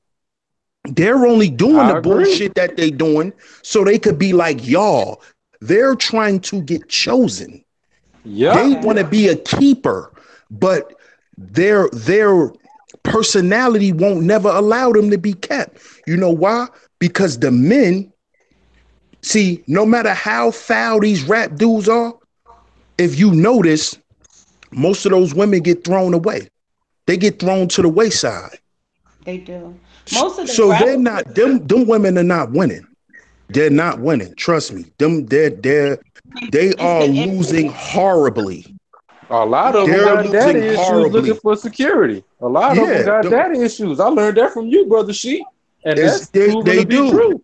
They're only doing the I agree. bullshit that they doing so they could be like y'all. They're trying to get chosen. They Yep. want to be a keeper, but their personality won't never allow them to be kept. You know why? Because the men, see, no matter how foul these rap dudes are, if you notice, most of those women get thrown away. They get thrown to the wayside. they do. Most of the So rap. they're not them women are not winning. They're not winning. Trust me. They It's are the losing horribly. A lot of yeah, them They're got daddy losing issues looking horribly. for security. A lot of them Yeah, got daddy issues. I learned that from you, brother Sheep, and is that's proven they to be do. true.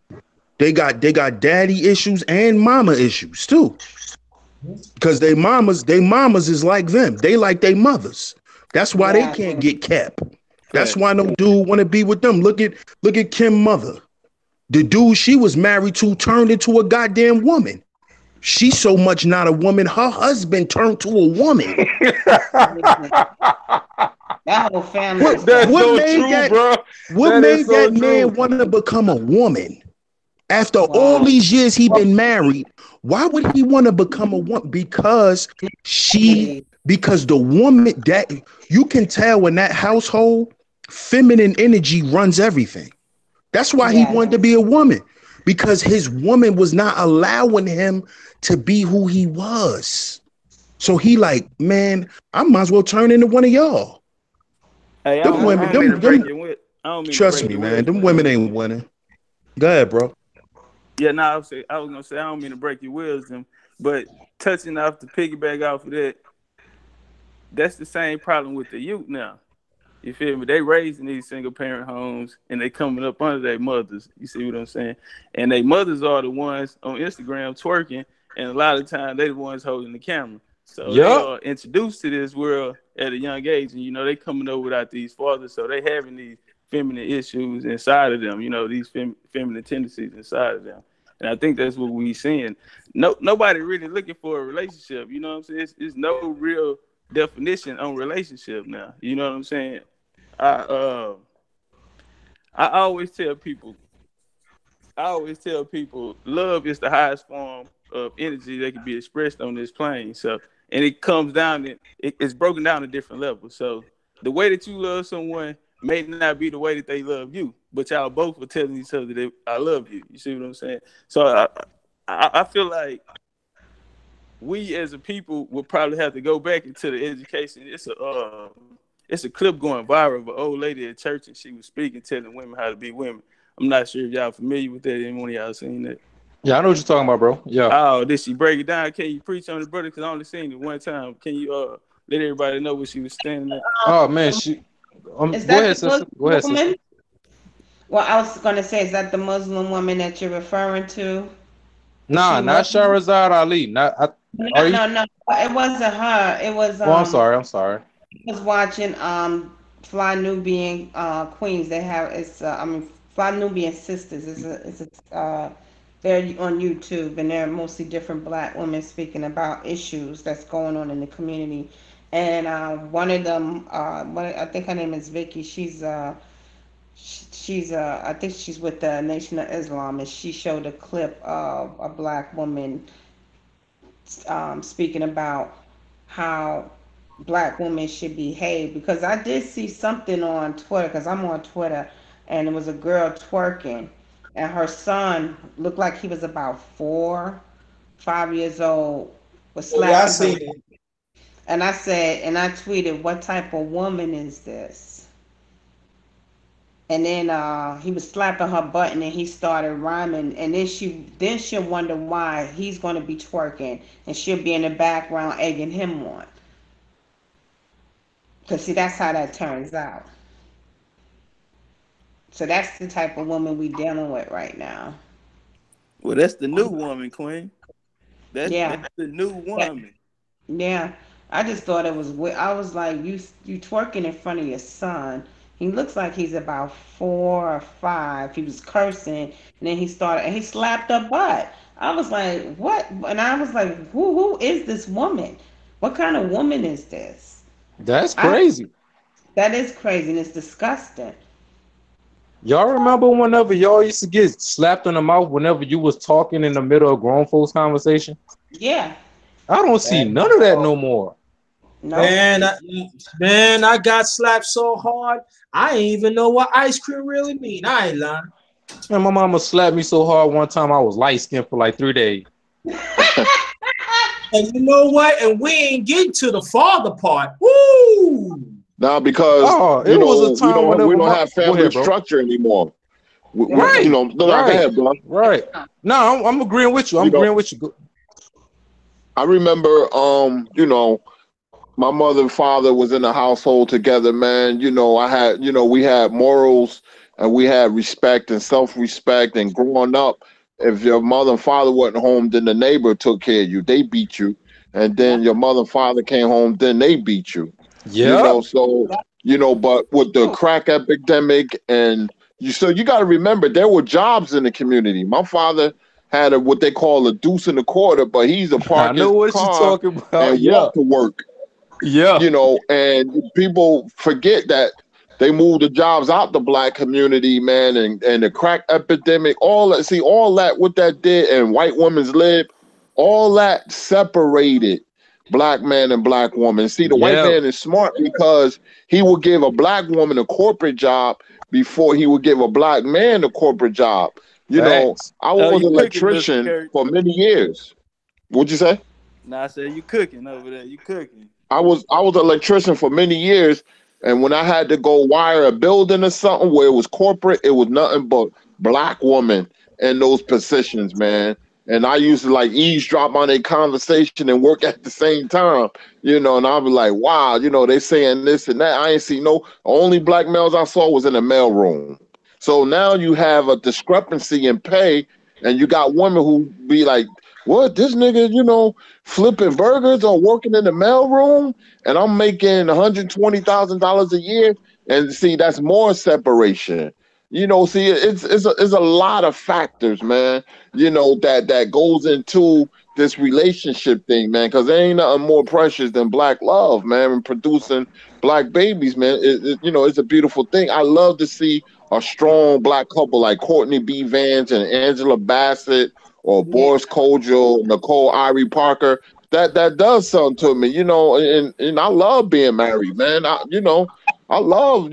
They got daddy issues and mama issues too. Because they mamas is like them. They like they mothers. That's why they yeah, can't get kept. That's why Facts. no dude want to be with them. Look at Kim mother. The dude she was married to turned into a goddamn woman. She's so much not a woman. Her husband turned to a woman. yeah. That whole family What is That's what so definitely made true, that bro. what That is made so that true. man want to become a woman? After all wow. these years he been married, why would he want to become a woman? Family. Because the woman that you can tell in that household, feminine energy runs everything. That's why he Yes, wanted to be a woman, because his woman was not allowing him to be who he was. So he like, man, I might as well turn into one of y'all. Hey, Them I women, don't mean to break them your wi- I don't mean to trust break me, your man. wisdom, Them man. women ain't winning. Go ahead, bro. Yeah, no, I was gonna say I don't mean to break your wisdom, but touching off the piggyback off of that, that's the same problem with the youth now. You feel me? They raised in these single parent homes and they coming up under their mothers. You see what I'm saying? And their mothers are the ones on Instagram twerking, and a lot of times they the ones holding the camera. So they Yup. are introduced to this world at a young age, and they coming up without these fathers, so they having these feminine issues inside of them. These feminine tendencies inside of them. And I think that's what we seeing. Nobody really looking for a relationship. You know what I'm saying? It's no real definition on relationship now. You know what I'm saying? I uh I always tell people, love is the highest form of energy that can be expressed on this plane. So, and it comes down to it's broken down to different levels. So the way that you love someone may not be the way that they love you, but y'all both are telling each other that I love you. You see what I'm saying? So I feel like we as a people will probably have to go back into the education. It's a clip going viral of an old lady at church, and she was speaking, telling women how to be women. I'm not sure if y'all familiar with that. Anyone of y'all seen that? Yeah, I know what you're talking about, bro. Yeah. Oh, did she break it down? Can you preach on it, brother? Because I only seen it one time. Can you let everybody know what she was standing at? Oh man, she. Is Go that ahead, the sister. Muslim Go ahead, sister. woman? Well, I was gonna say, is that the Muslim woman that you're referring to? Is Nah, she not Muslim? Shahrazad Ali. Not. Are No, you? no, no. It wasn't her. It was Oh, I'm sorry. I'm sorry. I was watching Fly Nubian Queens. They have Fly Nubian Sisters. They're on YouTube, and they're mostly different black women speaking about issues that's going on in the community. And one of them, I think her name is Vicky. I think she's with the Nation of Islam, and she showed a clip of a black woman speaking about how black women should behave. Because I did see something on Twitter, because I'm on Twitter, and it was a girl twerking, and her son looked like he was about 4, 5 years old, was Oh, yeah, I slapping her. seen it. And I said, and I tweeted, what type of woman is this? And then he was slapping her butt, and then he started rhyming, and then she'll wonder why he's going to be twerking, and she'll be in the background egging him on. Because see, that's how that turns out. So that's the type of woman we dealing with right now. Well, that's the new woman, Queen. That's Yeah, the new that, woman. yeah. I just thought it was. I was like, you twerking in front of your son. He looks like he's about 4 or 5. He was cursing, and then he slapped her butt. I was like, what? And I was like, who is this woman? What kind of woman is this? That's I crazy. That is crazy, and it's disgusting. Y'all remember whenever y'all used to get slapped in the mouth whenever you was talking in the middle of grown folks conversation? Yeah. I don't see And, none of that no more. Nope. man, I got slapped so hard, I ain't even know what ice cream really mean. I ain't lying. And my mama slapped me so hard one time I was light skinned for like 3 days. And you know what? And we ain't getting to the father part. Woo! Now, because Oh, it was a we time whenever don't my have go family ahead, bro. structure anymore. Right, No, go right, ahead, bro. right. No, I'm agreeing with you. I'm You know, agreeing with you. I remember, my mother and father was in a household together, man. We had morals and we had respect and self-respect. And growing up, if your mother and father wasn't home, then the neighbor took care of you. They beat you. And Yeah. then your mother and father came home, then they beat you. Yep, So, but with the crack epidemic so you got to remember there were jobs in the community. My father had what they call a deuce and a quarter, but he's to I park know his what you're car talking about. and Yeah, walk to work, yeah. and people forget that they moved the jobs out the black community, man, and the crack epidemic, all that, what that did, and white women's lib, all that separated black man and black woman. See, the white Yeah, man is smart because he will give a black woman a corporate job before he would give a black man a corporate job. facts. I Oh, was you an cooking, Mr. electrician Curry? for many years. What'd you say? Nah, I said you cooking over there. You cooking? I was an electrician for many years, and when I had to go wire a building or something where it was corporate, it was nothing but black women in those positions, man. And I used to like eavesdrop on their conversation and work at the same time, and I'd be like, wow, they saying this and that. I ain't see no only black males I saw was in the mailroom. So now you have a discrepancy in pay, and you got women who be like, what, this nigga, flipping burgers or working in the mailroom, and I'm making $120,000 a year. And see, that's more separation. See, it's a lot of factors, man. That goes into this relationship thing, man. Because there ain't nothing more precious than black love, man, and producing black babies, man. It's a beautiful thing. I love to see a strong black couple like Courtney B. Vance and Angela Bassett or Yeah. Boris Kodjoe, Nicole Irie Parker. That does something to me, and I love being married, man. I love,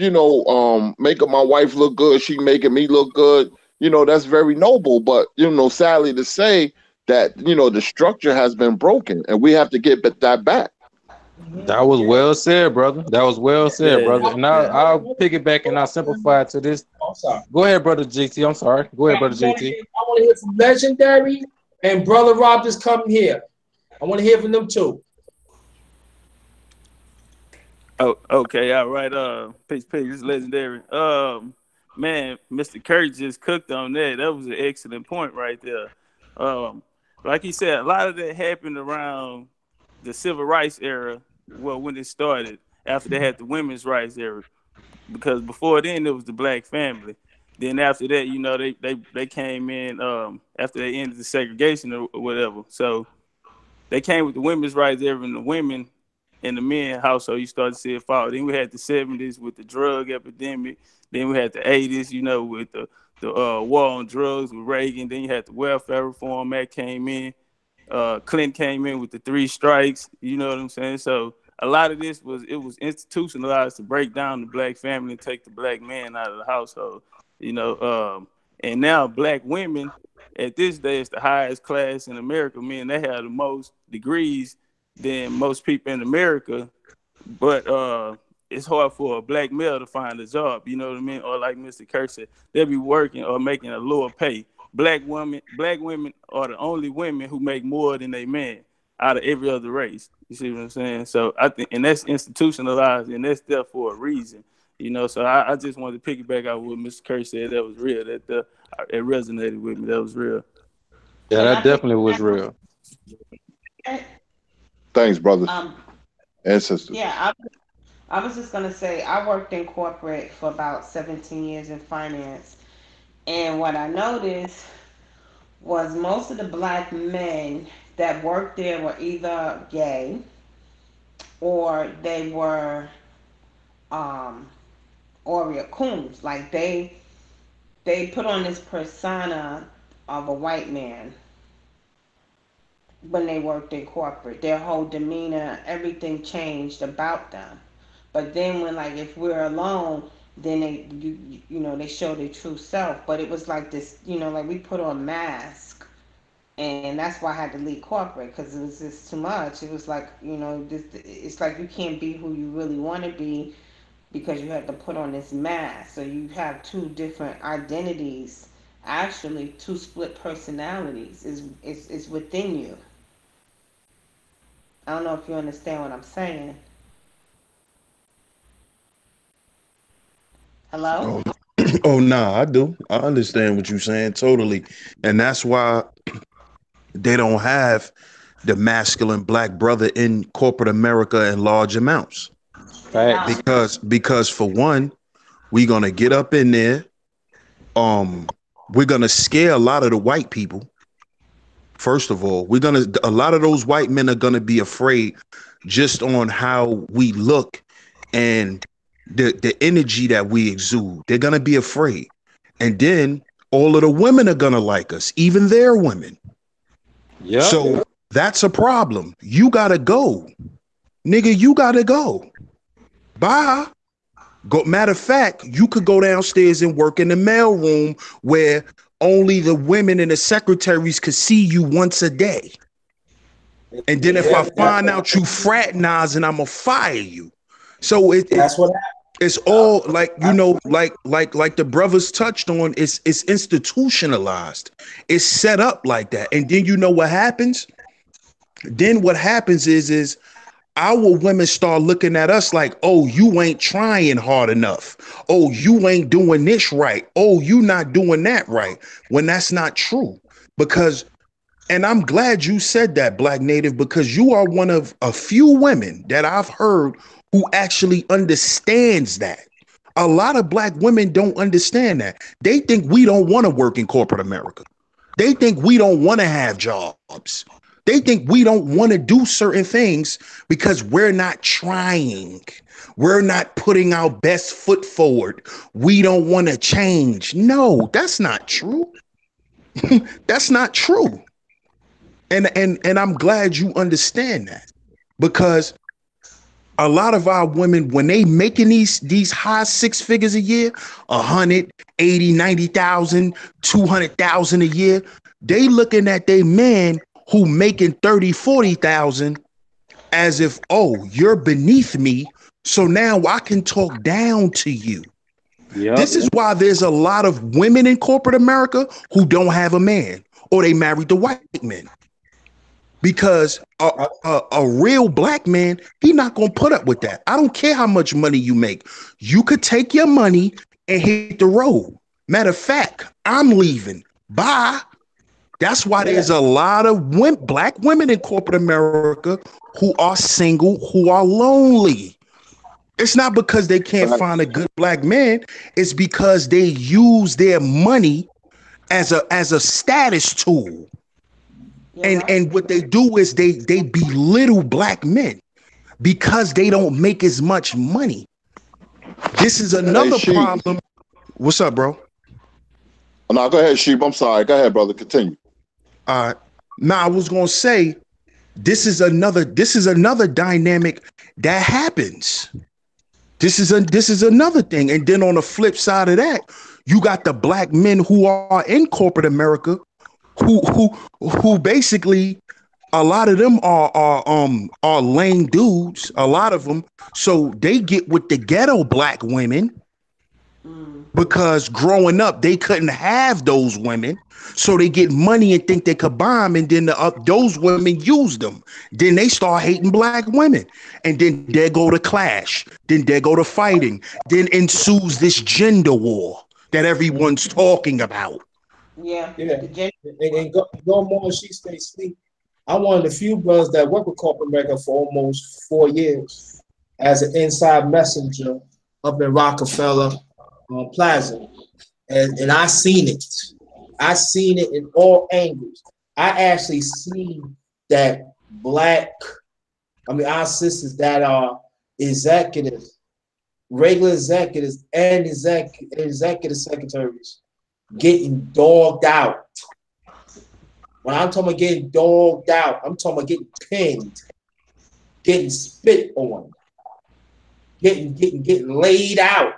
making my wife look good. She making me look good. That's very noble. But, sadly to say, that the structure has been broken, and we have to get that back. That was well said, brother. That was well said, Yeah, brother. And yeah. I'll piggyback and I'll simplify it to this. I'm sorry. Go ahead, brother JT. I'm sorry. Go ahead, brother I want to JT. hear from Legendary and Brother Rob just coming here. I want to hear from them too. Oh, okay, all right. Peace, peace. It's legendary. Man, Mr. Kurt just cooked on that. That was an excellent point right there. Um, like he said, a lot of that happened around the civil rights era. Well, when it started, after they had the women's rights era, because before then it was the black family. Then after that, they came in after they ended the segregation or whatever. So they came with the women's rights era, and the women and the men household, you started to see it fall. Then we had the 70s with the drug epidemic. Then we had the 80s, with the war on drugs with Reagan. Then you had the welfare reform that came in. Clinton came in with the three strikes. You know what I'm saying? So a lot of this was institutionalized to break down the black family and take the black man out of the household. And now black women at this day is the highest class in America. Meaning they have the most degrees than most people in America, but it's hard for a black male to find a job. You know what I mean? Or like Mr. Kirk said, they'll be working or making a lower pay. Black women are the only women who make more than they men out of every other race. You see what I'm saying? So I think, and that's institutionalized, and that's there for a reason. So I just wanted to piggyback out what Mr. Kirk said. That was real. It resonated with me. That was real. Yeah, And that I think definitely was real. Thanks, brothers um and sisters. yeah, I was just gonna say I worked in corporate for about 17 years in finance, and what I noticed was most of the black men that worked there were either gay or they were um Oreo coons. Like they put on this persona of a white man when they worked in corporate. Their whole demeanor, everything changed about them. But then when like if we're alone, then they show their true self. But it was like this, like we put on mask, and that's why I had to leave corporate because it was just too much. It was like it's like you can't be who you really want to be because you have to put on this mask. So you have two different identities. Actually, two split personalities is within you. I don't know if you understand what I'm saying. Hello? Oh, oh nah, I do. I understand what you're saying totally. And that's why they don't have the masculine black brother in corporate America in large amounts. They Facts. don't. Because for one, we're gonna get up in there. We're gonna scare a lot of the white people. First of all, a lot of those white men are gonna be afraid just on how we look and the energy that we exude. They're gonna be afraid. And then all of the women are gonna like us, even their women. Yep. So that's a problem. You gotta go. Nigga, you gotta go. Bye. Go, matter of fact, you could go downstairs and work in the mailroom where only the women and the secretaries could see you once a day. And then if I find out you fraternizing, I'm gonna fire you. So That's what it's all like like the brothers touched on. It's institutionalized. It's set up like that. And then you know what happens? Then what happens is our women start looking at us like, oh, you ain't trying hard enough. Oh, you ain't doing this right. Oh, you not doing that right. When that's not true. Because, and I'm glad you said that, Black Native, because you are one of a few women that I've heard who actually understands that. A lot of black women don't understand that. They think we don't want to work in corporate America. They think we don't want to have jobs. They think we don't want to do certain things because we're not trying. We're not putting our best foot forward. We don't want to change. No, that's not true. That's not true. And I'm glad you understand that because A lot of our women, when they making these high six figures a year, 180, 90,000, 200,000 a year, they looking at their man who making 30, 40,000 as if, oh, you're beneath me. So now I can talk down to you. Yep. This is why there's a lot of women in corporate America who don't have a man or they married the white man. Because a real black man, he not gonna put up with that. I don't care how much money you make. You could take your money and hit the road. Matter of fact, I'm leaving. Bye. That's why there's a lot of black women in corporate America who are single, who are lonely. It's not because they can't find a good black man. It's because they use their money as a status tool. And what they do is they belittle black men because they don't make as much money. This is another problem. What's up, bro? No, go ahead, Sheep. I'm sorry. Go ahead, brother. Continue. Now I was gonna say this is another dynamic that happens. This is another thing. And then on the flip side of that, you got the black men who are in corporate America who basically, a lot of them are lame dudes, a lot of them. So they get with the ghetto black women because growing up they couldn't have those women, so they get money and think they could buy them, and then those women use them. Then they start hating black women, and then there go to clash, then there go to fighting, then ensues this gender war that everyone's talking about. Yeah. And go more, she stay sleep. I'm one of the few brothers that worked with corporate America for almost 4 years as an inside messenger up in Rockefeller Plaza. And I seen it. I seen it in all angles. I actually seen that our sisters that are executives, regular executives and executive secretaries getting dogged out. When I'm talking about getting dogged out, I'm talking about getting pinned, getting spit on, getting laid out,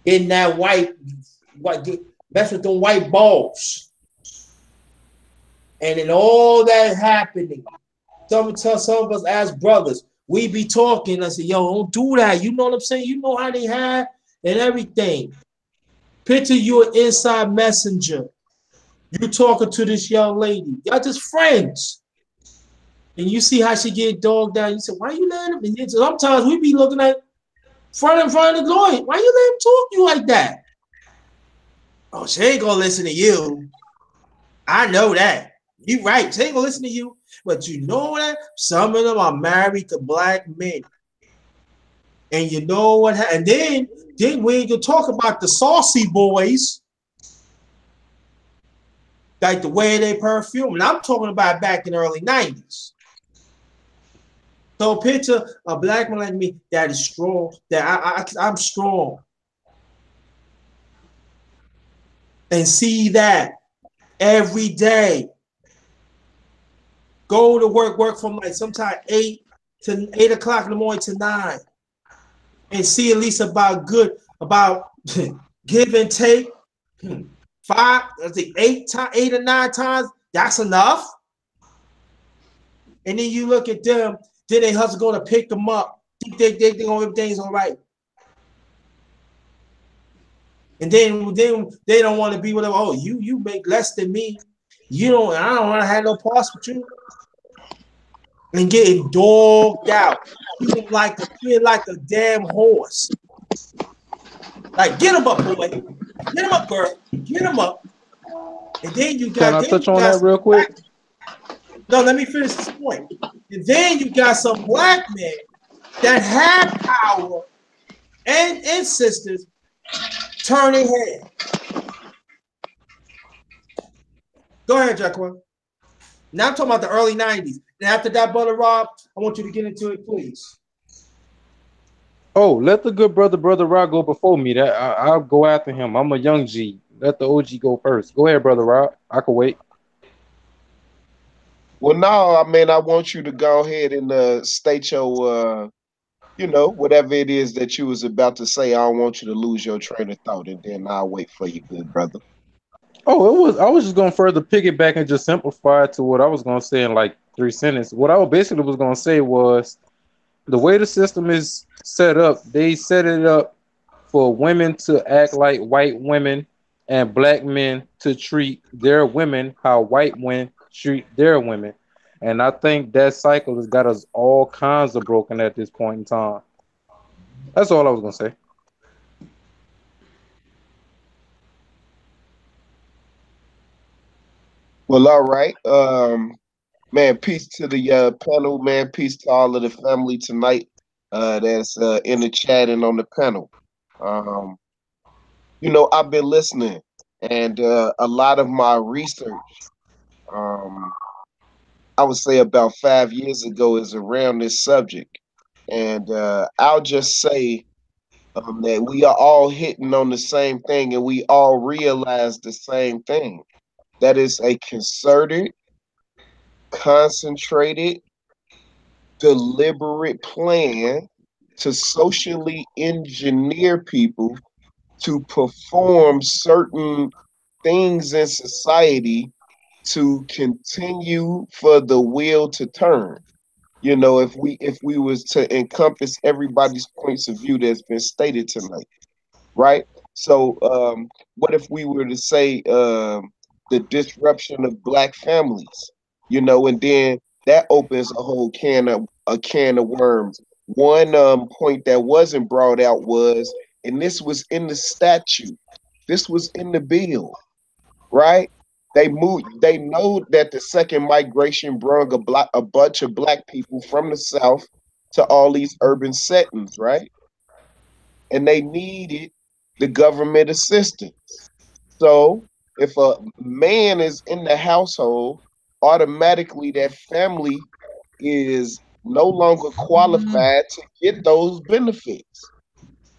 getting that mess with them white balls. And in all that happening, some of us as brothers, we be talking. I say, yo, don't do that. You know what I'm saying? You know how they have and everything. Picture you an inside messenger. You talking to this young lady. Y'all just friends. And you see how she get dogged down. You say, why you letting him? And sometimes we be looking at front of the lawyer. Why you let him talk to you like that? Oh, she ain't gonna listen to you. I know that. You right. She ain't gonna listen to you. But you know that some of them are married to black men. And you know what? And then we ain't gonna talk about the saucy boys. Like the way they perfume. And I'm talking about back in the early 90s. So picture a black man like me that is strong, that I'm strong. And see that every day. Go to work from like sometime 8 o'clock in the morning to 9. And see at least about give and take 8 or 9 times. That's enough. And then you look at them, then they hustle going to pick them up. They gonna everything's all right. And then they don't want to be with them. Oh, you make less than me. I don't want to have no parts with you. And getting dogged out. Feeling like a damn horse. Like, get him up, boy. Get him up, girl. Get him up. And then you got. Can I touch on that real quick? No, let me finish this point. And then you got some black men that have power and sisters turn their head. Go ahead, Jacqueline. Now I'm talking about the early 90s. And after that, Brother Rob, I want you to get into it, please. Oh, let the good brother Rob go before me. That I'll go after him. I'm a young G. Let the OG go first. Go ahead, brother Rob. I can wait. Well, no, I mean, I want you to go ahead and state your, whatever it is that you was about to say. I don't want you to lose your train of thought, and then I'll wait for you, good brother. Oh, it was. I was just going to further piggyback and just simplify it to what I was going to say in like 3 sentences. What I basically was going to say was the way the system is set up. They set it up for women to act like white women and black men to treat their women how white men treat their women. And I think that cycle has got us all kinds of broken at this point in time. That's all I was gonna say. Well, all right. Man, peace to the panel, man. Peace to all of the family tonight that's in the chat and on the panel. Um, I've been listening, and a lot of my research, um, I would say about 5 years ago, is around this subject. And I'll just say that we are all hitting on the same thing, and we all realize the same thing. That is a concerted, concentrated, deliberate plan to socially engineer people to perform certain things in society to continue for the wheel to turn. If we was to encompass everybody's points of view that's been stated tonight, right? So, what if we were to say the disruption of black families, and then that opens a can of worms. One point that wasn't brought out was, and this was in the statute, this was in the bill, right? They moved. They know that the second migration brought a bunch of black people from the south to all these urban settings, right? And they needed the government assistance. So if a man is in the household, automatically that family is no longer qualified to get those benefits.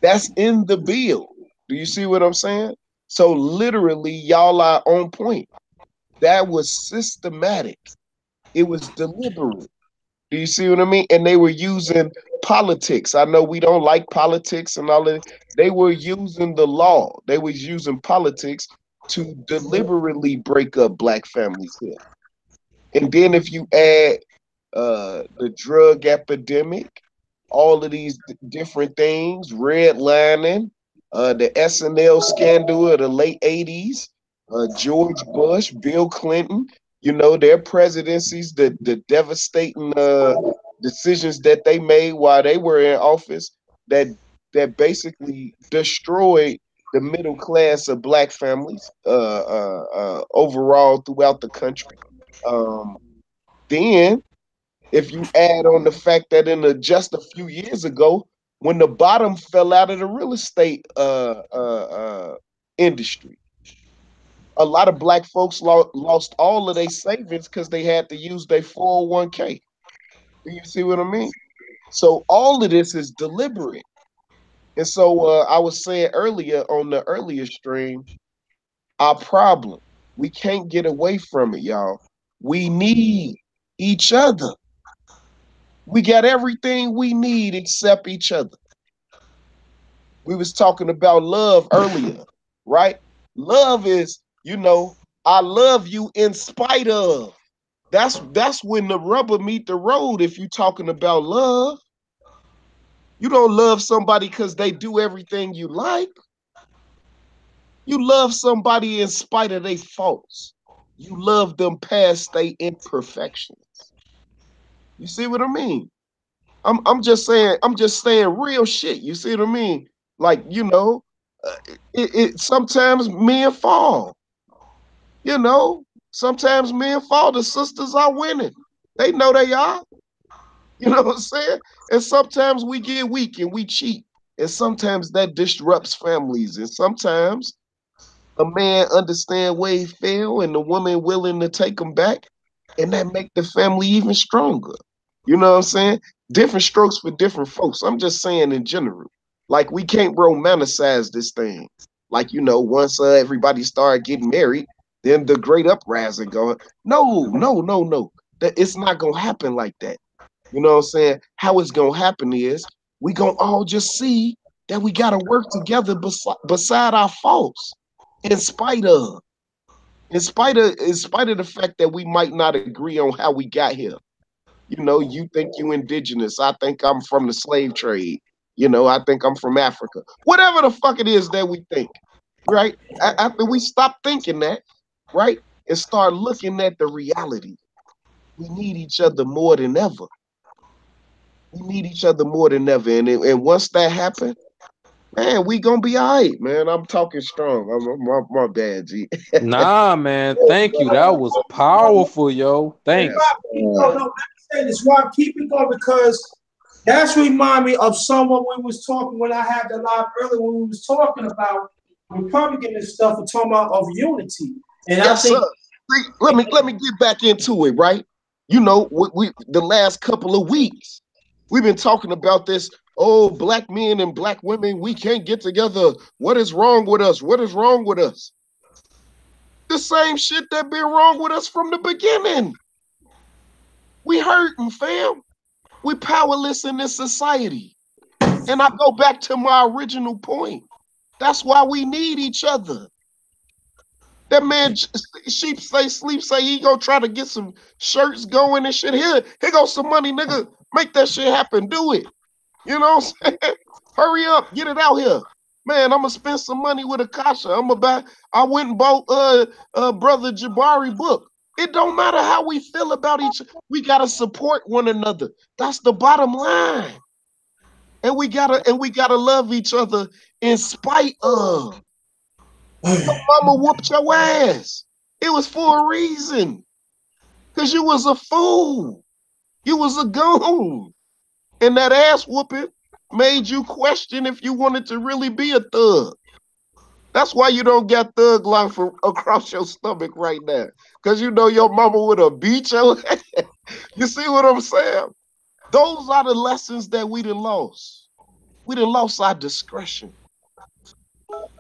That's in the bill. Do you see what I'm saying? So literally, y'all are on point. That was systematic. It was deliberate. Do you see what I mean? And they were using politics. I know we don't like politics and all that. They were using the law. They was using politics to deliberately break up black families here. And then if you add the drug epidemic, all of these different things, redlining, the SNL scandal of the late 80s, George Bush, Bill Clinton, their presidencies, the devastating decisions that they made while they were in office that basically destroyed the middle class of black families overall throughout the country. Um, then if you add on the fact that just a few years ago, when the bottom fell out of the real estate industry, a lot of black folks lost all of their savings because they had to use their 401k. Do you see what I mean? So all of this is deliberate. And so I was saying earlier on the earlier stream, our problem, we can't get away from it, y'all. We need each other. We got everything we need except each other. We was talking about love earlier, right? Love is, I love you in spite of. That's when the rubber meet the road. If you're talking about love, you don't love somebody because they do everything you like. You love somebody in spite of their faults. You love them past their imperfections. You see what I mean? I'm just saying real shit. You see what I mean? Like, it sometimes men fall, you know. Sometimes men fall. The sisters are winning. They know they are. You know what I'm saying? And sometimes we get weak and we cheat. And sometimes that disrupts families. And sometimes a man understand where he fell and the woman willing to take him back, and that make the family even stronger. You know what I'm saying? Different strokes for different folks. I'm just saying in general. Like we can't romanticize this thing. Like once everybody started getting married, then the great uprising going. No, no, no, no. That it's not gonna happen like that. You know what I'm saying? How it's gonna happen is we gonna all just see that we gotta work together beside our faults, in spite of, in spite of the fact that we might not agree on how we got here. You know, you think you indigenous. I think I'm from the slave trade. You know, I think I'm from Africa. Whatever the fuck it is that we think, right? After we stop thinking that, right, and start looking at the reality, we need each other more than ever. We need each other more than ever. And once that happens, man, we gonna be all right, man. I'm talking strong. My bad, G. Nah, man. Thank you. That was powerful, yo. Thanks. No, let me say this. Why I keep it going? Because that's remind me of someone we was talking when I had the live earlier when we was talking about Republican and stuff and talking about of unity. And Yes, I think sir. See, let me get back into it, right? You know, we the last couple of weeks, we've been talking about this. Oh, black men and black women, we can't get together. What is wrong with us? What is wrong with us? The same shit that been wrong with us from the beginning. We hurting, fam. We powerless in this society. And I go back to my original point. That's why we need each other. That man, sheep say, sleep say, he gonna try to get some shirts going and shit. Here goes some money, nigga. Make that shit happen. Do it. You know what I'm saying? Hurry up, get it out here. Man, I'm gonna spend some money with Akasha. I'm gonna buy. I went and bought brother Jabari book. It don't matter how we feel about each other. We gotta support one another. That's the bottom line. And we gotta love each other in spite of. Your mama whooped your ass. It was for a reason. Because you was a fool. You was a goon. And that ass whooping made you question if you wanted to really be a thug. That's why you don't get thug life across your stomach right now. Because you know your mama would have beat your ass. You see what I'm saying? Those are the lessons that we done lost. We done lost our discretion.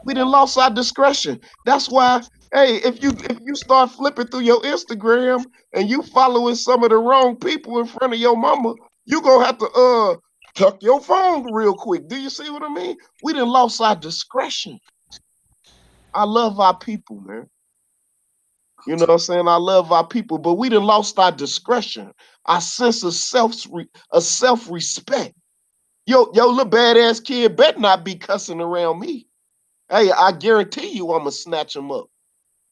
We done lost our discretion. That's why, hey, if you start flipping through your Instagram and you following some of the wrong people in front of your mama, you gonna have to tuck your phone real quick. Do you see what I mean? We done lost our discretion. I love our people, man. You know what I'm saying? I love our people, but we done lost our discretion, our sense of self-respect. Yo, little badass kid better not be cussing around me. Hey, I guarantee you I'm going to snatch him up.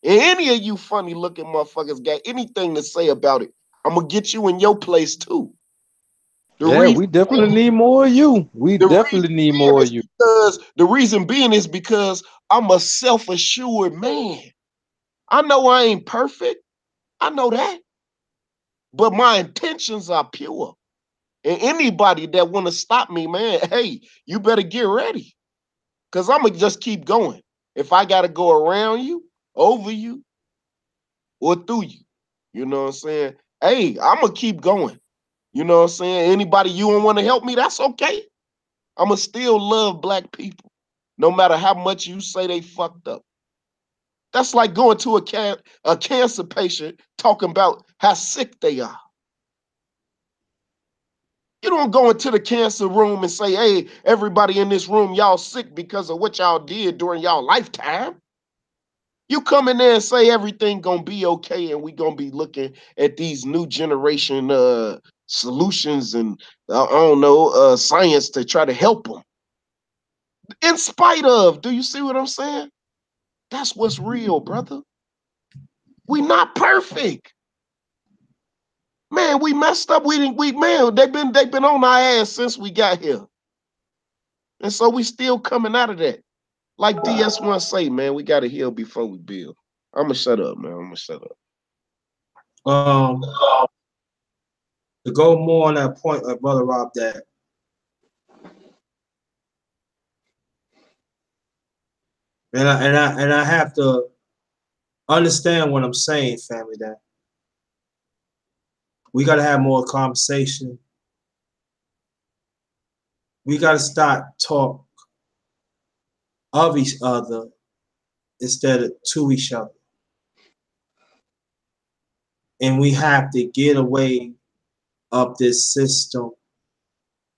And any of you funny looking motherfuckers got anything to say about it, I'm going to get you in your place too. Yeah, we definitely need more of you. We definitely need more of you. The reason being is because I'm a self-assured man. I know I ain't perfect. I know that. But my intentions are pure. And anybody that want to stop me, man, hey, you better get ready. Because I'm going to just keep going. If I got to go around you, over you, or through you, you know what I'm saying? Hey, I'm going to keep going. You know what I'm saying? Anybody you don't want to help me, that's okay. I'm going to still love black people, no matter how much you say they fucked up. That's like going to a cancer patient talking about how sick they are. You don't go into the cancer room and say, hey, everybody in this room, y'all sick because of what y'all did during y'all lifetime. You come in there and say everything gonna be okay, and we gonna be looking at these new generation solutions and I don't know science to try to help them. In spite of, do you see what I'm saying? That's what's real, brother. We not perfect. Man, we messed up. Man, they've been on our ass since we got here. And so we still coming out of that. Like DS1 say, man, we gotta heal before we build. I'ma shut up, man. I'ma shut up. To go more on that point, Brother Rob, that and I have to understand what I'm saying, family, that we gotta have more conversation. We gotta start talk of each other instead of to each other. And we have to get away of this system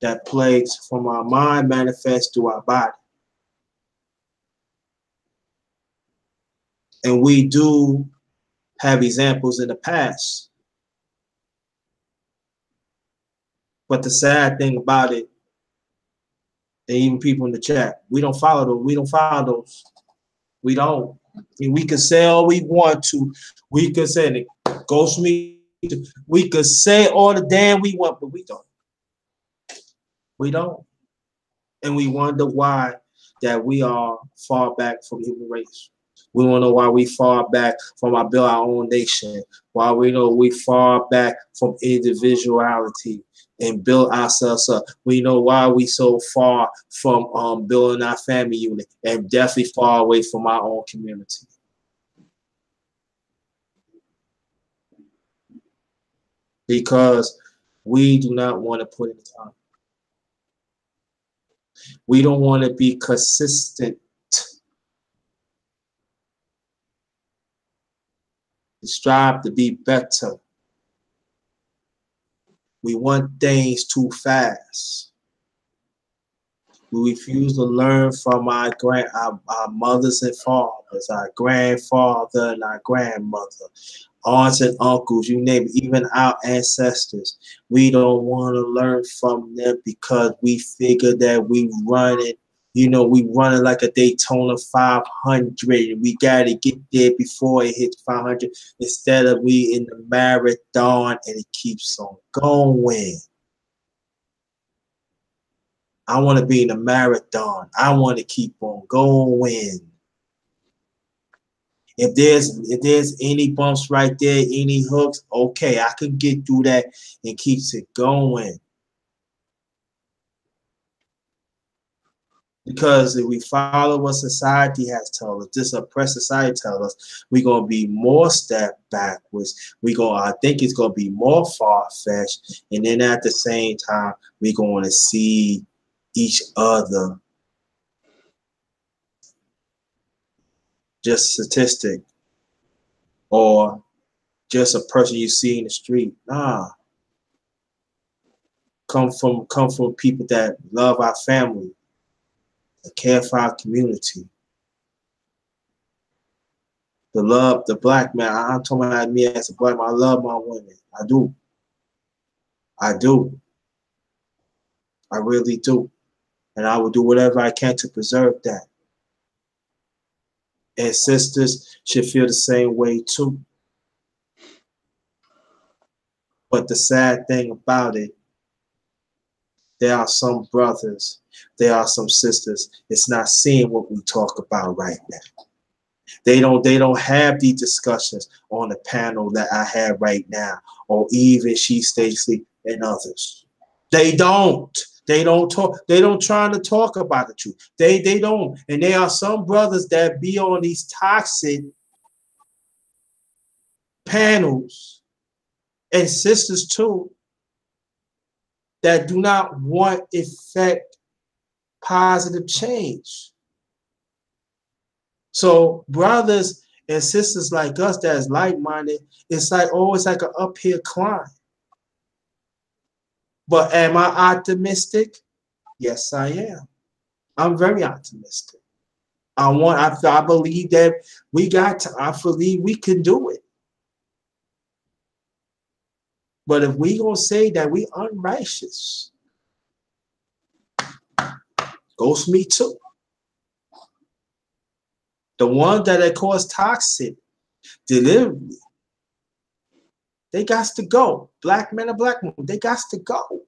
that plagues from our mind manifests through our body. And we do have examples in the past. But the sad thing about it, and even people in the chat, we don't follow those. We don't follow those. We don't. And we can say all we want to. We can say it goes me. We could say all the damn we want, but we don't. We don't. And we wonder why that we are far back from the human race. We want to know why we far back from our build our own nation. Why we know we far back from individuality and build ourselves up. We know why we so far from building our family unit and definitely far away from our own community. Because we do not want to put in time. We don't want to be consistent. Strive to be better. We want things too fast. We refuse to learn from our mothers and fathers, our grandfather and our grandmother, aunts and uncles, you name it, even our ancestors. We don't want to learn from them because we figure that we running like a Daytona 500. We got to get there before it hits 500 instead of we in the marathon and it keeps on going. I want to be in a marathon. I want to keep on going. If there's any bumps right there, any hooks, okay, I can get through that and keeps it going. Because if we follow what society has told us, this oppressed society tells us, we're gonna be more step backwards. I think it's gonna be more far-fetched, and then at the same time, we're going to see each other just statistic or just a person you see in the street. Nah. Come from people that love our family, that care for our community. The black man. I'm talking about me as a black man. I love my women. I do. I do. I really do. And I will do whatever I can to preserve that. And sisters should feel the same way too. But the sad thing about it, there are some brothers, there are some sisters, it's not seeing what we talk about right now. They don't have these discussions on the panel that I have right now, or even She Stacey and others. They don't. They don't talk. They don't try to talk about the truth. They don't. And there are some brothers that be on these toxic panels, and sisters too, that do not want effect positive change. So brothers and sisters like us that's like-minded, it's like always like an uphill climb. But am I optimistic? Yes, I am. I'm very optimistic. I believe that I believe we can do it. But if we gonna say that we unrighteous, goes me too. The ones that cause toxic delivery, they got to go. Black men and black women, they got to go.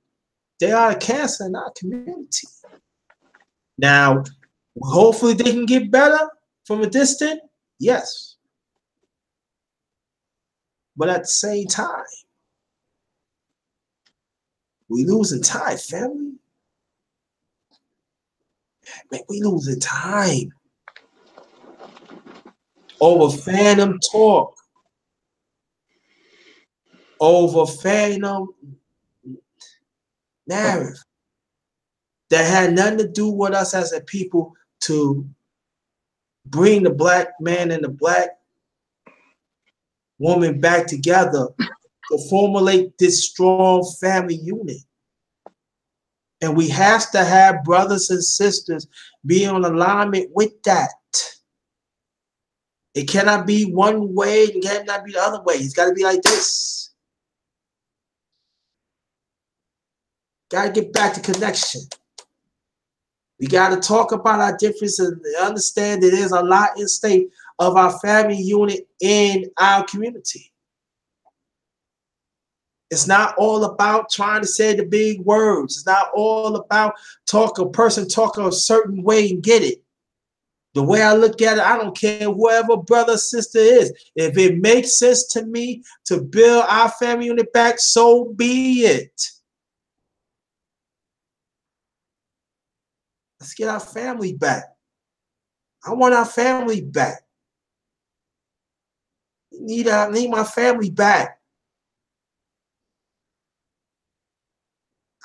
They are a cancer in our community. Now, hopefully they can get better from a distance. Yes. But at the same time, we losing time, family. Man, we losing time over phantom talk, over phantom narrative that had nothing to do with us as a people to bring the black man and the black woman back together to formulate this strong family unit. And we have to have brothers and sisters be on alignment with that. It cannot be one way, it cannot be the other way. It's got to be like this. Got to get back to connection. We got to talk about our differences and understand that there's a lot in stake of our family unit in our community. It's not all about trying to say the big words. It's not all about a person talk a certain way and get it. The way I look at it, I don't care whoever brother or sister is. If it makes sense to me to build our family unit back, so be it. Let's get our family back. I want our family back. I need my family back.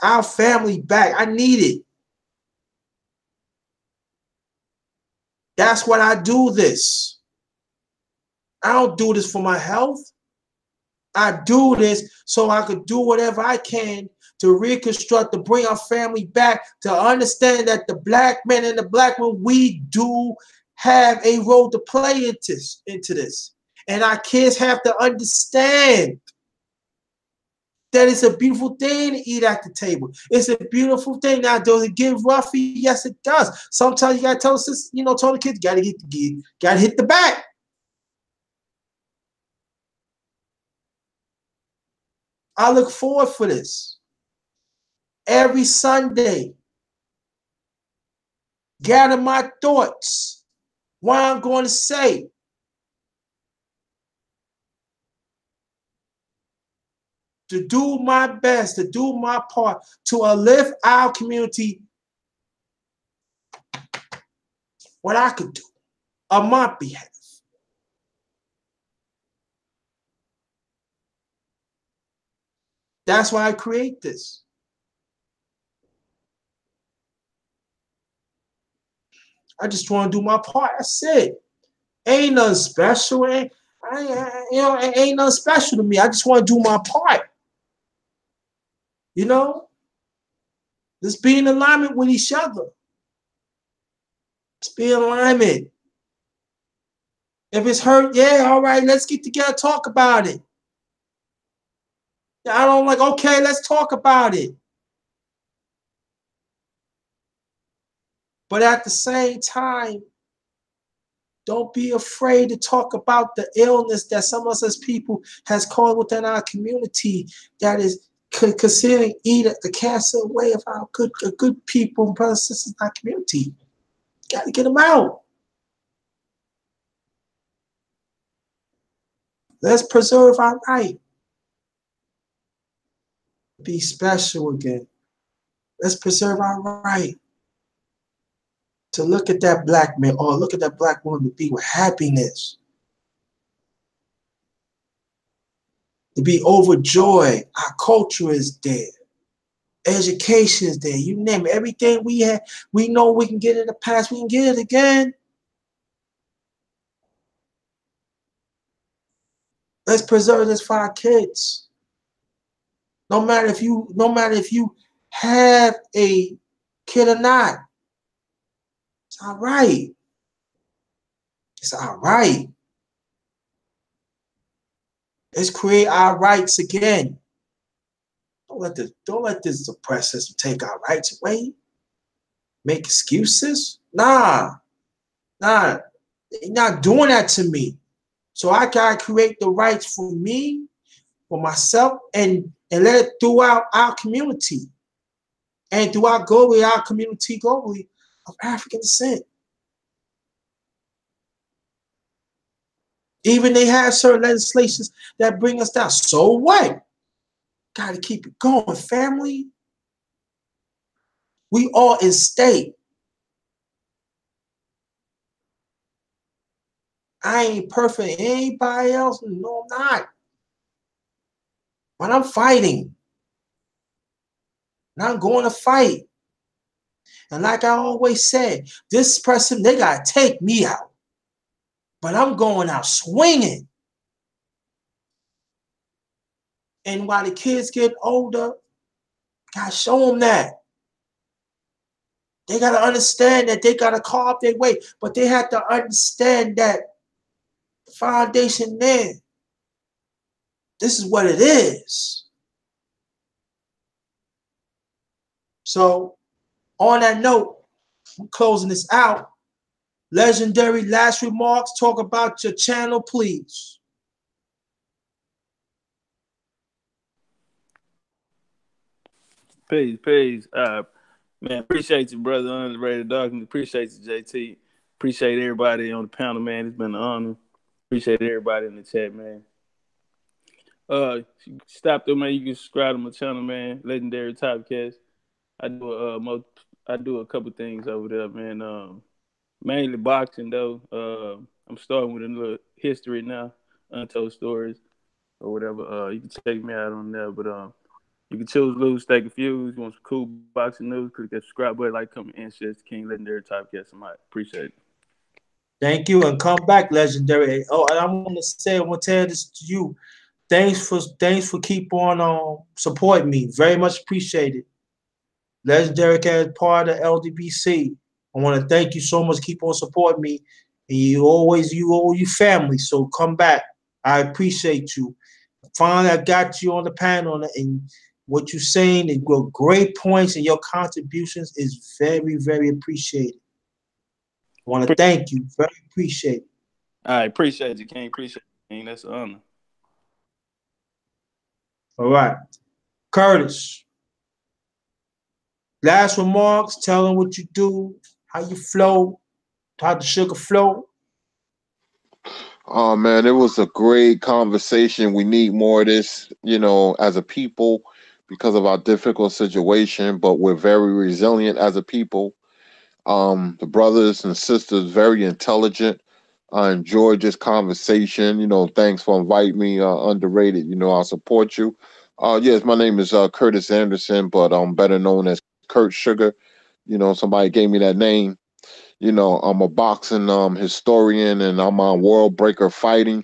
Our family back. I need it. That's what I do this. I don't do this for my health. I do this so I could do whatever I can to reconstruct, to bring our family back, to understand that the black men and the black women, we do have a role to play into this. And our kids have to understand that it's a beautiful thing to eat at the table. It's a beautiful thing. Now, does it get roughy? Yes, it does. Sometimes you gotta tell us, tell the kids, gotta hit the back. I look forward for this. Every Sunday, gather my thoughts, what I'm going to say. To do my best, to do my part, to uplift our community, what I could do on my behalf. That's why I create this. I just want to do my part. That's it. Ain't nothing special. Ain't nothing special to me. I just want to do my part. Let's be in alignment with each other. Let's be in alignment. If it's hurt, yeah, all right, let's get together, talk about it. I don't like, okay, let's talk about it. But at the same time, don't be afraid to talk about the illness that some of us as people has caused within our community that is considering eat the cancer away of our good people and brothers and sisters in our community. Got to get them out. Let's preserve our right. Be special again. Let's preserve our right to look at that black man or look at that black woman to be with happiness. To be overjoyed. Our culture is there. Education is there. You name it. Everything we had, we know we can get in the past. We can get it again. Let's preserve this for our kids. No matter if you have a kid or not. It's all right. It's all right. Let's create our rights again. Don't let this oppressive system take our rights away. Make excuses? Nah. You're not doing that to me. So I gotta create the rights for me, for myself, and let it throughout our community. And throughout globally, our community globally of African descent. Even they have certain legislations that bring us down. So what? Gotta keep it going, family. We all in state. I ain't perfect. Anybody else? No, I'm not. But I'm fighting. And I'm going to fight. And like I always said, this person, they got to take me out. But I'm going out swinging. And while the kids get older, gotta show them that. They gotta understand that they gotta carve their way, but they have to understand that the foundation there. This is what it is. So on that note, I'm closing this out. Legendary last remarks. Talk about your channel, please. Peace. Man, appreciate you, brother. Underrated Darkness. Appreciate you, JT. Appreciate everybody on the panel, man. It's been an honor. Appreciate everybody in the chat, man. Stop there, man. You can subscribe to my channel, man. Legendary Typecast. I do I do a couple things over there, man. Mainly boxing though. I'm starting with a little history now, untold stories or whatever. You can check me out on there, but you can choose, lose, stay confused. You want some cool boxing news? Click that subscribe button, like, comment, and share. It's King Legendary Typecast. I appreciate it. Thank you, and come back, Legendary. Oh, and I want to tell this to you. Thanks for keep on supporting me. Very much appreciated. Legendary as part of LDBC. I want to thank you so much. Keep on supporting me. And you owe your family. So come back. I appreciate you. Finally, I got you on the panel, and what you're saying is great points, and your contributions is very, very appreciated. I want to thank you. Very appreciated. I appreciate you, King. Appreciate you, King. That's an honor. All right. Curtis. Last remarks. Tell them what you do, how you flow, how the sugar flow. Oh man, it was a great conversation. We need more of this, as a people because of our difficult situation, but we're very resilient as a people. The brothers and sisters very intelligent. I enjoyed this conversation. Thanks for inviting me. Underrated. I'll support you. Yes, my name is Curtis Anderson, but I'm better known as Kurt Sugar. Somebody gave me that name. I'm a boxing historian, and I'm on World Breaker Fighting.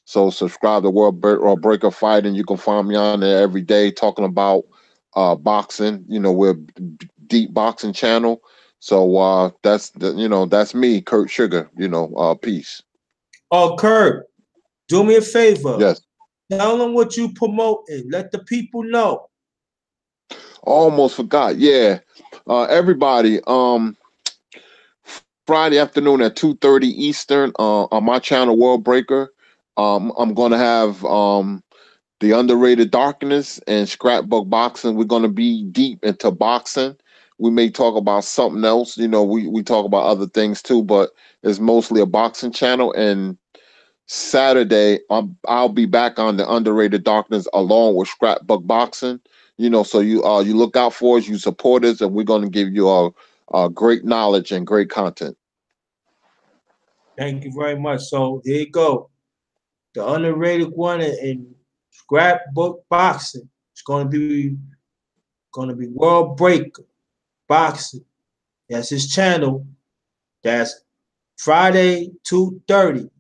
So subscribe to Breaker Fighting. You can find me on there every day talking about boxing. We're a deep boxing channel. So that's me, Kurt Sugar. Peace. Oh, Kurt, do me a favor. Yes. Tell them what you promoting. Let the people know. Almost forgot. Yeah. Everybody. Friday afternoon at 2:30 Eastern on my channel, World Breaker. I'm gonna have the Underrated Darkness and Scrapbook Boxing. We're gonna be deep into boxing. We may talk about something else. We talk about other things too, but it's mostly a boxing channel. And Saturday, I'll be back on the Underrated Darkness along with Scrapbook Boxing. So you look out for us, you support us, and we're gonna give you a great knowledge and great content. Thank you very much. So there you go. The underrated one in Scrapbook Boxing. It's gonna be World Breaker Boxing. That's his channel. That's Friday 2:30.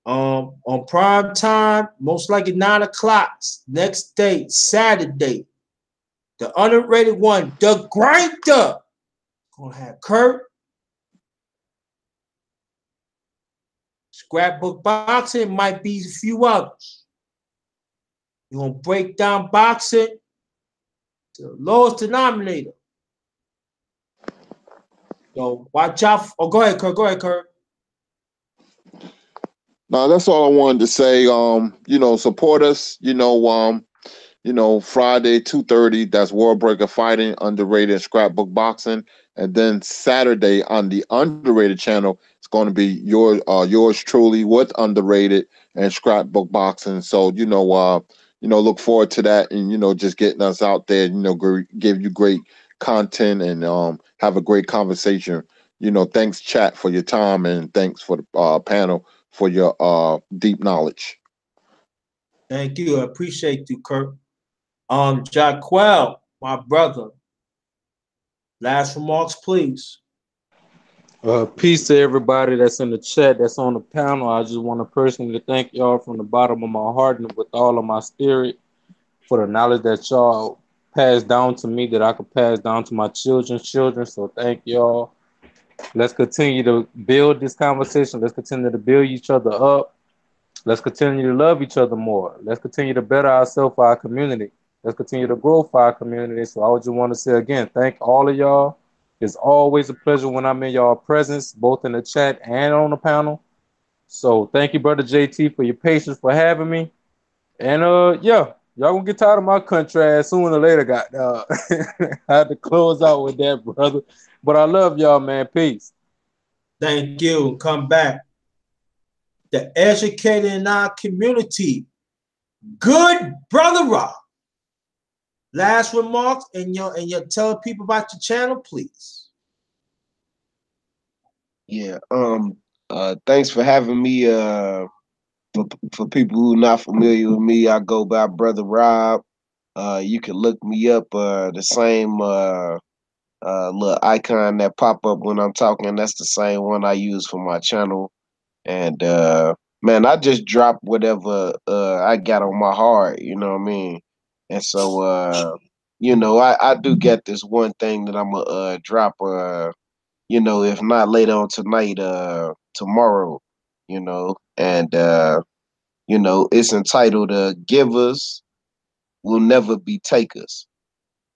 On prime time, most likely 9 o'clock. Next day, Saturday. The underrated one, the grinder. Gonna have Kurt. Scrapbook Boxing might be a few others. You're gonna break down boxing to the lowest denominator. So watch out. Oh, go ahead, Kurt. Go ahead, Kurt. No, that's all I wanted to say. Support us. Friday 2:30. That's World Breaker Fighting, Underrated Scrapbook Boxing, and then Saturday on the Underrated channel, it's going to be yours truly with Underrated and Scrapbook Boxing. So look forward to that, and just getting us out there. Give you great content and have a great conversation. Thanks chat for your time, and thanks for the panel for your deep knowledge. Thank you. I appreciate you, Kurt. Jaquel, my brother. Last remarks, please. Peace to everybody that's in the chat, that's on the panel. I just want to personally thank y'all from the bottom of my heart and with all of my spirit. for the knowledge that y'all passed down to me that I could pass down to my children's children. So thank y'all. Let's continue to build this conversation. Let's continue to build each other up. Let's continue to love each other more. Let's continue to better ourselves for our community. Let's continue to grow for our community. So I would just want to say again, thank all of y'all. It's always a pleasure when I'm in y'all presence, both in the chat and on the panel. So thank you, brother JT, for your patience for having me. And yeah, y'all gonna get tired of my country ass sooner or later. Got I had to close out with that, brother. But I love y'all, man. Peace. Thank you. Come back. The educated in our community. Good brother Rob. Last remarks and your tell people about your channel, please. Yeah. Thanks for having me. For people who are not familiar with me, I go by Brother Rob. You can look me up. The same little icon that pop up when I'm talking. That's the same one I use for my channel. And man, I just drop whatever I got on my heart. You know what I mean? And so you know, I do get this one thing that I'm gonna drop. You know, if not later on tonight, tomorrow. You know, and you know, it's entitled "Givers Will Never Be Takers,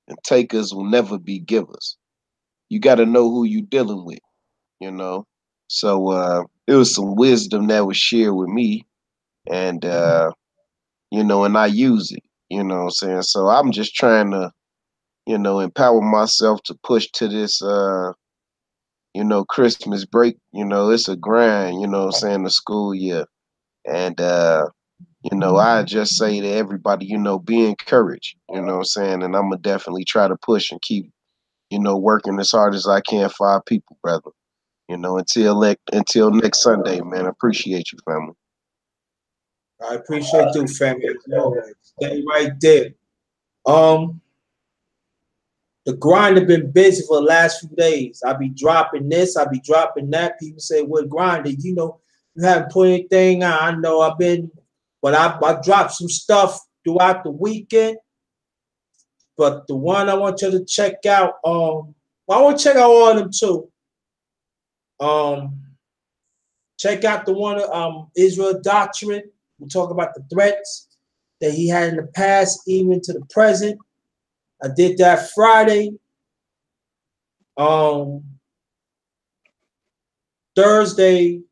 and Takers Will Never Be Givers." You got to know who you dealing with. You know, so it was some wisdom that was shared with me, and you know, and I use it. You know what I'm saying? So I'm just trying to, you know, empower myself to push to this you know, Christmas break. You know, it's a grind, you know what I'm saying, the school year. And you know, I just say to everybody, you know, be encouraged, you know what I'm saying? And I'm gonna definitely try to push and keep, you know, working as hard as I can for our people, brother. You know, until next Sunday, man. I appreciate you, family. I appreciate you, family. Stay right there. The grind have been busy for the last few days. I be dropping this, I be dropping that. People say, "What grinding?" You know, you haven't put anything on. I know I've been, but I dropped some stuff throughout the weekend. But the one I want you to check out, well, I want to check out all of them too. Check out the one Israel Doctrine. We talk about the threats that he had in the past, even to the present. I did that Friday. Thursday,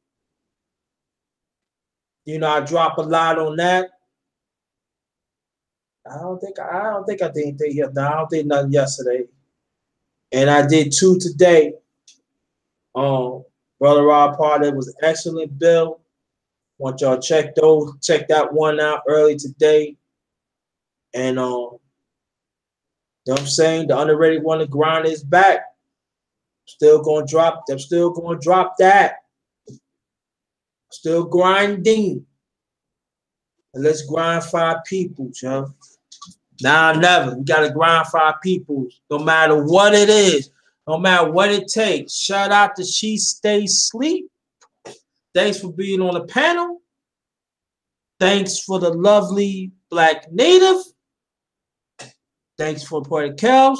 you know, I drop a lot on that. I don't think I did anything yet. No, I don't think nothing yesterday. And I did 2 today. Brother Rob Potter was an excellent bill. Want y'all check that one out early today. And you know what I'm saying? The underrated one, the grind is back. Still gonna drop. I'm still gonna drop that. Still grinding. And let's grind for our people, yo. Now never. We gotta grind for our people, no matter what it is, no matter what it takes. Shout out to She Stay Sleep. Thanks for being on the panel. Thanks for the lovely Black Native. Thanks for Puerto Kels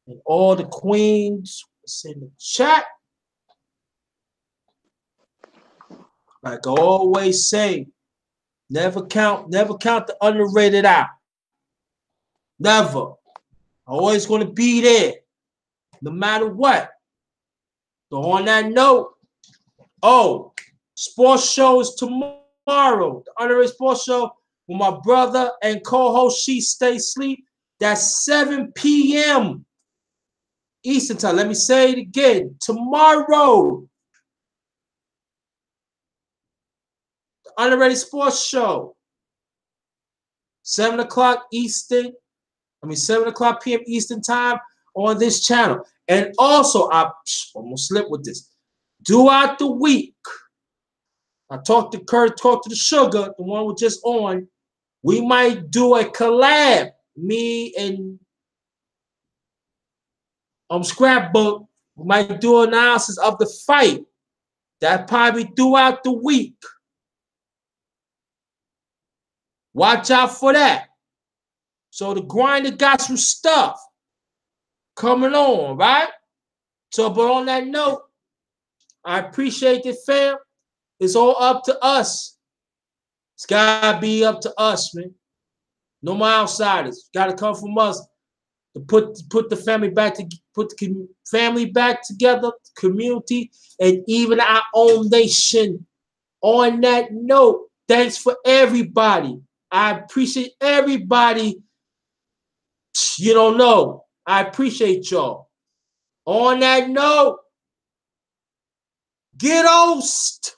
and all the queens that's in the chat. Like I always say, never count the underrated out. Never. Always gonna be there, no matter what. So on that note, sports show is tomorrow. The Underrated Sports Show with my brother and co-host She Stay Sleep. That's 7 p.m. Eastern time. Let me say it again. Tomorrow, the Underrated Sports Show. 7 o'clock Eastern. 7 o'clock p.m. Eastern time on this channel. And also, I almost slipped with this. Throughout the week, I talked to Kurt, talked to the Sugar, the one we're just on. We might do a collab, me and Scrapbook. We might do analysis of the fight. That probably throughout the week. Watch out for that. So the grinder got some stuff coming on, right? So, but on that note, I appreciate it, fam. It's all up to us. It's gotta be up to us, man. No more outsiders. It's gotta come from us to put the family back to put the family back together, community, and even our own nation. On that note, thanks for everybody. I appreciate everybody. You don't know. I appreciate y'all. On that note, get host.